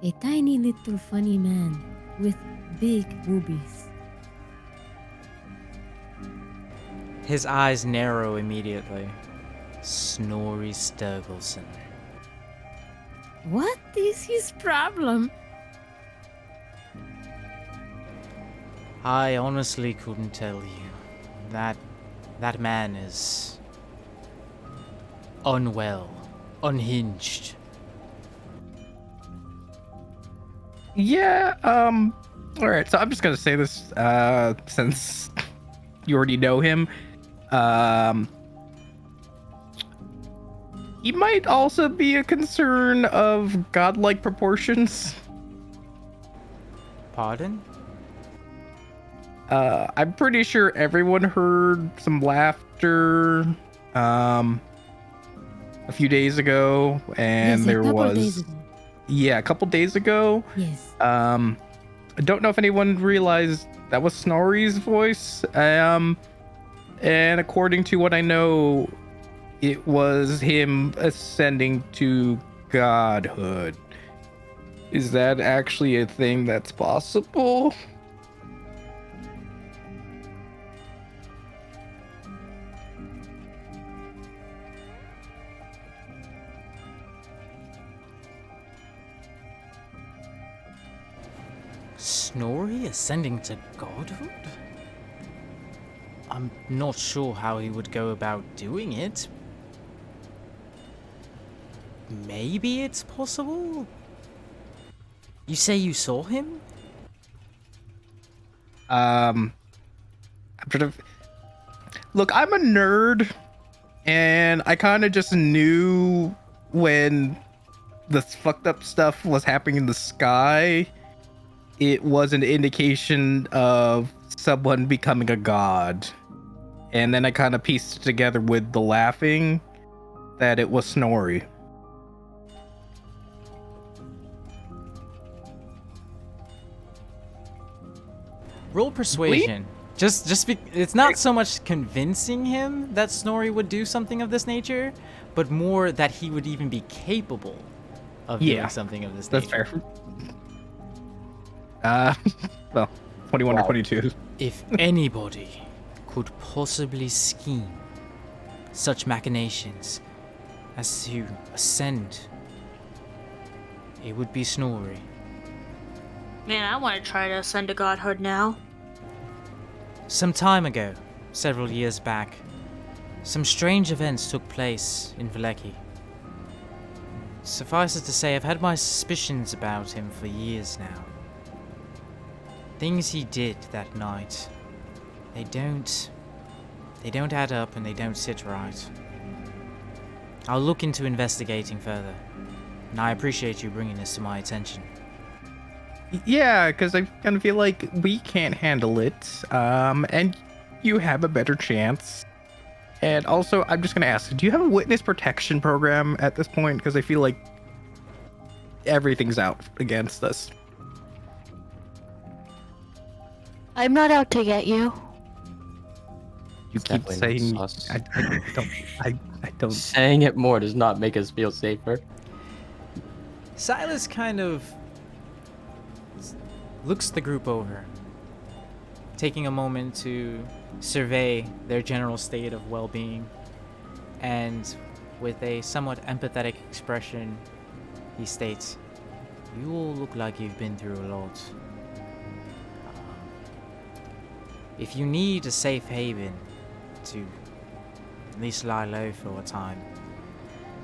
a tiny little funny man with big boobies. His eyes narrow immediately. Snorri Sturgelson. What is his problem? I honestly couldn't tell you. That man is unwell, unhinged. Yeah, all right, so I'm just gonna say this, since you already know him. He might also be a concern of godlike proportions. Pardon? I'm pretty sure everyone heard some laughter, a few days ago, and Yes, there a couple was, days ago. yeah, a couple days ago. Yes. I don't know if anyone realized that was Snorri's voice. And according to what I know, it was him ascending to godhood. Is that actually a thing that's possible? Snorri ascending to godhood? I'm not sure how he would go about doing it. Maybe it's possible? You say you saw him? I'm sort of. Look, I'm a nerd, and I kind of just knew when this fucked up stuff was happening in the sky. It was an indication of someone becoming a god. And then I kind of pieced it together with the laughing that it was Snorri. Roll persuasion. It's not so much convincing him that Snorri would do something of this nature, but more that he would even be capable of doing something of this That's nature. fair. Well, 21 or 22. If anybody could possibly scheme such machinations as to ascend, it would be Snorri. Man, I want to try to ascend to godhood now. Some time ago, several years back, some strange events took place in Valleki. Suffice it to say, I've had my suspicions about him for years now. Things he did that night, they don't add up and they don't sit right. I'll look into investigating further, and I appreciate you bringing this to my attention. Yeah, because I kind of feel like we can't handle it, and you have a better chance. And also, I'm just going to ask, do you have a witness protection program at this point? Because I feel like everything's out against us. I'm not out to get you. You keep Definitely saying sus. I don't. Saying it more does not make us feel safer. Silas kind of looks the group over, taking a moment to survey their general state of well-being, and with a somewhat empathetic expression, he states, "You all look like you've been through a lot. If you need a safe haven to at least lie low for a time,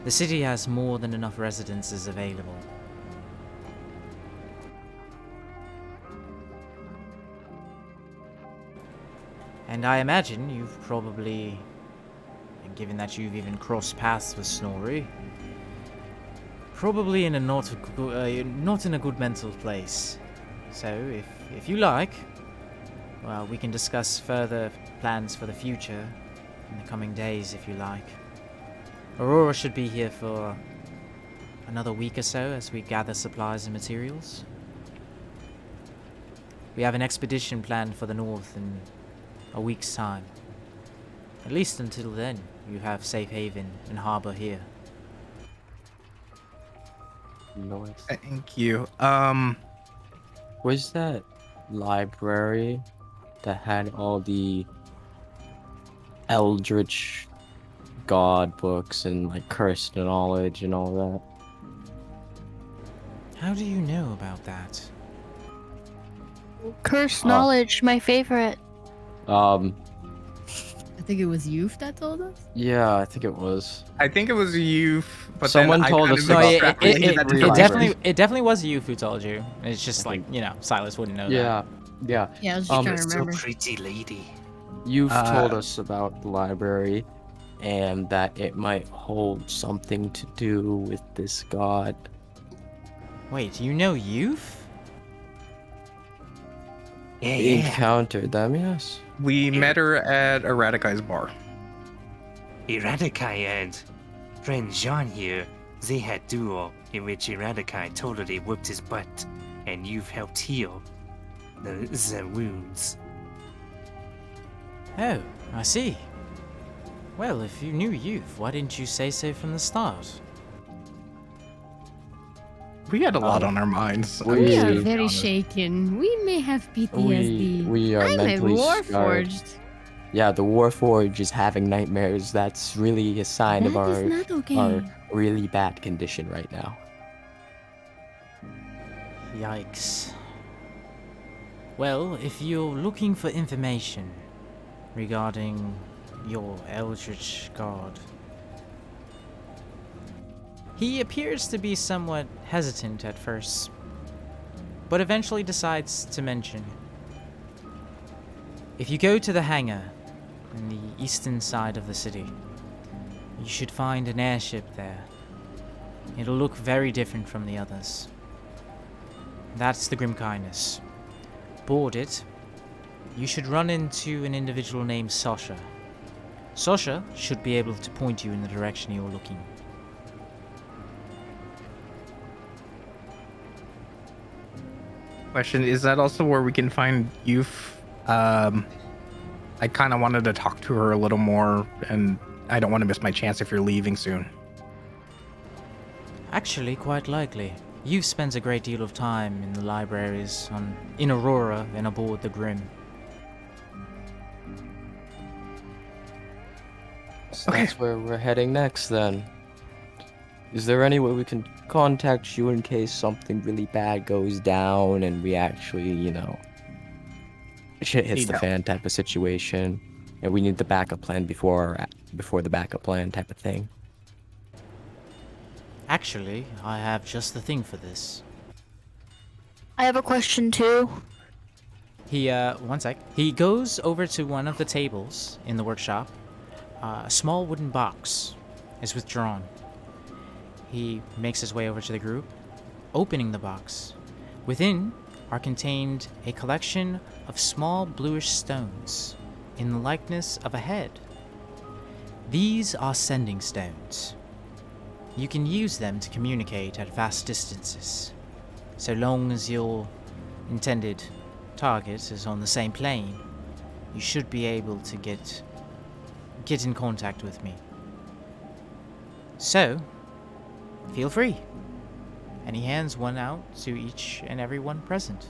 the city has more than enough residences available. And I imagine you've probably, and given that you've even crossed paths with Snorri, probably in a not in a good mental place. So if you like, well, we can discuss further plans for the future in the coming days if you like. Aurora should be here for another week or so as we gather supplies and materials. We have an expedition planned for the north in a week's time. At least until then, you have safe haven and harbor here." Nice. Thank you. Was that library that had all the Eldritch God books and like cursed knowledge and all How do you know about that? Curse Oh. knowledge, my favorite. that? I think it was Youth that told us. Yeah, I think it was. I think it was you, but Someone then I told kind us of No, about extrapolated that to the library. it definitely was you who told you. It's just like, Silas wouldn't know that. Yeah, yeah. Yeah, I was just trying to So remember. pretty, lady. You've told Uh, us about the library and that it might hold something to do with this god. Wait, you know Youth? Yeah, We yeah. encountered them, yes. We met her at Eradicai's bar. Eradikai and friend Jean here, they had duel in which Eradikai totally whooped his butt, and you've helped heal the wounds. Oh, I see. Well, if you knew Youth, why didn't you say so from the start? We had a lot on our minds. We are We- very shaken. We may have PTSD. We are I'm a mentally scarred. Warforged. Yeah, the Warforged is having nightmares. That's really a sign of That is our not okay. our really bad condition right now. Yikes. Well, if you're looking for information regarding your Eldritch God, he appears to be somewhat hesitant at first, but eventually decides to mention. If you go to the hangar on the eastern side of the city, you should find an airship there. It'll look very different from the others. That's the Grim Kindness. Board it. You should run into an individual named Sasha. Sasha should be able to point you in the direction you're looking. Question, is that also where we can find Youth? I kind of wanted to talk to her a little more, and I don't want to miss my chance if you're leaving soon. Actually, quite likely. You've spent a great deal of time in the libraries in Aurora and aboard the Grim. So Okay. that's where we're heading next then. Is there any way we can contact you in case something really bad goes down and we actually, shit hits Need the help. fan type of situation and we need the backup plan before the backup plan type of thing? Actually, I have just the thing for this. I have a question too. One sec. He goes over to one of the tables in the workshop. A small wooden box is withdrawn. He makes his way over to the group, opening the box. Within are contained a collection of small bluish stones in the likeness of a head. These are sending stones. You can use them to communicate at vast distances, so long as your intended target is on the same plane. You should be able to get get in contact with me. So, feel free. And he hands one out to each and every one present.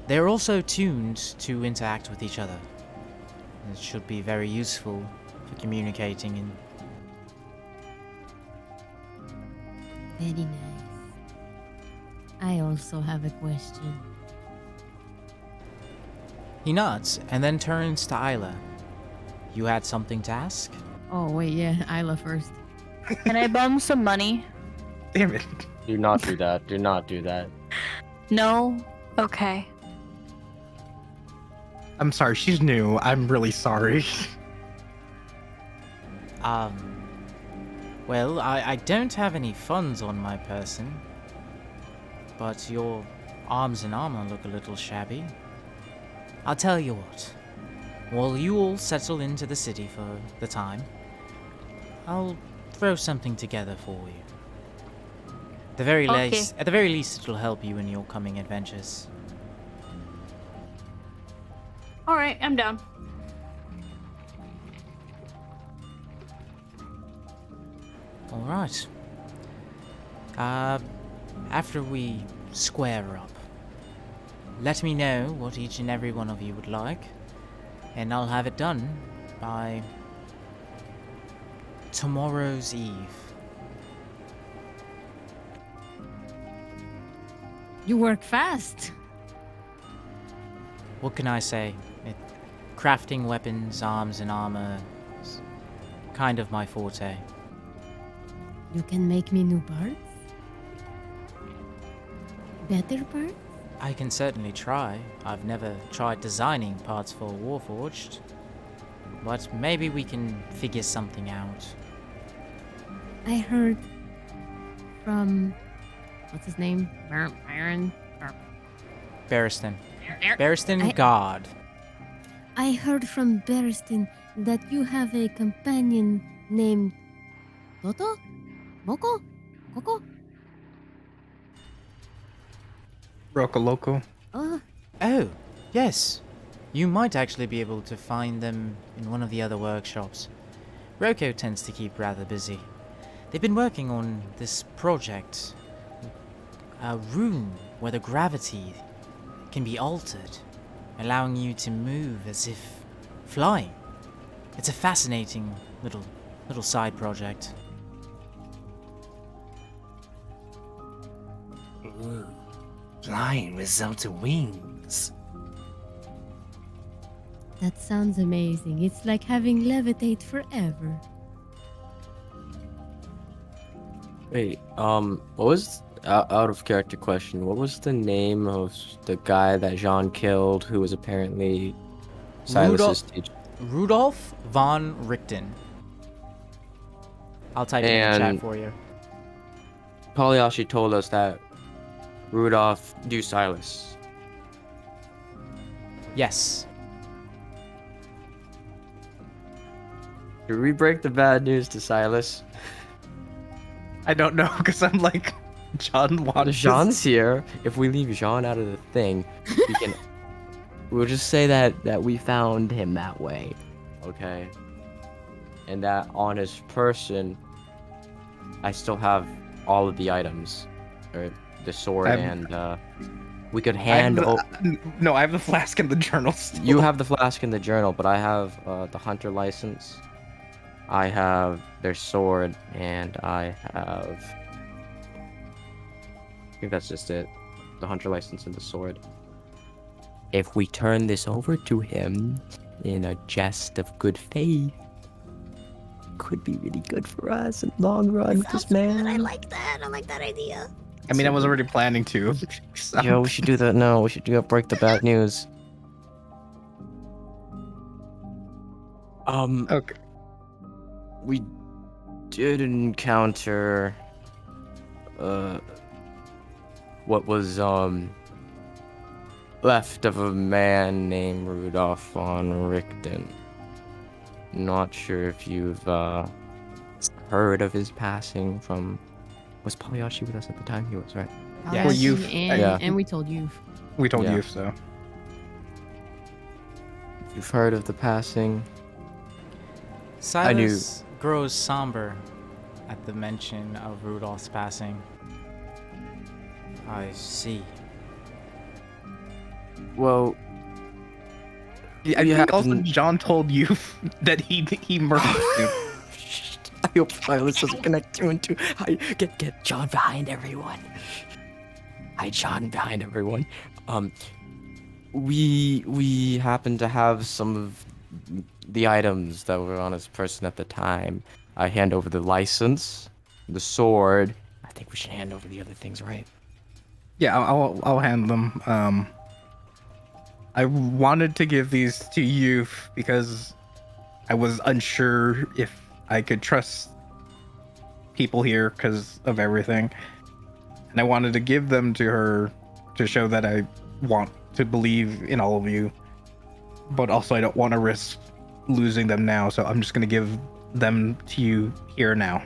They're also tuned to interact with each other. It should be very useful for communicating and Very nice. I also have a question. he nods and then turns to Isla. You had something to ask? Oh wait, yeah, Isla first. Can I bum some money? Damn it. Do not do that. Do not do that. No? Okay. I'm sorry, she's new. I'm really sorry. Well, I don't have any funds on my person, but your arms and armor look a little shabby. I'll tell you what, while you all settle into the city for the time, I'll throw something together for you. At the very least, it'll help you in your coming adventures. Alright, I'm down. Alright. After we square up, let me know what each and every one of you would like, and I'll have it done by tomorrow's eve. You work fast. What can I say? Crafting weapons, arms, and armor is kind of my forte. You can make me new parts? Better parts? I can certainly try. I've never tried designing parts for Warforged, but maybe we can figure something out. I heard from what's his name? Baron. Barristan. I- Barristan God. I heard from Barristan that you have a companion named Toto? Moko? Coco? Roco Loco. Oh, yes. You might actually be able to find them in one of the other workshops. Roko tends to keep rather busy. They've been working on this project, a room where the gravity can be altered, allowing you to move as if flying. It's a fascinating little side project. Ooh, flying without wings. That sounds amazing. It's like having levitate forever. Wait, what was out of character question? What was the name of the guy that Jean killed, who was apparently Silas's teacher? Rudolf von Richten. I'll type it in the chat And- for you. Polyashi told us that Rudolph knew Silas. Yes. Did we break the bad news to Silas? I don't know, because I'm like, John wants Jean's here. If we leave Jean out of the thing, we can. We'll just say that we found him that way, okay? And that on his person, I still have all of the items, or the sword, and we could hand. No, I have the flask and the journal still. You have the flask and the journal, but I have the hunter license. I have their sword, and I have. I think that's just it. The hunter license and the sword. If we turn this over to him in a jest of good faith, could be really good for us in the long run with this man. I like that. I like that idea. I mean, I was already planning to. So- Yo, we should do that. No, we should break the bad news. Okay. We did encounter what was left of a man named Rudolph von Richten. Not sure if you've heard of his passing from. Was Polyashi with us at the time? He was, right? Yeah. Well, you've- And we told you. We told Yeah. you so. If you've heard of the passing, Silas grows somber at the mention of Rudolph's passing. I see. Well, I We think also haven't- John told you that he murdered you. I hope Silas doesn't connect two and two. Get John behind everyone. Hide John behind everyone. We happen to have some of the items that were on his person at the time. I hand over the license, the sword. I think we should hand over the other things, right? Yeah, I'll hand them. I wanted to give these to you because I was unsure if I could trust people here because of everything, and I wanted to give them to her to show that I want to believe in all of you, but also I don't want to risk losing them now, so I'm just gonna give them to you here now.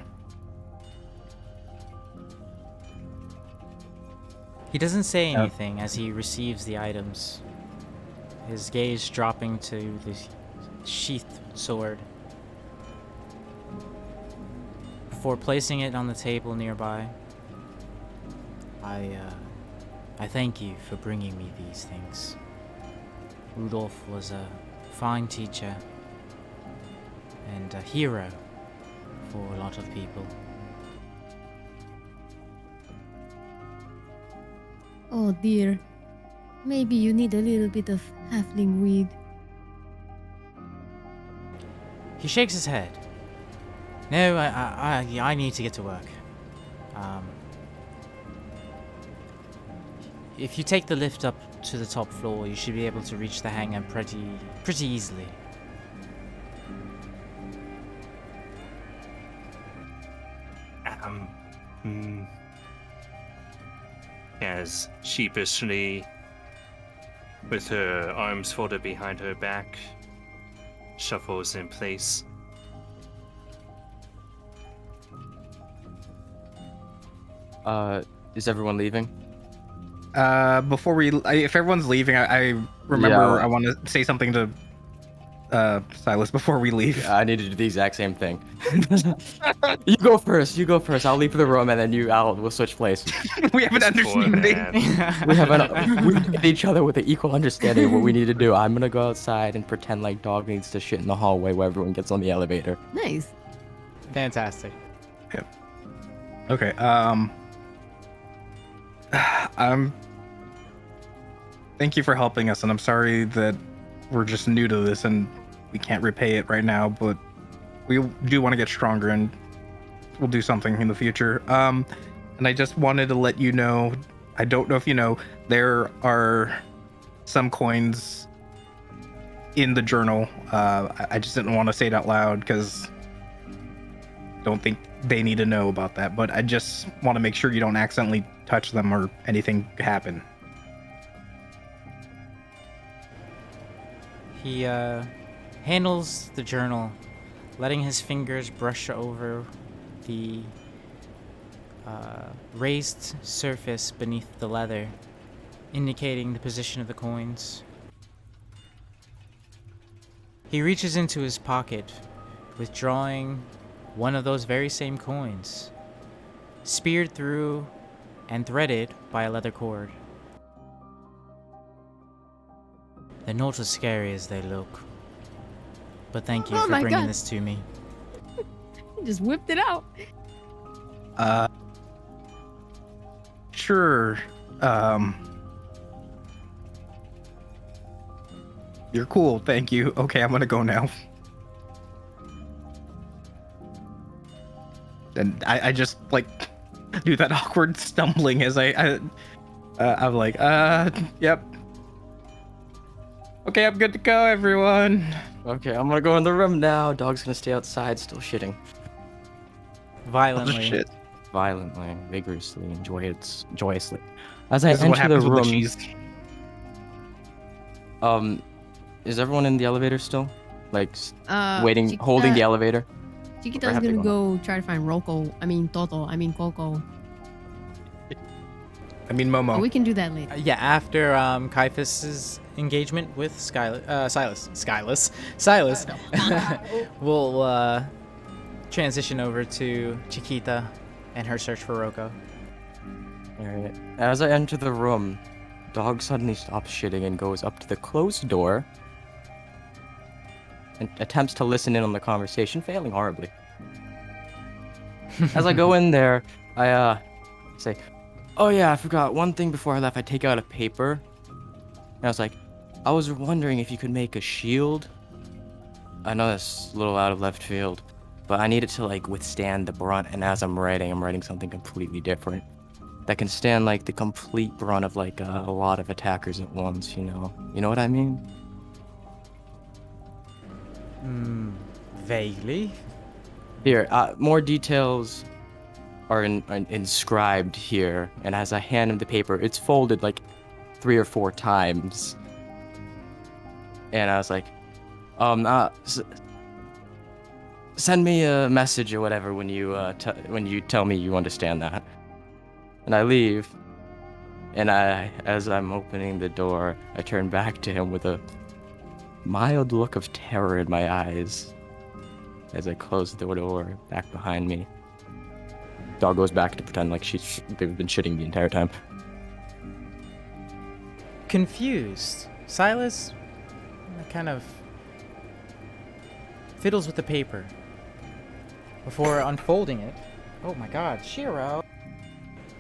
He doesn't say anything as he receives the items, his gaze dropping to the sheathed sword. Before placing it on the table nearby, I thank you for bringing me these things. Rudolph was a fine teacher and a hero for a lot of people. Oh dear. Maybe you need a little bit of halfling weed. He shakes his head. No, I need to get to work. If you take the lift up to the top floor, you should be able to reach the hangar pretty easily. As sheepishly, with her arms folded behind her back, shuffles in place. Is everyone leaving? Before if everyone's leaving, I remember Yeah. I want to say something to Silas before we leave. I need to do the exact same thing. You go first. I'll leave the room, and then we'll switch places. We have an Poor understanding. man. We look at each other with an equal understanding of what we need to do. I'm gonna go outside and pretend like dog needs to shit in the hallway where everyone gets on the elevator. Nice. Fantastic. Okay. Thank you for helping us, and I'm sorry that we're just new to this and we can't repay it right now, but we do want to get stronger and we'll do something in the future. And I just wanted to let you know, I don't know if you know, there are some coins in the journal. I just didn't want to say it out loud because I don't think they need to know about that, but I just want to make sure you don't accidentally touch them or anything happen. He handles the journal, letting his fingers brush over the raised surface beneath the leather, indicating the position of the coins. He reaches into his pocket, withdrawing one of those very same coins, speared through and threaded by a leather cord. They're not as scary as they look. But thank you Oh for my bringing God. this to me. He just whipped it out. Sure. You're cool, thank you. Okay, I'm gonna go now. And I just like do that awkward stumbling as I'm like, yep. Okay, I'm good to go, everyone. Okay, I'm gonna go in the room now. Dog's gonna stay outside, still shitting. Violently. Oh, shit. Violently, vigorously, and joyously. As I This is what enter the happens with the room, cheese. is everyone in the elevator still? Like, waiting, Chiquita- holding the elevator? Chiquita's have to gonna go go try to find Coco. I mean, But Momo. we can do that later. Yeah, after Caiaphas is engagement with Silas will transition over to Chiquita and her search for Roko. Alright. As I enter the room, dog suddenly stops shitting and goes up to the closed door and attempts to listen in on the conversation, failing horribly. As I go in there, I say, "Oh yeah, I forgot one thing before I left. I take out a paper." And I was like, "I was wondering if you could make a shield." I know that's a little out of left field, but I need it to like withstand the brunt, and as I'm writing something completely different that can stand like the complete brunt of like a lot of attackers at once, you know? You know what I mean? Vaguely. Here, more details are inscribed here, and as I hand him the paper, it's folded like 3 or 4 times. And I was like, send me a message or whatever when you tell me you understand that. And I leave, and as I'm opening the door, I turn back to him with a mild look of terror in my eyes as I close the door back behind me. Dog goes back to pretend like they've been shitting the entire time. Confused, Silas kind of fiddles with the paper before unfolding it. Oh my god, Shiro!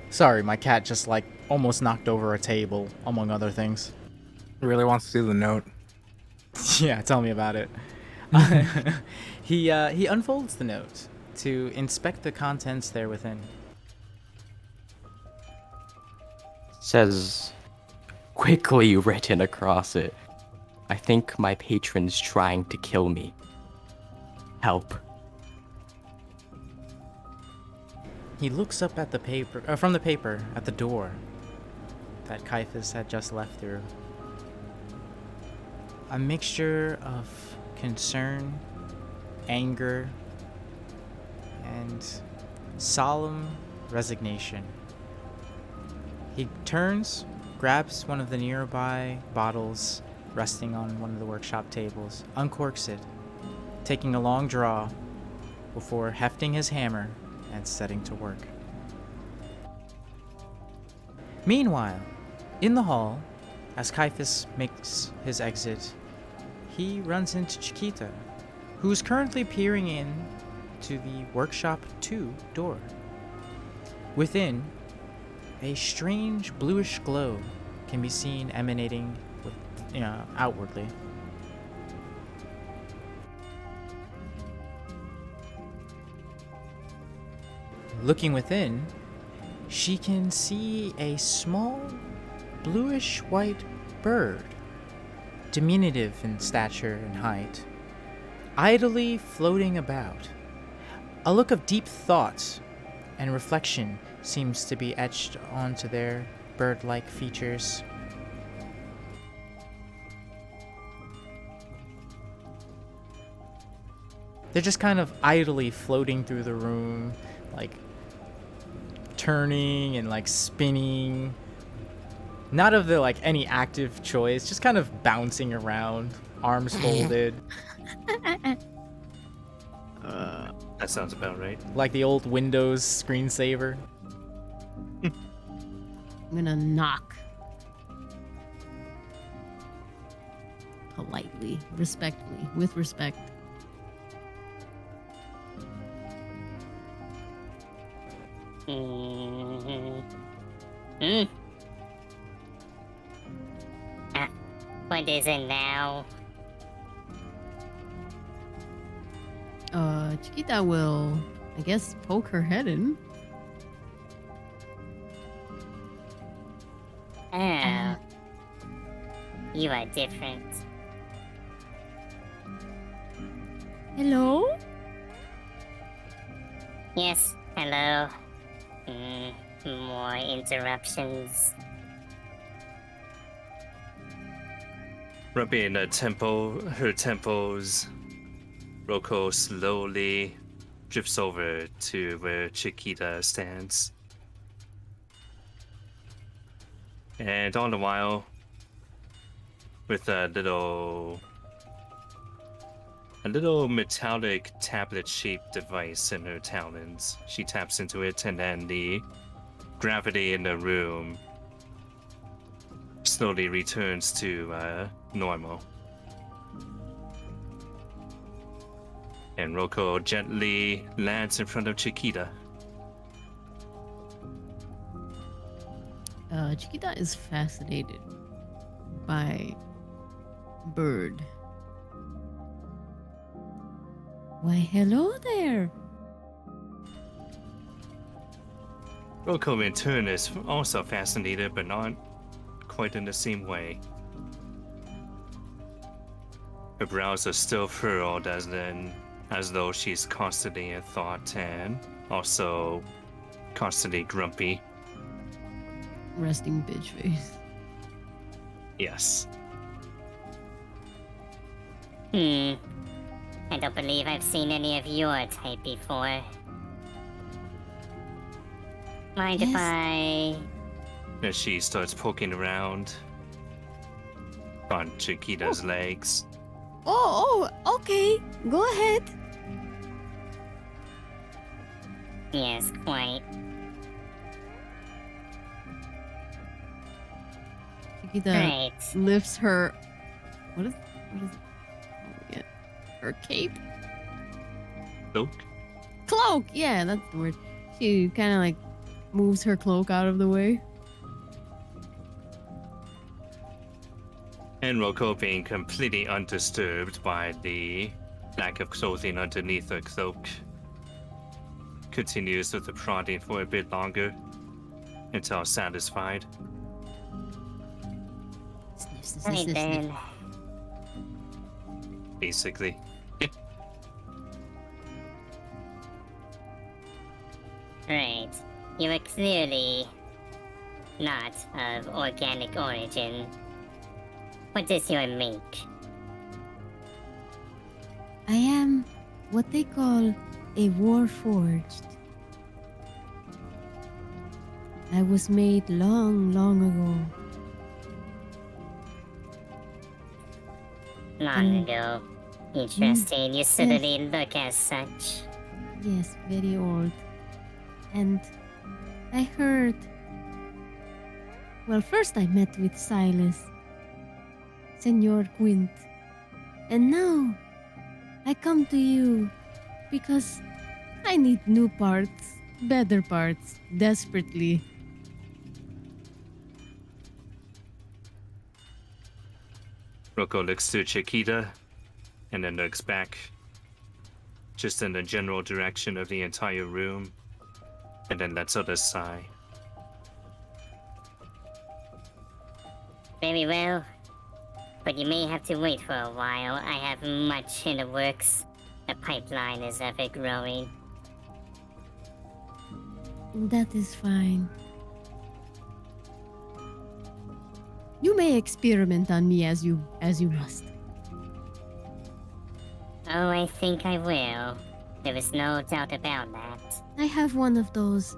Sorry, my cat just like almost knocked over a table, among other things. Really wants to see the note. Yeah, tell me about it. He unfolds the note to inspect the contents there within. Says, quickly written across it, "I think my patron's trying to kill me. Help." He looks up at the paper, from the paper at the door that Caiaphas had just left through. A mixture of concern, anger, and solemn resignation. He turns, grabs one of the nearby bottles resting on one of the workshop tables, uncorks it, taking a long draw before hefting his hammer and setting to work. Meanwhile, in the hall, as Caiaphas makes his exit, he runs into Chiquita, who is currently peering in to the Workshop 2 door. Within, a strange bluish glow can be seen emanating outwardly. Looking within, she can see a small bluish white bird, diminutive in stature and height, idly floating about. A look of deep thought and reflection seems to be etched onto their bird-like features. They're just kind of idly floating through the room, like turning and like spinning. Not of the like any active choice, just kind of bouncing around, arms folded. That sounds about right. Like the old Windows screensaver. I'm gonna knock. Politely, respectfully, with respect. What is it now? Chiquita will, I guess, poke her head in. Oh. You are different. Hello? Yes, hello. More interruptions. Rubbing her temples, Roko slowly drifts over to where Chiquita stands. And all the while, with a little metallic tablet-shaped device in her talons. She taps into it, and then the gravity in the room slowly returns to normal. And Roko gently lands in front of Chiquita. Chiquita is fascinated by Bird. Why, hello there. Roko in turn is also fascinated, but not quite in the same way. Her brows are still furrowed as though she's constantly in thought and also constantly grumpy. Resting bitch face. Yes. I don't believe I've seen any of your type before. Mind if Yes. I... As she starts poking around on Chiquita's legs. Oh, okay. Go ahead. Yes, quite. Chiquita Right. lifts her. What is it? Oh, yeah. Her cape? Look. Cloak! Yeah, that's the word. She kind of like moves her cloak out of the way. And Roko, being completely undisturbed by the lack of clothing underneath her cloak, continues with the prodding for a bit longer until satisfied. Sniff, sniff, Right sniff, sniff. then. Basically. Right. You are clearly not of organic origin. What is your make? I am what they call a warforged. I was made long, long ago. Long ago. Interesting. You certainly look as such. Yes, very old. And I heard. Well, first I met with Silas, Senor Quint. And now I come to you because I need new parts, better parts, desperately. Roko looks to Chiquita and then looks back, just in the general direction of the entire room, and then lets out a sigh. Very well. But you may have to wait for a while. I have much in the works. The pipeline is ever growing. That is fine. You may experiment on me as you must. Oh, I think I will. There is no doubt about that. I have one of those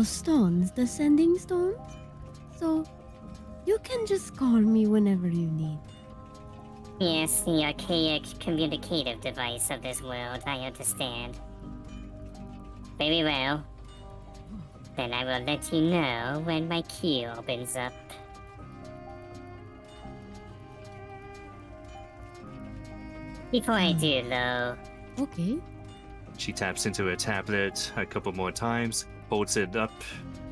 stones, the sending stones. So you can just call me whenever you need. Yes, the archaic communicative device of this world, I understand. Very well. Then I will let you know when my queue opens up. Before I do, though, Okay. She taps into her tablet a couple more times, holds it up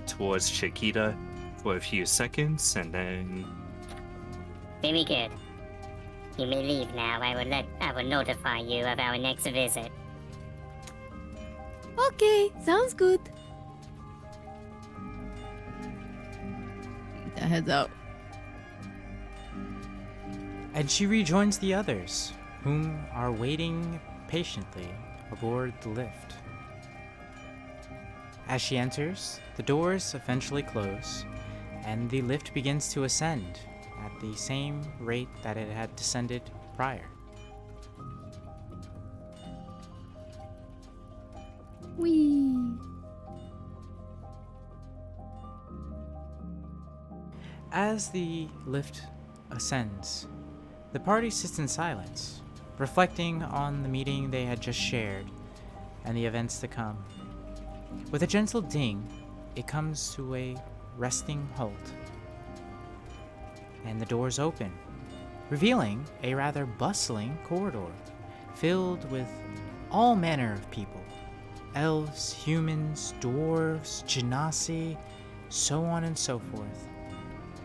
towards Chiquita for a few seconds, and then very good. You may leave now. I will notify you of our next visit. Okay, sounds good. That heads out. And she rejoins the others, whom are waiting patiently aboard the lift. As she enters, the doors eventually close, and the lift begins to ascend at the same rate that it had descended prior. Whee! As the lift ascends, The party sits in silence, reflecting on the meeting they had just shared and the events to come. With a gentle ding, it comes to a resting halt, and the doors open, revealing a rather bustling corridor filled with all manner of people. Elves, humans, dwarves, genasi, so on and so forth.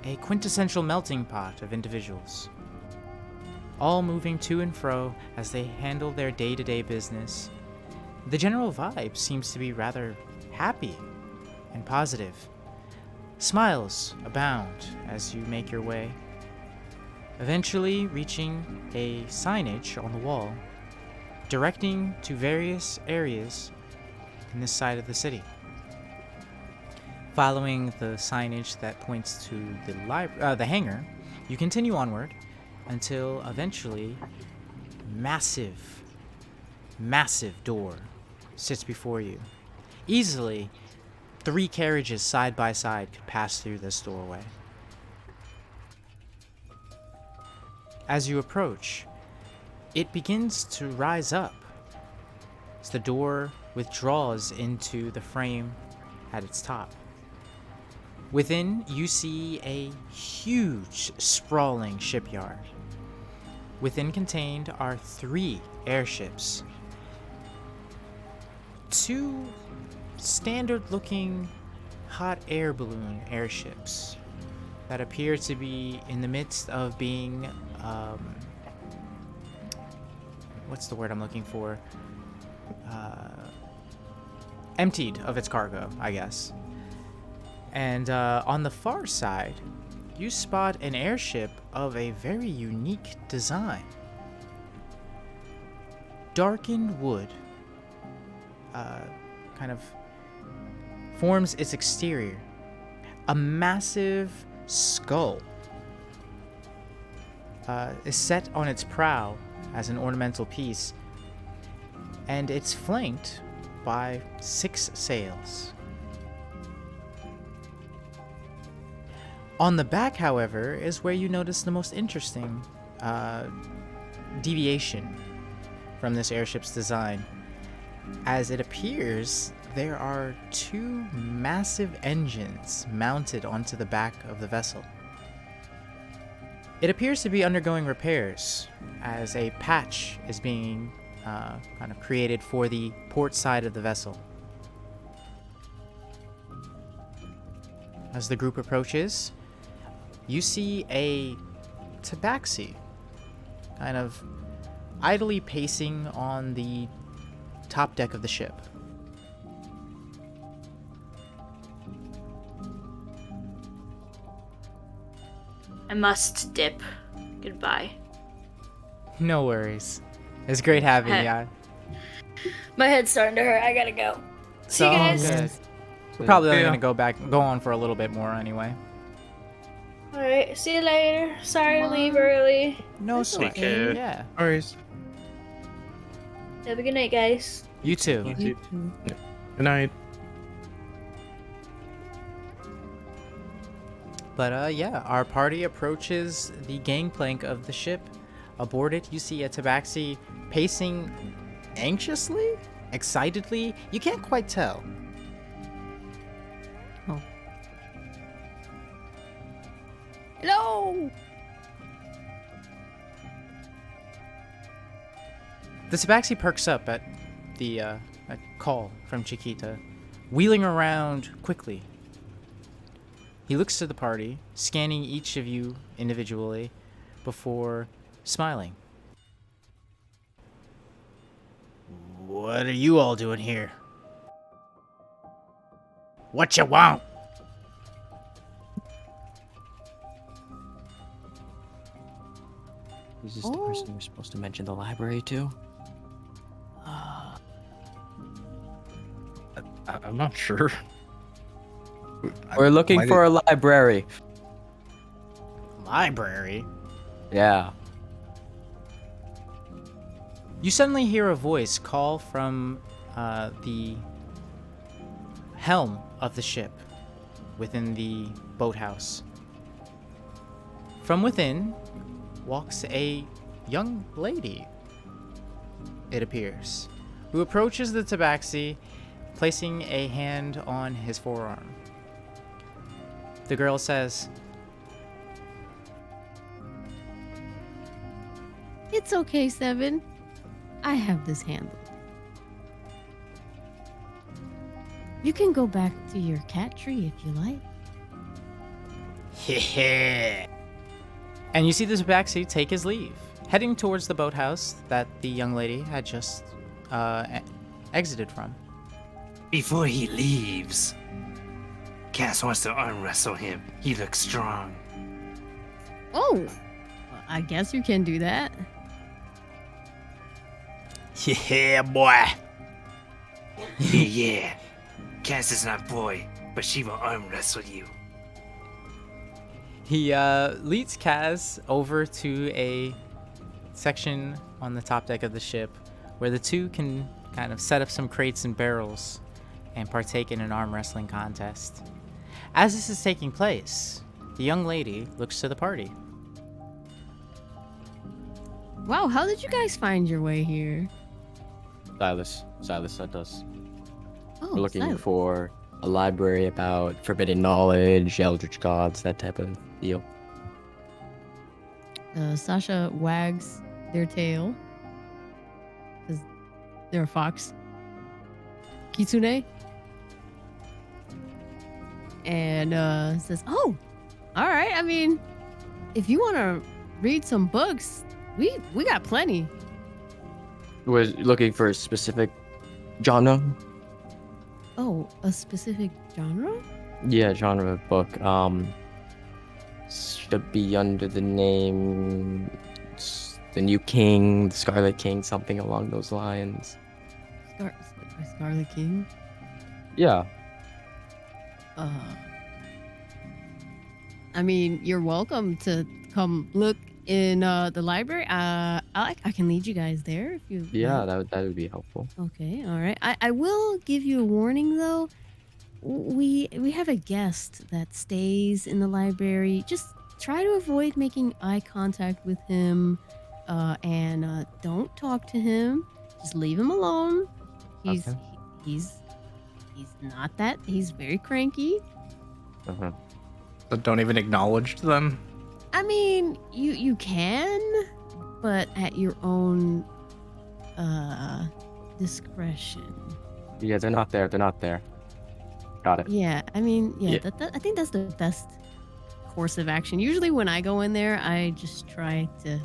A quintessential melting pot of individuals, all moving to and fro as they handle their day-to-day business. The general vibe seems to be rather happy and positive. Smiles abound as you make your way, eventually reaching a signage on the wall directing to various areas in this side of the city. Following the signage that points to the hangar, you continue onward until eventually massive door sits before you. Easily, 3 carriages side by side could pass through this doorway. As you approach, it begins to rise up as the door withdraws into the frame at its top. Within, you see a huge, sprawling shipyard. Within contained are 3 airships. 2 standard-looking hot air balloon airships that appear to be in the midst of being, what's the word I'm looking for? Emptied of its cargo, I guess. And on the far side, you spot an airship of a very unique design. Darkened wood kind of forms its exterior. A massive skull is set on its prow as an ornamental piece, and it's flanked by 6 sails. On the back, however, is where you notice the most interesting deviation from this airship's design, as it appears there are 2 massive engines mounted onto the back of the vessel. It appears to be undergoing repairs, as a patch is being kind of created for the port side of the vessel. As the group approaches, you see a tabaxi kind of idly pacing on the top deck of the ship. I must dip. Goodbye. No worries. It's great having Hey. you. My head's starting to hurt. I gotta go. See you So guys. good. We're probably only Yeah. gonna go on for a little bit more anyway. Alright, see you later. Sorry to leave early. No That's sweat. okay. Yeah. Alright. Have a good night, guys. You too. You too. Good night. But yeah, our party approaches the gangplank of the ship. Aboard it, you see a tabaxi pacing anxiously, excitedly. You can't quite tell. Oh. Hello! The tabaxi perks up at the a call from Chiquita, wheeling around quickly. He looks to the party, scanning each of you individually before smiling. What are you all doing here? What you want? Is this the person we're supposed to mention the library to? I'm not sure. We're looking for a library. Library? Yeah. You suddenly hear a voice call from the helm of the ship within the boathouse. From within, walks a young lady, it appears, who approaches the tabaxi, placing a hand on his forearm. The girl says, It's okay, Seven. I have this handled. You can go back to your cat tree if you like. and you see the tabaxi take his leave, heading towards the boathouse that the young lady had just exited from. Before he leaves, Cass wants to arm wrestle him. He looks strong. Oh, well, I guess you can do that. Yeah, boy. Yeah. Cass is not boy, but she will arm wrestle you. He leads Kaz over to a section on the top deck of the ship where the two can kind of set up some crates and barrels and partake in an arm wrestling contest. As this is taking place, the young lady looks to the party. Wow, how did you guys find your way here? Silas sent us. Oh, We're looking Silas. for a library about forbidden knowledge, eldritch gods, that type of deal. Sasha wags their tail because they're a fox. Kitsune. And says, "Oh, all right. I mean, if you want to read some books, we got plenty." We're looking for a specific genre. Oh, a specific genre? Yeah, genre of book. Should be under the name The New King, The Scarlet King, something along those lines. Scarlet King. Yeah. I mean, you're welcome to come look in the library. I can lead you guys there if you. Yeah, like. that would be helpful. Okay, all right. I will give you a warning though. We have a guest that stays in the library. Just try to avoid making eye contact with him, and don't talk to him. Just leave him alone. He's Okay. he's not that. He's very cranky. Uh-huh. So don't even acknowledge them. I mean, you can, but at your own discretion. Yeah, they're not there. Got it. Yeah, I mean, yeah, Yeah. I think that's the best course of action. Usually when I go in there, I just try to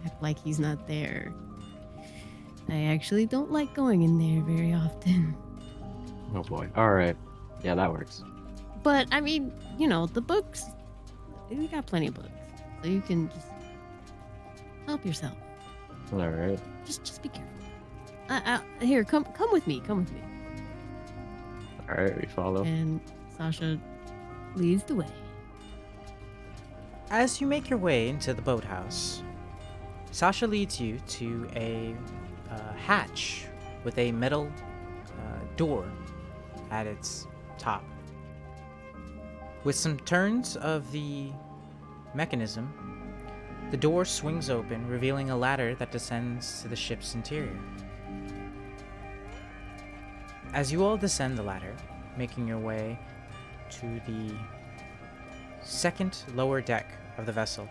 act like he's not there. I actually don't like going in there very often. Oh boy. All right. Yeah, that works. But I mean, you know, the books, we got plenty of books. So you can just help yourself. All right. Just be careful. Here, come with me. Come with me. All right, we follow. And Sasha leads the way. As you make your way into the boathouse, Sasha leads you to a hatch with a metal door at its top. With some turns of the mechanism, the door swings open, revealing a ladder that descends to the ship's interior. As you all descend the ladder, making your way to the second lower deck of the vessel,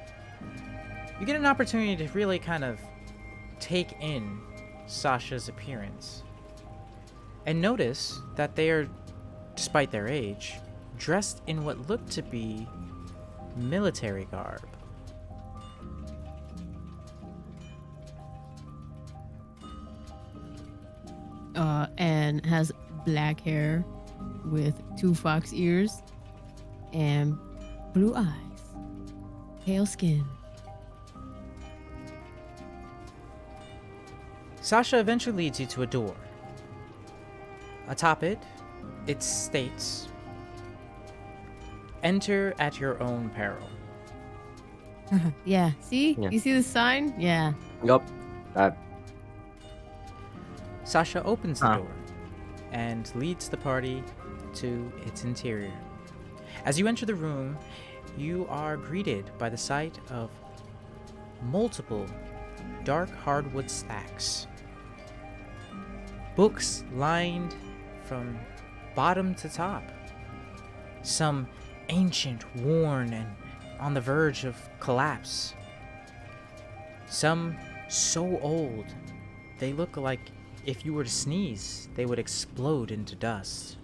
you get an opportunity to really kind of take in Sasha's appearance and notice that they are, despite their age, dressed in what looked to be military garb. And has black hair with 2 fox ears and blue eyes, pale skin. Sasha eventually leads you to a door. Atop it, it states, "Enter at your own peril." Yeah, see? Yeah. You see the sign? Yeah. Yup. Sasha opens the Huh. door and leads the party to its interior. As you enter the room, you are greeted by the sight of multiple dark hardwood stacks. Books lined from bottom to top. Some ancient, worn, and on the verge of collapse. Some so old, they look like if you were to sneeze, they would explode into dust.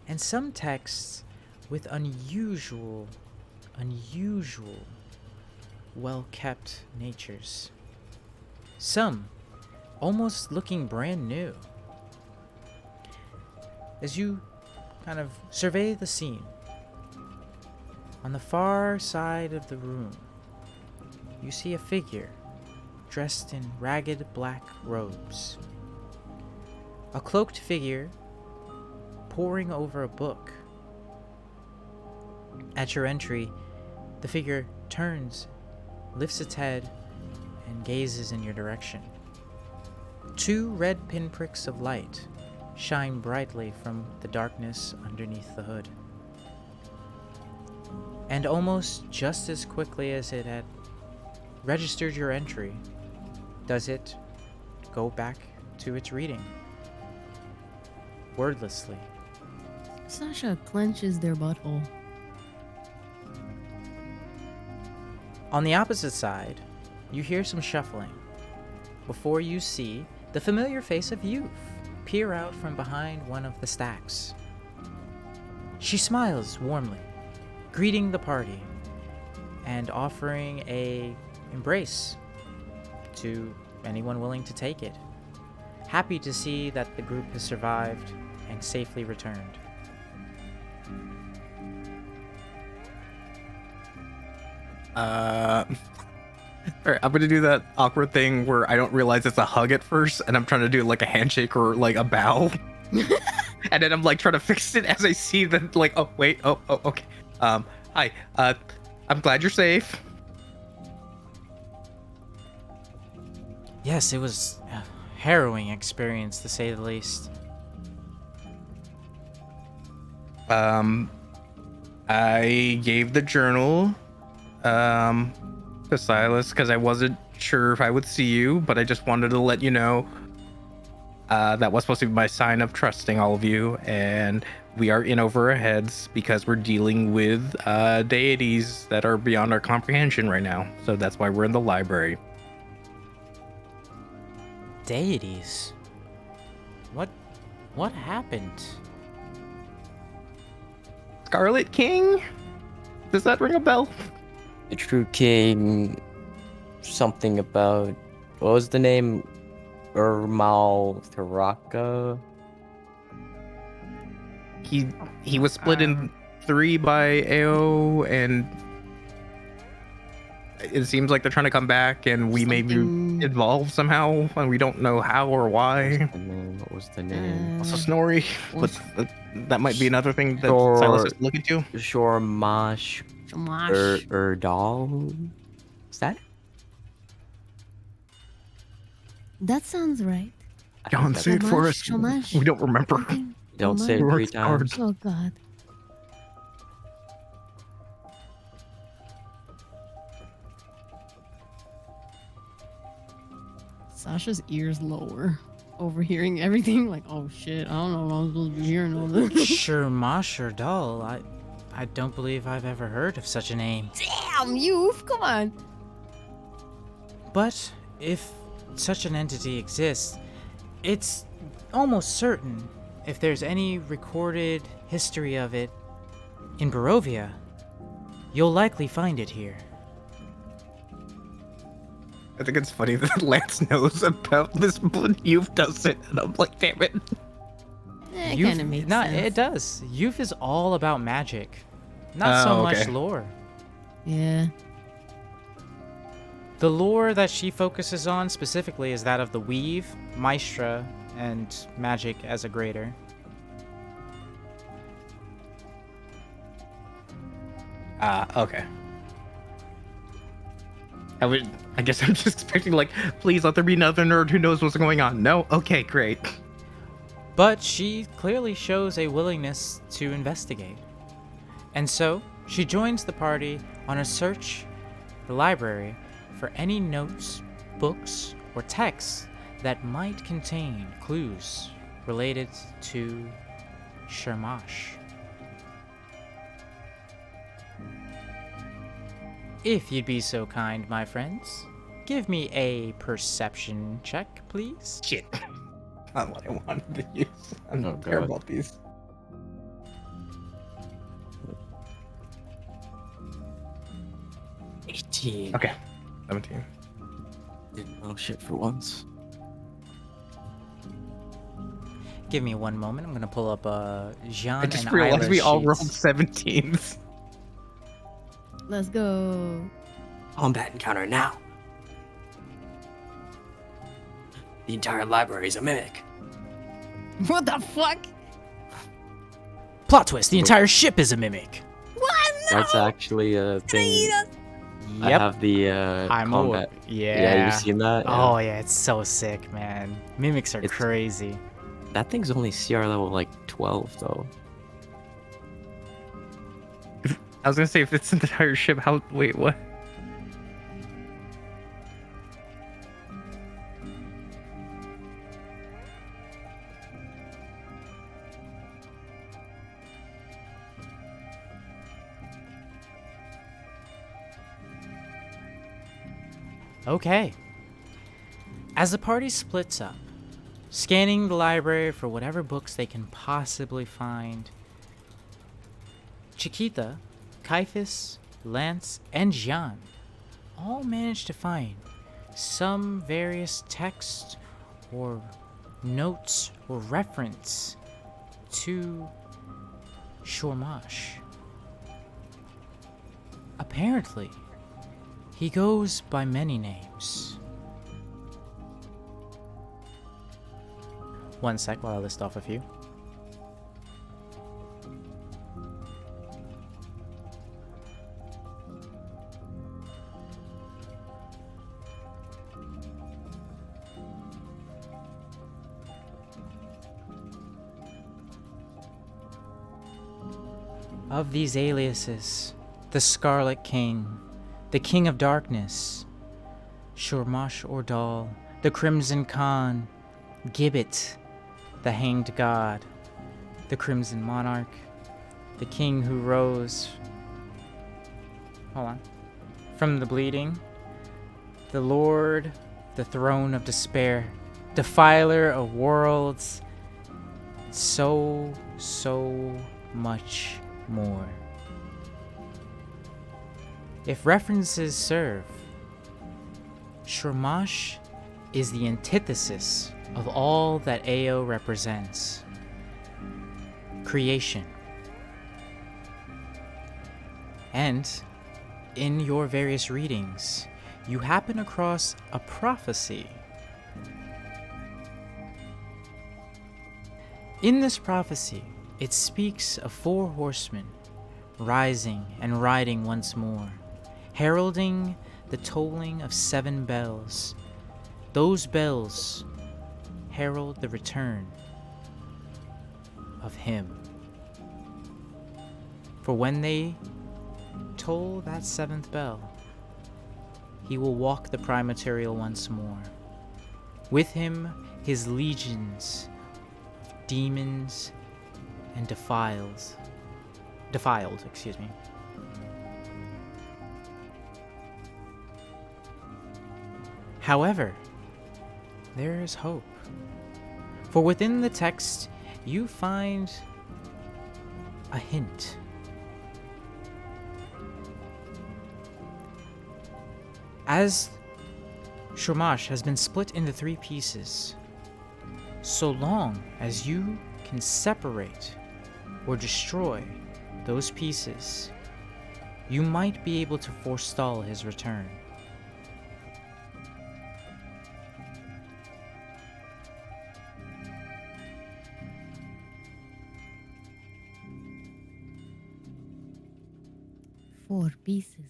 And some texts with unusual, well-kept natures. Some almost looking brand new. As you kind of survey the scene, on the far side of the room, you see a figure dressed in ragged black robes. A cloaked figure poring over a book. At your entry, the figure turns, lifts its head, and gazes in your direction. 2 red pinpricks of light shine brightly from the darkness underneath the hood. And almost just as quickly as it had registered your entry, does it go back to its reading. Wordlessly. Sasha clenches their butthole. On the opposite side, you hear some shuffling before you see the familiar face of Youth peer out from behind one of the stacks. She smiles warmly, greeting the party and offering a embrace to anyone willing to take it. Happy to see that the group has survived and safely returned. Alright, I'm gonna do that awkward thing where I don't realize it's a hug at first, and I'm trying to do like a handshake or like a bow. And then I'm like trying to fix it as I see that, like, oh wait, oh okay. Hi, I'm glad you're safe. Yes, it was a harrowing experience to say the least. I gave the journal to Silas because I wasn't sure if I would see you, but I just wanted to let you know that was supposed to be my sign of trusting all of you, and we are in over our heads because we're dealing with deities that are beyond our comprehension right now. So that's why we're in the library. Deities? What happened? Scarlet King? Does that ring a bell? The True King, something about, what was the name? Urmal Tharaka? He was split in 3 by AO, and it seems like they're trying to come back, and we may be involved somehow, and we don't know how or why. What was the name? Also Snorri, but that might be another thing that Sure. Silas is looking to. Shormash Shamash. Erdal? Is that it? That sounds right. John, say it for us. Shamash. We don't remember. Something- Don't say it Shamash. 3 times. Oh god. Sasha's ears lower, overhearing everything. Like, oh shit, I don't know if I'm supposed to be hearing all this. Shurmash or Dull? I don't believe I've ever heard of such a name. Damn, Youth, come on. But if such an entity exists, it's almost certain, if there's any recorded history of it in Barovia, you'll likely find it here. I think it's funny that Lance knows about this, but Youth doesn't, and I'm like, damn it. It Youth- kind of makes no, sense. it does. Youth is all about magic, not so Oh, much okay. lore. Yeah. The lore that she focuses on specifically is that of the Weave, Maestra, and magic as a greater. Okay. I guess I'm just expecting, like, please let there be another nerd who knows what's going on. No? Okay, great. But she clearly shows a willingness to investigate. And so, she joins the party on a search, the library, for any notes, books, or texts that might contain clues related to Shamash. If you'd be so kind, my friends, give me a perception check, please. Shit. Not what I wanted to use. I'm Oh, not care God. about these. 18. Okay. 17. Didn't know shit for once. Give me one moment. I'm gonna pull up Jean I just and realized Isla's we all rolled sheets. 17s. Let's go. Combat encounter now. The entire library is a mimic. What the fuck? Plot twist: the entire ship is a mimic. What? That's actually a thing. I Yep. have the I'm combat. Yeah. Yeah, you seen that? Oh yeah, it's so sick, man. Mimics are It's- crazy. That thing's only CR level like 12 though. I was gonna say, if it's an entire ship, how. Wait, what? Okay. As the party splits up, scanning the library for whatever books they can possibly find, Chiquita, Caiaphas, Lance, and Jean all manage to find some various text or notes or reference to Shormash. Apparently, he goes by many names. One sec while I list off a few. Of these aliases, the Scarlet King, the King of Darkness, Shormash Ordal, the Crimson Khan, Gibbet, the Hanged God, the Crimson Monarch, the King who rose. Hold on. From the bleeding, the Lord, the Throne of Despair, Defiler of Worlds, so much more. If references serve, Shormash is the antithesis of all that AO represents. Creation. And in your various readings, you happen across a prophecy. In this prophecy, it speaks of 4 horsemen rising and riding once more, heralding the tolling of 7 bells. Those bells herald the return of him. For when they toll that 7th bell, he will walk the Primaterial once more. With him, his legions of demons and defiled, excuse me. However, there is hope. For within the text, you find a hint. As Shormash has been split into 3 pieces, so long as you can separate or destroy those pieces, you might be able to forestall his return. Four pieces.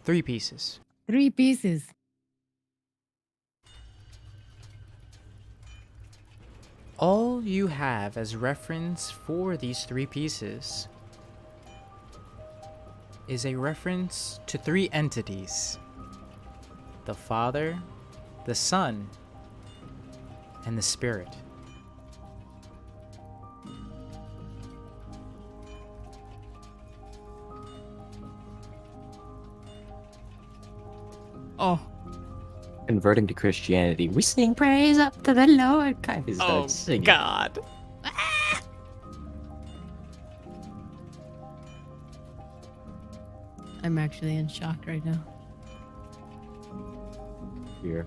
3 pieces. 3 pieces. All you have as reference for these 3 pieces is a reference to 3 entities. the Father, the Son, and the Spirit. Oh, Converting to Christianity, we sing praise up to the Lord. Caiaphas starts singing. God. I'm actually in shock right now. Here.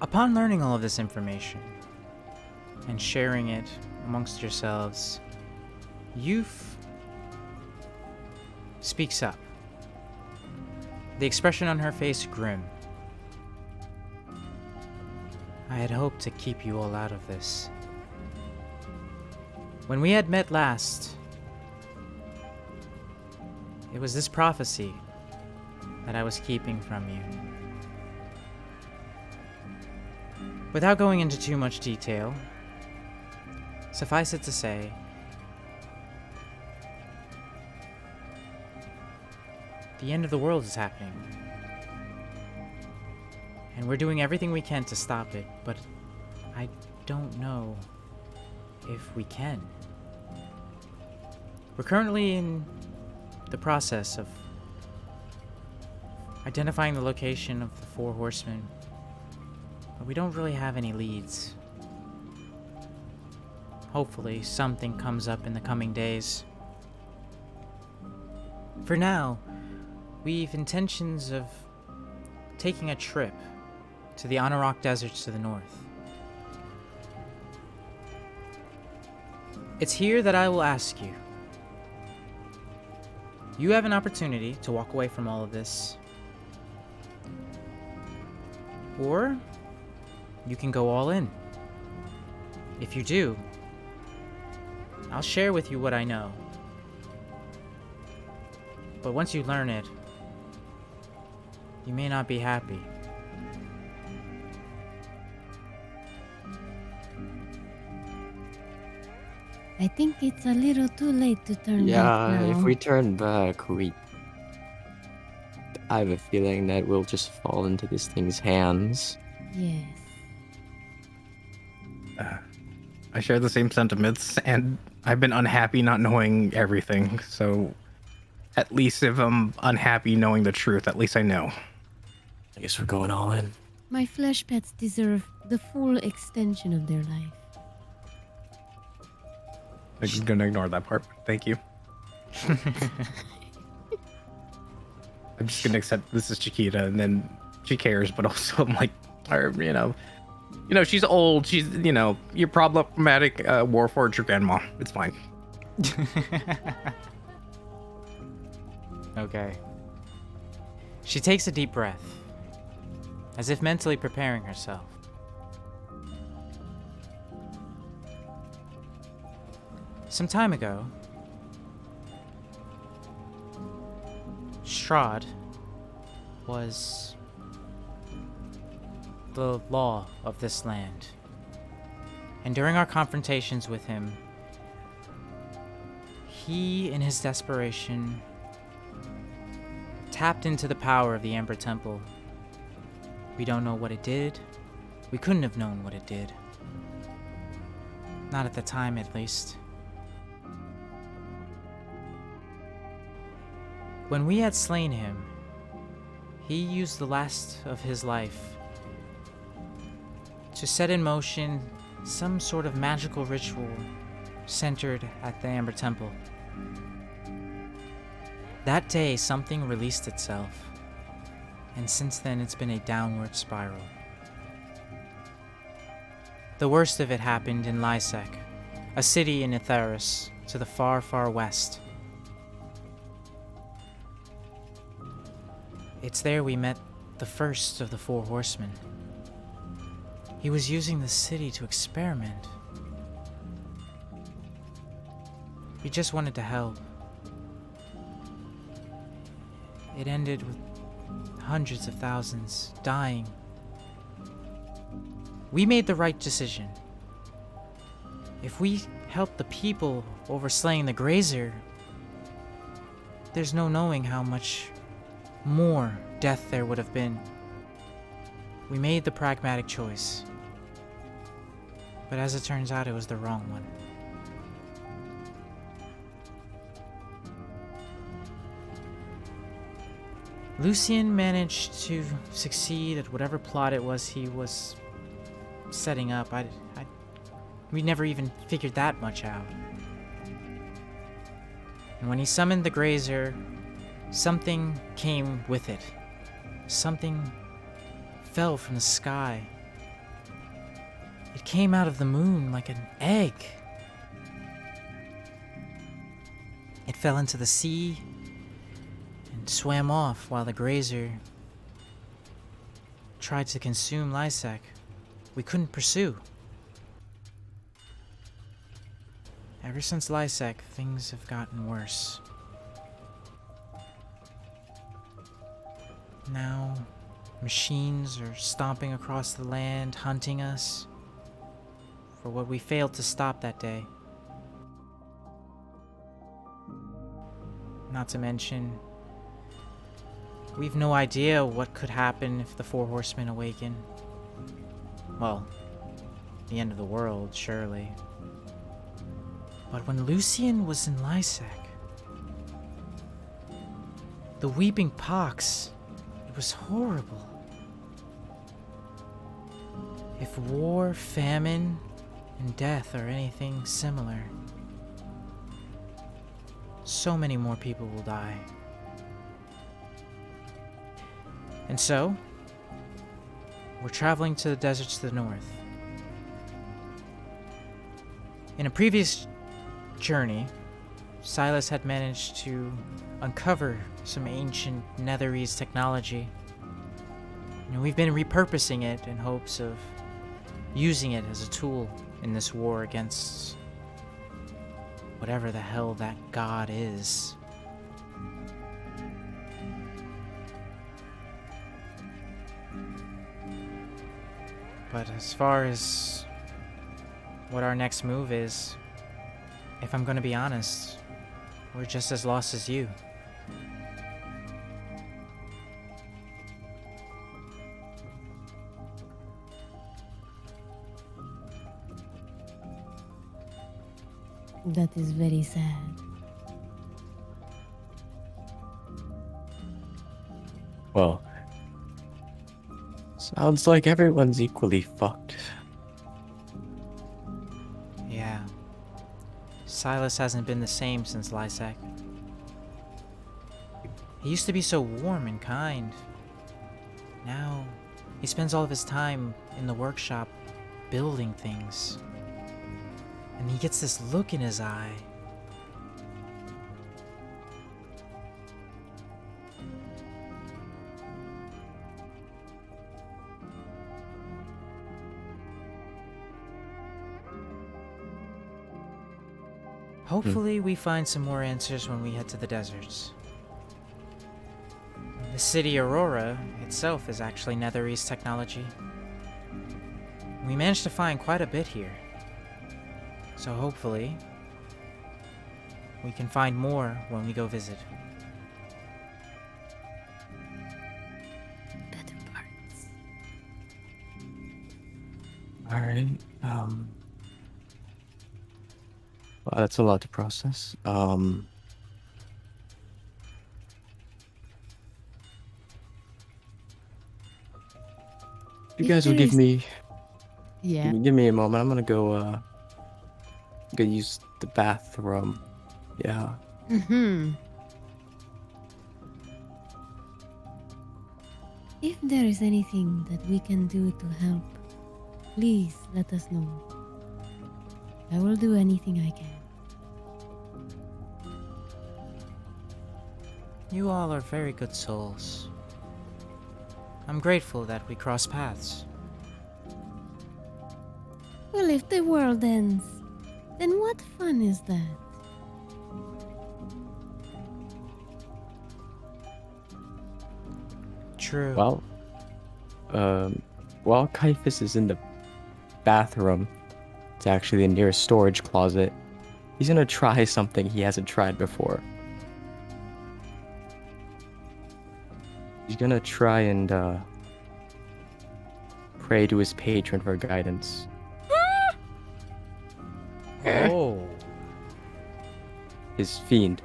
Upon learning all of this information and sharing it amongst yourselves, Youth speaks up. The expression on her face grim. I had hoped to keep you all out of this. When we had met last, it was this prophecy that I was keeping from you. Without going into too much detail, suffice it to say, the end of the world is happening. And we're doing everything we can to stop it, but I don't know if we can. We're currently in the process of identifying the location of the Four Horsemen, but we don't really have any leads. Hopefully something comes up in the coming days. For now, we've intentions of taking a trip to the Anauroch deserts to the north. It's here that I will ask you. You have an opportunity to walk away from all of this, or you can go all in. If you do, I'll share with you what I know. But once you learn it, you may not be happy. I think it's a little too late to turn back Yeah, now. if we turn back, I have a feeling that we'll just fall into this thing's hands. Yes. I share the same sentiments, and I've been unhappy not knowing everything. So, at least if I'm unhappy knowing the truth, at least I know. I guess we're going all in. My flesh pets deserve the full extension of their life. I'm just gonna ignore that part. Thank you. I'm just gonna accept this is Chiquita, and then she cares, but also I'm like, or she's old. She's, you're problematic. Warforged your grandma. It's fine. Okay. She takes a deep breath, as if mentally preparing herself. Some time ago, Strahd was the law of this land. And during our confrontations with him, he, in his desperation, tapped into the power of the Amber Temple. We don't know what it did. We couldn't have known what it did. Not at the time, at least. When we had slain him, he used the last of his life to set in motion some sort of magical ritual centered at the Amber Temple. That day, something released itself, and since then it's been a downward spiral. The worst of it happened in Lysek, a city in Etheris, to the far, far west. It's there we met the first of the Four Horsemen. He was using the city to experiment. We just wanted to help. It ended with hundreds of thousands dying. We made the right decision. If we help the people over slaying the Grazer, there's no knowing how much more death there would have been. We made the pragmatic choice. But as it turns out, it was the wrong one. Lucien managed to succeed at whatever plot it was he was setting up. We never even figured that much out. And when he summoned the Grazer, something came with it. Something fell from the sky. It came out of the moon like an egg. It fell into the sea and swam off while the Grazer tried to consume Lysek. We couldn't pursue. Ever since Lysek, things have gotten worse. Now, machines are stomping across the land, hunting us for what we failed to stop that day. Not to mention, we've no idea what could happen if the Four Horsemen awaken. Well, the end of the world, surely. But when Lucien was in Lysek, the Weeping Pox, it was horrible. If war, famine, and death are anything similar, so many more people will die. And so, we're traveling to the deserts to the north. In a previous journey, Silas had managed to uncover some ancient Netherese technology. And we've been repurposing it in hopes of using it as a tool in this war against whatever the hell that god is. But as far as what our next move is, if I'm gonna be honest, we're just as lost as you. That is very sad. Well, sounds like everyone's equally fucked. Yeah. Silas hasn't been the same since Lysek. He used to be so warm and kind. Now, he spends all of his time in the workshop building things. And he gets this look in his eye. Hopefully we find some more answers when we head to the deserts. The city Aurora itself is actually Netherese technology. We managed to find quite a bit here. So hopefully, we can find more when we go visit. Better parts. Alright, well, that's a lot to process. You guys will give me Yeah. give me a moment. I'm gonna go use the bathroom. Yeah. Mm-hmm. If there is anything that we can do to help, please let us know. I will do anything I can. You all are very good souls. I'm grateful that we cross paths. Well, if the world ends, then what fun is that? True. Well, while Caiaphas is in the bathroom It's actually the nearest storage closet. He's gonna try something he hasn't tried before. He's gonna try and pray to his patron for guidance. Oh. His fiend.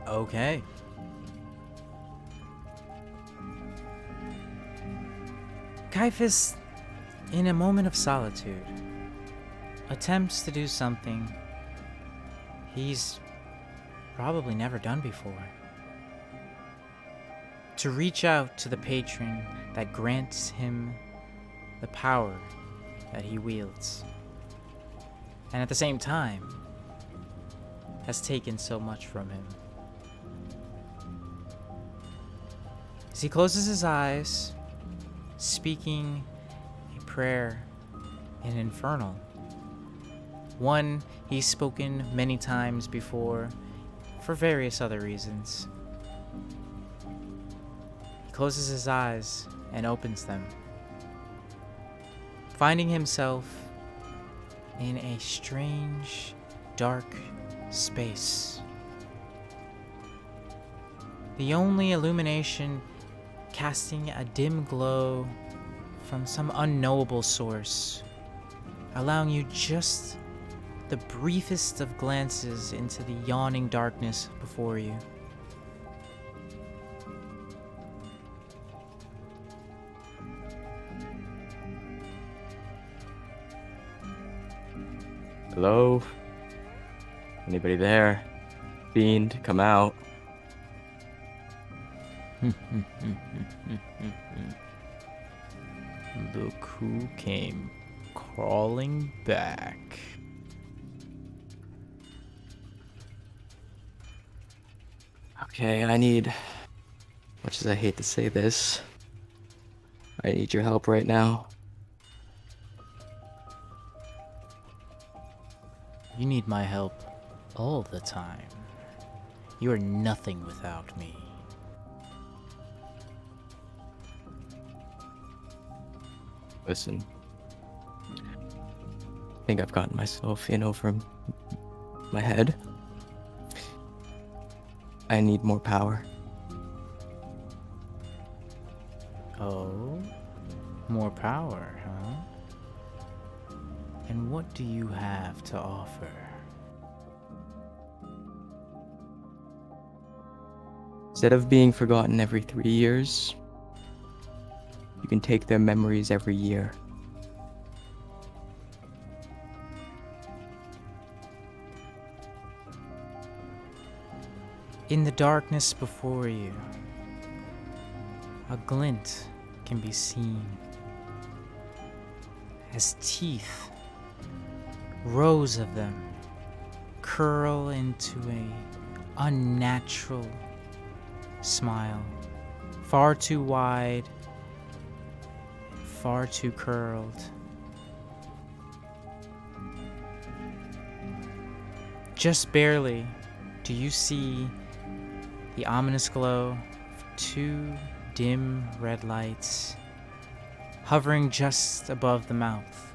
Okay. Caiaphas, in a moment of solitude, attempts to do something he's probably never done before. To reach out to the patron that grants him the power that he wields. And at the same time, has taken so much from him. As he closes his eyes, speaking a prayer in Infernal, one he's spoken many times before for various other reasons. He closes his eyes and opens them, finding himself in a strange, dark space. The only illumination casting a dim glow from some unknowable source, allowing you just the briefest of glances into the yawning darkness before you. Hello? Anybody there? Fiend, come out. Look who came crawling back. Okay, I need, much as I hate to say this, I need your help right now. You need my help all the time. You are nothing without me. Listen, I think I've gotten myself in over my head. I need more power. Oh? More power, huh? And what do you have to offer? Instead of being forgotten every 3 years, you can take their memories every year. In the darkness before you, a glint can be seen as teeth, rows of them, curl into a unnatural smile, far too wide, far too curled. Just barely do you see the ominous glow of two dim red lights hovering just above the mouth.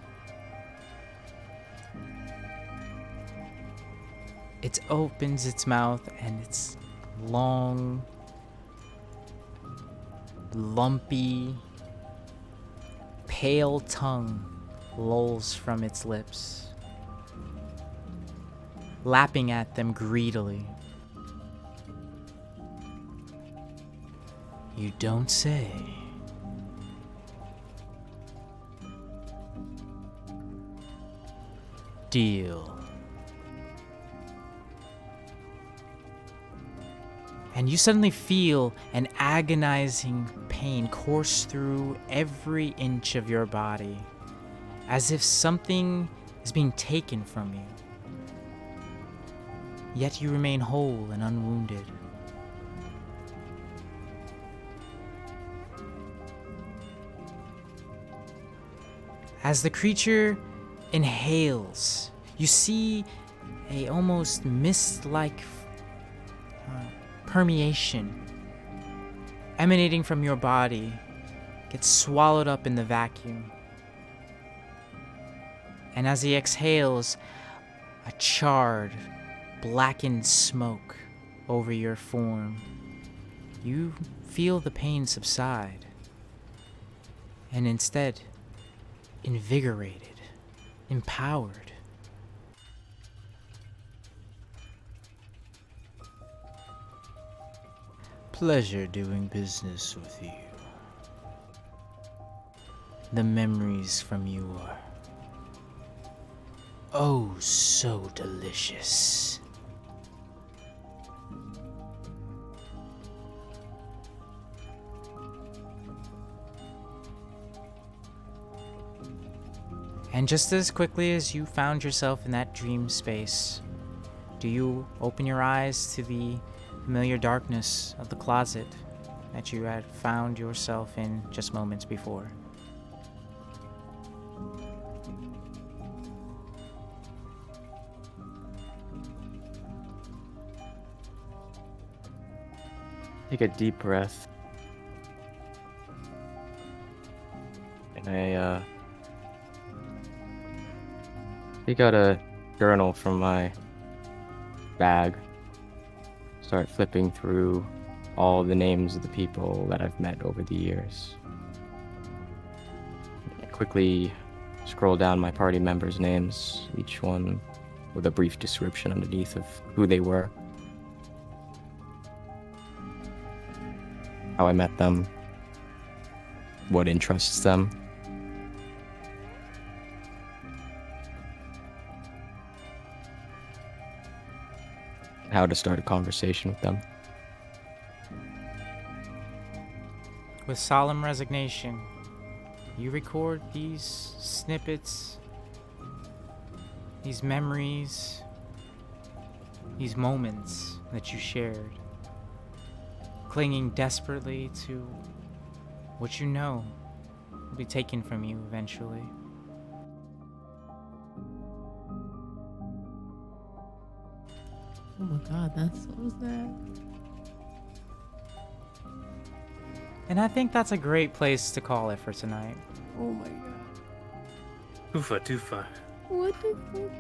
It opens its mouth and its long, lumpy, pale tongue lolls from its lips, lapping at them greedily. You don't say. Deal. And you suddenly feel an agonizing pain course through every inch of your body, as if something is being taken from you. Yet you remain whole and unwounded. As the creature inhales, you see a almost mist-like permeation emanating from your body, gets swallowed up in the vacuum. And as he exhales, a charred, blackened smoke over your form, you feel the pain subside, and instead, invigorated, empowered. Pleasure doing business with you. The memories from you are oh so delicious. And just as quickly as you found yourself in that dream space, do you open your eyes to the familiar darkness of the closet that you had found yourself in just moments before? Take a deep breath. And I take out a journal from my bag. Start flipping through all the names of the people that I've met over the years. I quickly scroll down my party members' names, each one with a brief description underneath of who they were, how I met them, what interests them. How to start a conversation with them. With solemn resignation, you record these snippets, these memories, these moments that you shared, clinging desperately to what you know will be taken from you eventually. Oh my god, that's so sad. And I think that's a great place to call it for tonight. Oh my god. Oofa doofa. What the fuck?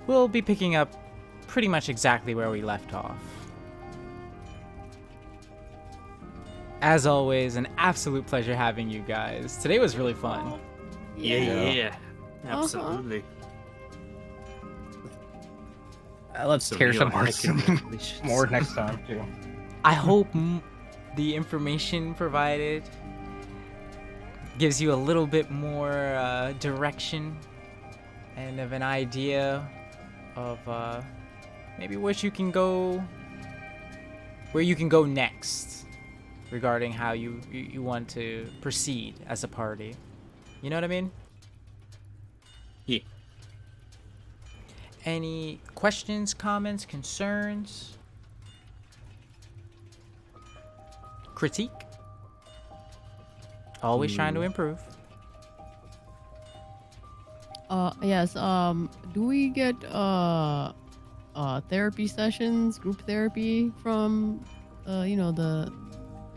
We'll be picking up pretty much exactly where we left off. As always, an absolute pleasure having you guys. Today was really fun. Yeah. Absolutely. Let's So tear we some are hearts making more next time too. I hope the information provided gives you a little bit more direction and of an idea of maybe where you can go next regarding how you want to proceed as a party. You know what I mean? Yeah. Any questions, comments, concerns? Critique? Always trying to improve. Yes, do we get therapy sessions, group therapy from the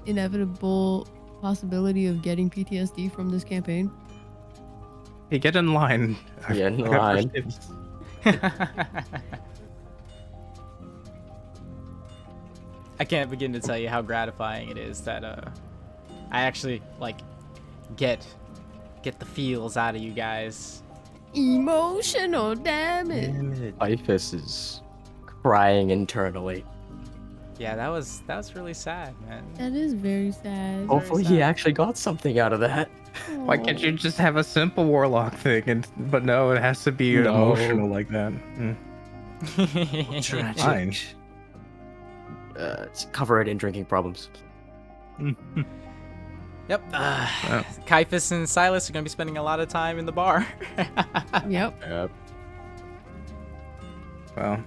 inevitable possibility of getting PTSD from this campaign? Hey, get in line. Get in line. I can't begin to tell you how gratifying it is that I actually get the feels out of you guys. Emotional damage. Ifis is crying internally. Yeah, that was really sad, man. That is very sad. Hopefully he actually got something out of that. Why can't you just have a simple warlock thing? But no, it has to be No. emotional like that. Tragic. Fine. Cover it in drinking problems. Yep. Caiaphas and Silas are gonna be spending a lot of time in the bar. Yep. Well,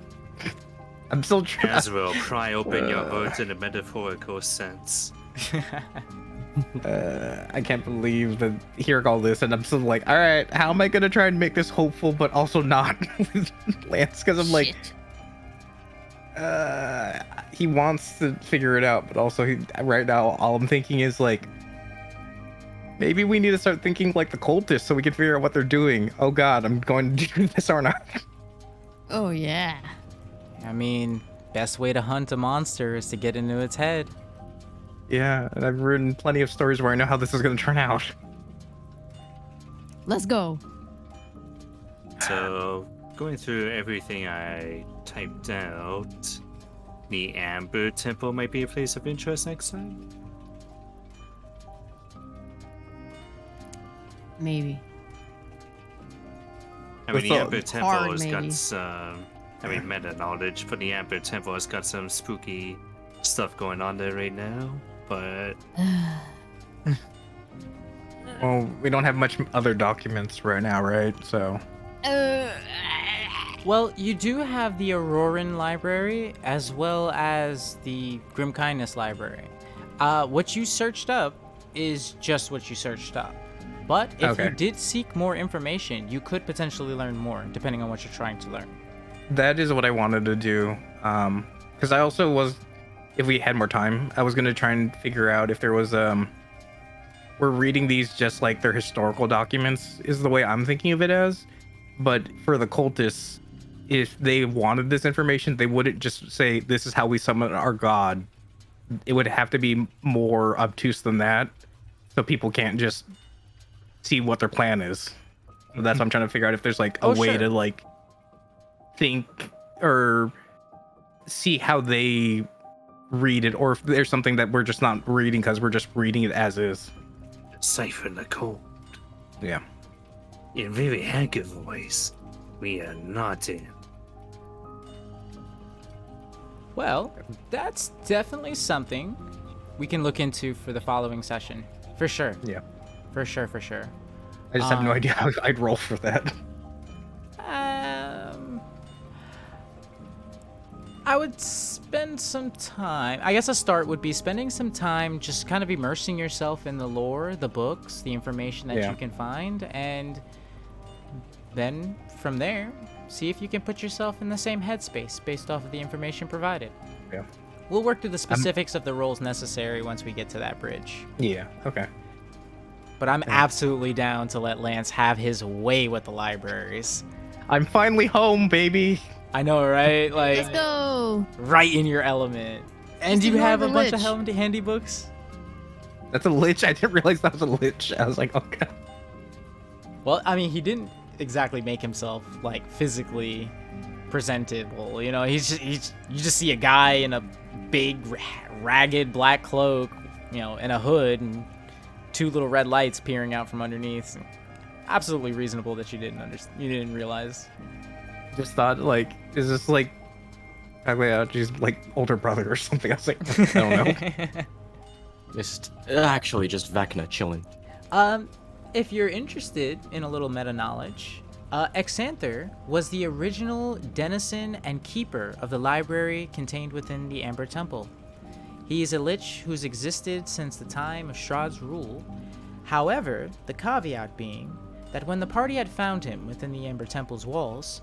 I'm still trying. Caswell, pry open your heart in a metaphorical sense. I can't believe that hearing all this, and I'm still like, all right, how am I gonna try and make this hopeful, but also not, Lance? Because I'm like, Shit. He wants to figure it out, but also right now all I'm thinking is like, maybe we need to start thinking like the cultists so we can figure out what they're doing. Oh god, I'm going to do this, aren't I? Oh yeah. I mean, best way to hunt a monster is to get into its head. Yeah, and I've written plenty of stories where I know how this is going to turn out. Let's go. So, going through everything I typed out, the Amber Temple might be a place of interest next time. Maybe. I mean, What's the up? Amber Temple Hard, has got maybe. some, meta knowledge, but the Amber Temple has got some spooky stuff going on there right now. But Well, we don't have much other documents right now, right? So, Well, you do have the Auroran Library as well as the Grim Kindness Library. What you searched up is just what you searched up. But if you Okay. did seek more information, you could potentially learn more, depending on what you're trying to learn. that is what I wanted to do. Because I also was, if we had more time, I was going to try and figure out if there was, we're reading these just like they're historical documents, is the way I'm thinking of it as. But for the cultists, if they wanted this information, they wouldn't just say, this is how we summon our god. It would have to be more obtuse than that. So people can't just see what their plan is. That's what I'm trying to figure out, if there's like a Oh, way sure. to like think or see how they read it, or if there's something that we're just not reading because we're just reading it as is. Cipher the code. Yeah. In very hacker voice, we are not in. Well, that's definitely something we can look into for the following session. For sure. Yeah. For sure, for sure. I just have no Um, idea how I'd roll for that. I would spend some time. I guess a start would be spending some time just kind of immersing yourself in the lore, the books, the information that Yeah. you can find, and then from there, see if you can put yourself in the same headspace based off of the information provided. Yeah. We'll work through the specifics of the roles necessary once we get to that bridge. Yeah. Okay. But I'm absolutely down to let Lance have his way with the libraries. I'm finally home, baby. I know, right? Let's Like, go. right in your element. And Just you ignore have a the bunch of lich. handy books? That's a lich. I didn't realize that was a lich. I was like, oh god. Well, I mean, he didn't exactly make himself like physically presentable. You know, you just see a guy in a big, ragged black cloak, you know, and a hood, and two little red lights peering out from underneath. Absolutely reasonable that you didn't realize. Just thought like, is this like Tagliagi's like older brother or something? I was like, I don't know. Just actually just Vecna chilling. If you're interested in a little meta knowledge, Exanther was the original denizen and keeper of the library contained within the Amber Temple. He is a lich who's existed since the time of Shroud's rule. However, the caveat being that when the party had found him within the Amber Temple's walls,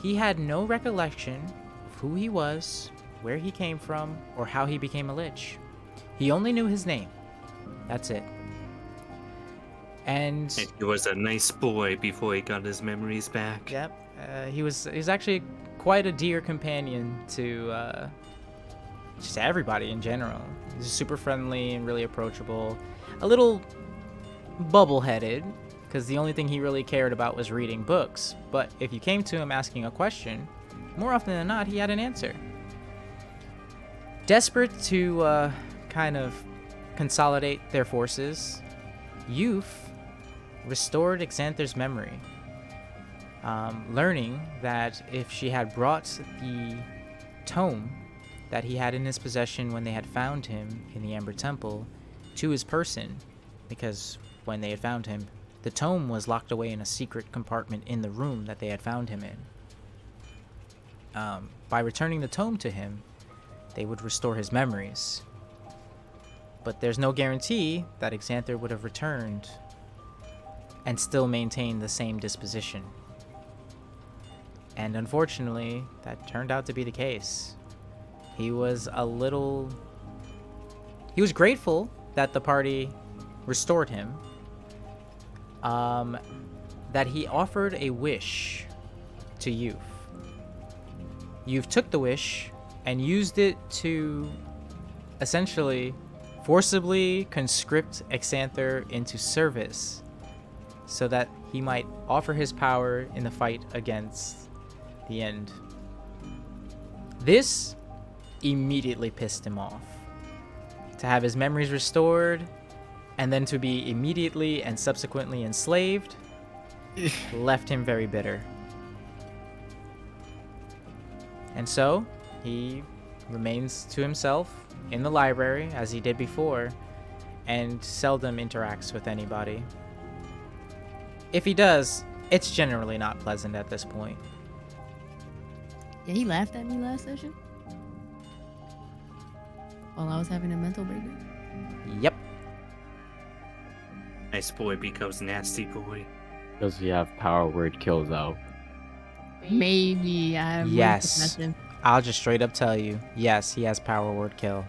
he had no recollection of who he was, where he came from, or how he became a lich. He only knew his name. That's it. And He was a nice boy before he got his memories back. yep, he was actually quite a dear companion to just everybody in general. He's super friendly and really approachable. A little bubble-headed, because the only thing he really cared about was reading books. But if you came to him asking a question, more often than not, he had an answer. Desperate to kind of consolidate their forces, Youth restored Exanther's memory, learning that if she had brought the tome that he had in his possession when they had found him in the Amber Temple to his person, because when they had found him, the tome was locked away in a secret compartment in the room that they had found him in. By returning the tome to him, they would restore his memories. But there's no guarantee that Exanther would have returned and still maintained the same disposition. And unfortunately, that turned out to be the case. he was grateful that the party restored him. That he offered a wish to Youth. Youth took the wish and used it to essentially forcibly conscript Exanther into service so that he might offer his power in the fight against the End. This immediately pissed him off. To have his memories restored and then to be immediately and subsequently enslaved left him very bitter. And so he remains to himself in the library as he did before and seldom interacts with anybody. If he does, it's generally not pleasant at this point. Yeah, he laughed at me last session while I was having a mental breakdown. Yep. Nice boy becomes nasty boy. Does he have power word kill though? Maybe I have Yes. I'll just straight up tell you, yes, he has power word kill.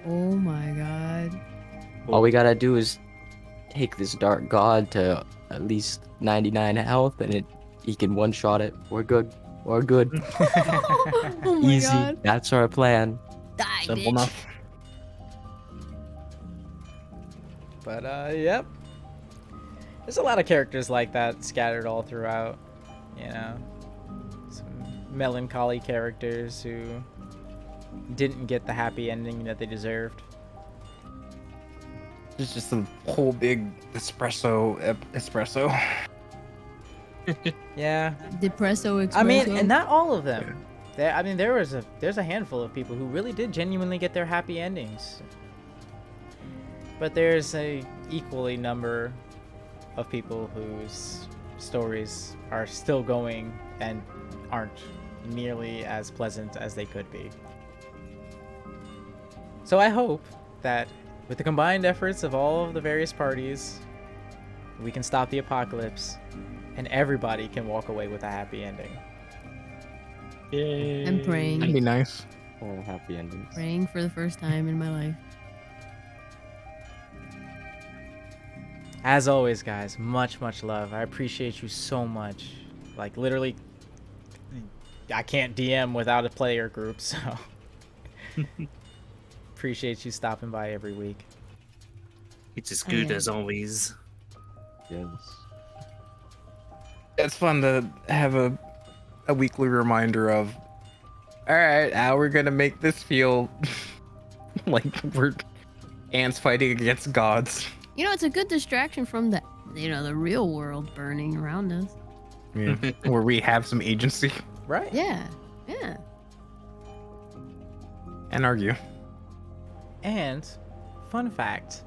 Oh my god. All we gotta do is take this dark god to at least 99 health, and he can one-shot it. We're good. We're good. Oh my Easy. god. That's our plan. Die, Simple bitch. enough. But yep. There's a lot of characters like that scattered all throughout, you know. Some melancholy characters who didn't get the happy ending that they deserved. It's just a whole big espresso. Yeah. Depresso Expresso. I mean, and not all of them. There's a handful of people who really did genuinely get their happy endings. But there's a equally number of people whose stories are still going and aren't nearly as pleasant as they could be. So I hope that with the combined efforts of all of the various parties, we can stop the apocalypse and everybody can walk away with a happy ending. Yay. I'm That'd praying. be nice. Oh, happy endings. Praying for the first time in my life. As always, guys, much love. I appreciate you so much. Like, literally, I can't DM without a player group, so appreciate you stopping by every week. It's as good yeah. as always. Yes. It's fun to have a weekly reminder of, all right, how we're gonna make this feel like we're ants fighting against gods. You know, it's a good distraction from the real world burning around us. Yeah. Where we have some agency Right? Yeah. Yeah. and argue. And, fun fact,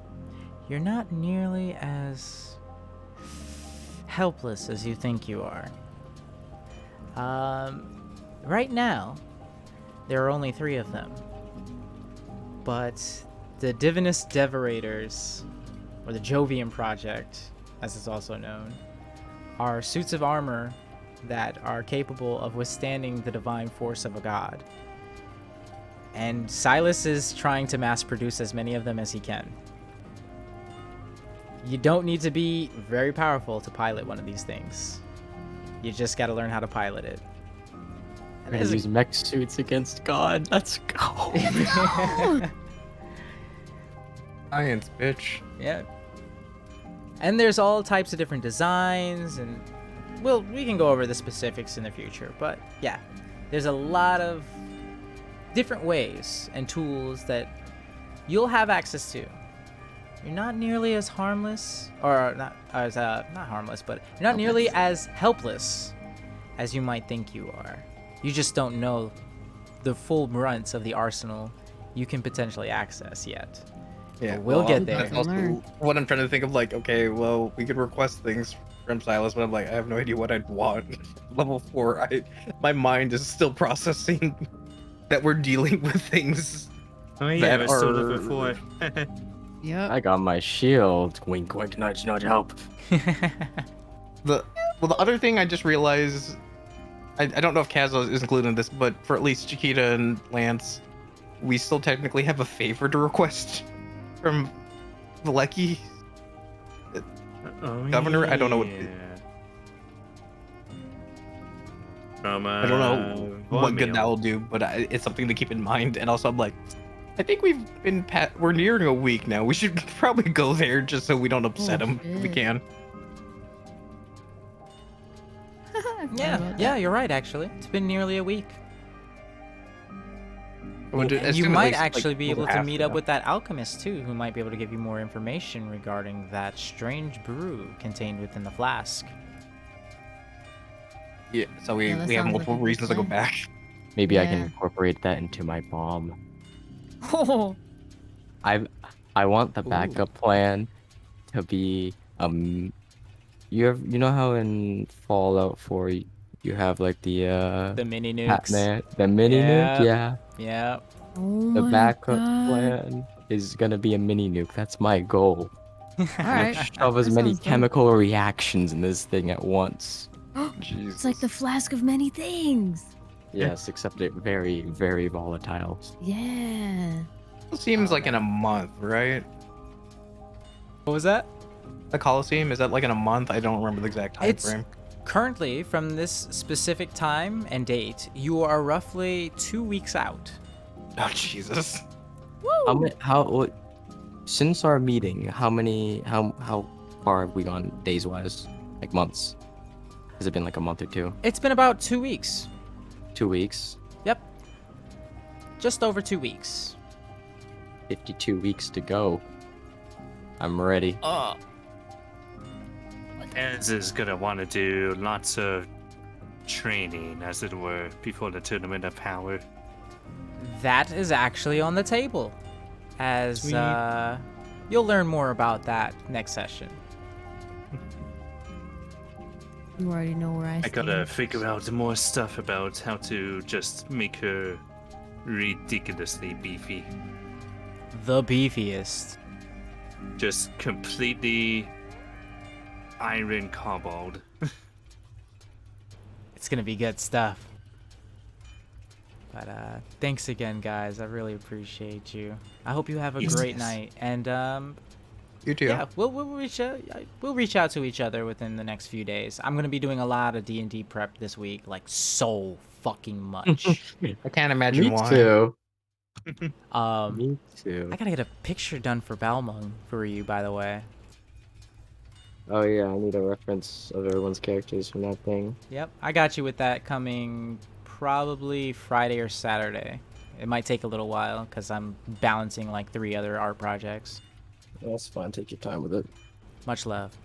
you're not nearly as helpless as you think you are. Right now, there are only 3 of them. But the Divinus Devorators, or the Jovian Project, as it's also known, are suits of armor that are capable of withstanding the divine force of a god. And Silas is trying to mass produce as many of them as he can. You don't need to be very powerful to pilot one of these things. You just gotta learn how to pilot it. We're gonna use mech suits against God. Let's go. Science, bitch. Yeah. And there's all types of different designs, and well, we can go over the specifics in the future, but yeah, there's a lot of different ways and tools that you'll have access to. You're not nearly as harmless, or not harmless, but you're not nearly as helpless as you might think you are. You just don't know the full brunt of the arsenal you can potentially access yet. Yeah, We'll get there. That's also Learn. what I'm trying to think of. Like, okay, well, we could request things from Silas, but I'm like, I have no idea what I'd want. Level 4, my mind is still processing that we're dealing with things. Oh yeah, That we're still are- looking for. Yep. I got my shield. Wink, wink, nudge, nudge, help. The other thing I just realized, I don't know if Kaz is included in this, but for at least Chiquita and Lance, we still technically have a favor to request from Vlecki. Oh, Governor? I don't know what- yeah. From, I don't know what good Vormir. that will do, but it's something to keep in mind. And also, I'm like, I think we're nearing a week now. We should probably go there just so we don't upset Oh, him if we shit. can. I forgot Yeah, about yeah, that. you're right. Actually, it's been nearly a week. Well, And as you soon might as, like, actually be over able to half, meet yeah. up with that alchemist too, who might be able to give you more information regarding that strange brew contained within the flask. Yeah, so we Yeah, that have sounds like multiple a good reasons to go plan. back. Maybe I can Yeah. incorporate that into my bomb. Oh, I want the backup plan to be you know how in Fallout 4 you have like the The mini nukes. the mini nuke? Yeah. Yeah. Yeah. oh The my backup god. plan is gonna be a mini nuke. That's my goal. All right. Shove as That many sounds dope. chemical reactions in this thing at once. It's like the flask of many things. Yes, except it very, very volatile. Yeah. It seems like in a month, right? What was that? The Coliseum, is that like in a month? I don't remember the exact time It's- frame. Currently, from this specific time and date, you are roughly 2 weeks out. Oh Jesus. Since our meeting, how far have we gone days wise? Like months? Has it been like a month or two? It's been about 2 weeks. 2 weeks? Yep. Just over 2 weeks. 52 weeks to go. I'm ready. Ez is gonna want to do lots of training, as it were, before the Tournament of Power. That is actually on the table. As Sweet. you'll learn more about that next session. You already know where I I stand. gotta figure out more stuff about how to just make her ridiculously beefy. The beefiest. Just completely iron cobbled. It's gonna be good stuff. But thanks again, guys. I really appreciate you. I hope you have a Yes, great yes. night. And You too. yeah, we'll reach out to each other within the next few days. I'm gonna be doing a lot of D&D prep this week, like so fucking much. I can't imagine Me why. too. um, Me too. I gotta get a picture done for Balmung for you, by the way. Oh yeah, I need a reference of everyone's characters from that thing. Yep, I got you with that coming probably Friday or Saturday. It might take a little while because I'm balancing like 3 other art projects. That's fine. Take your time with it. Much love.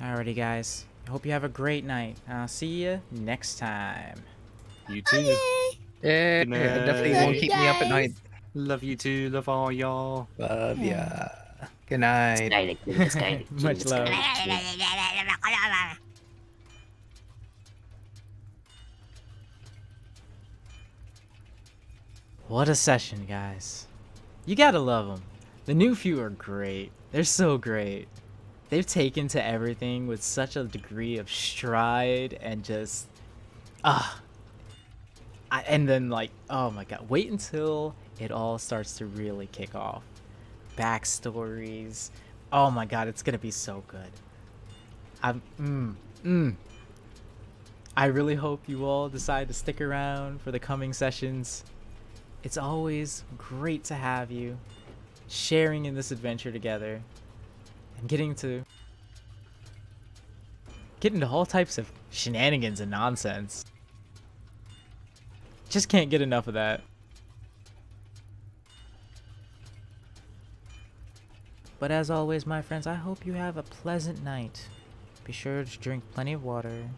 Alrighty, guys. I hope you have a great night. I'll see you next time. You too. Yeah, Good definitely night. won't keep me up at night. Love you too. Love all y'all. Love ya. Good night. Much love. What a session, guys. You gotta love them. The new few are great. They're so great. They've taken to everything with such a degree of stride and just... and then, like, oh my god. Wait until it all starts to really kick off. Backstories. Oh my god, it's gonna be so good. I really hope you all decide to stick around for the coming sessions. It's always great to have you sharing in this adventure together and getting to get into all types of shenanigans and nonsense. Just can't get enough of that. But as always, my friends, I hope you have a pleasant night. Be sure to drink plenty of water,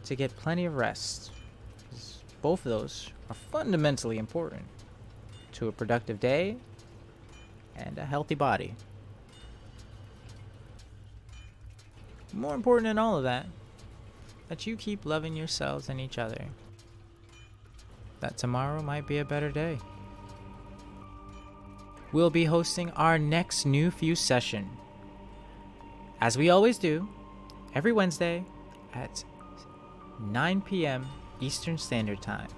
to get plenty of rest, 'cause both of those are fundamentally important to a productive day and a healthy body. More important than all of that, that you keep loving yourselves and each other. That tomorrow might be a better day. We'll be hosting our next New Few session, as we always do, every Wednesday at 9 p.m. Eastern Standard Time.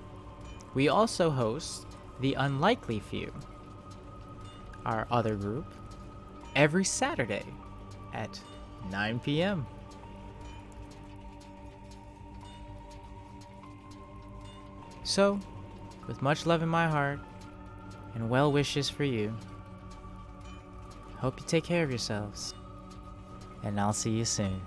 We also host The Unlikely Few, our other group, every Saturday at 9 p.m. So, with much love in my heart and well wishes for you, hope you take care of yourselves, and I'll see you soon.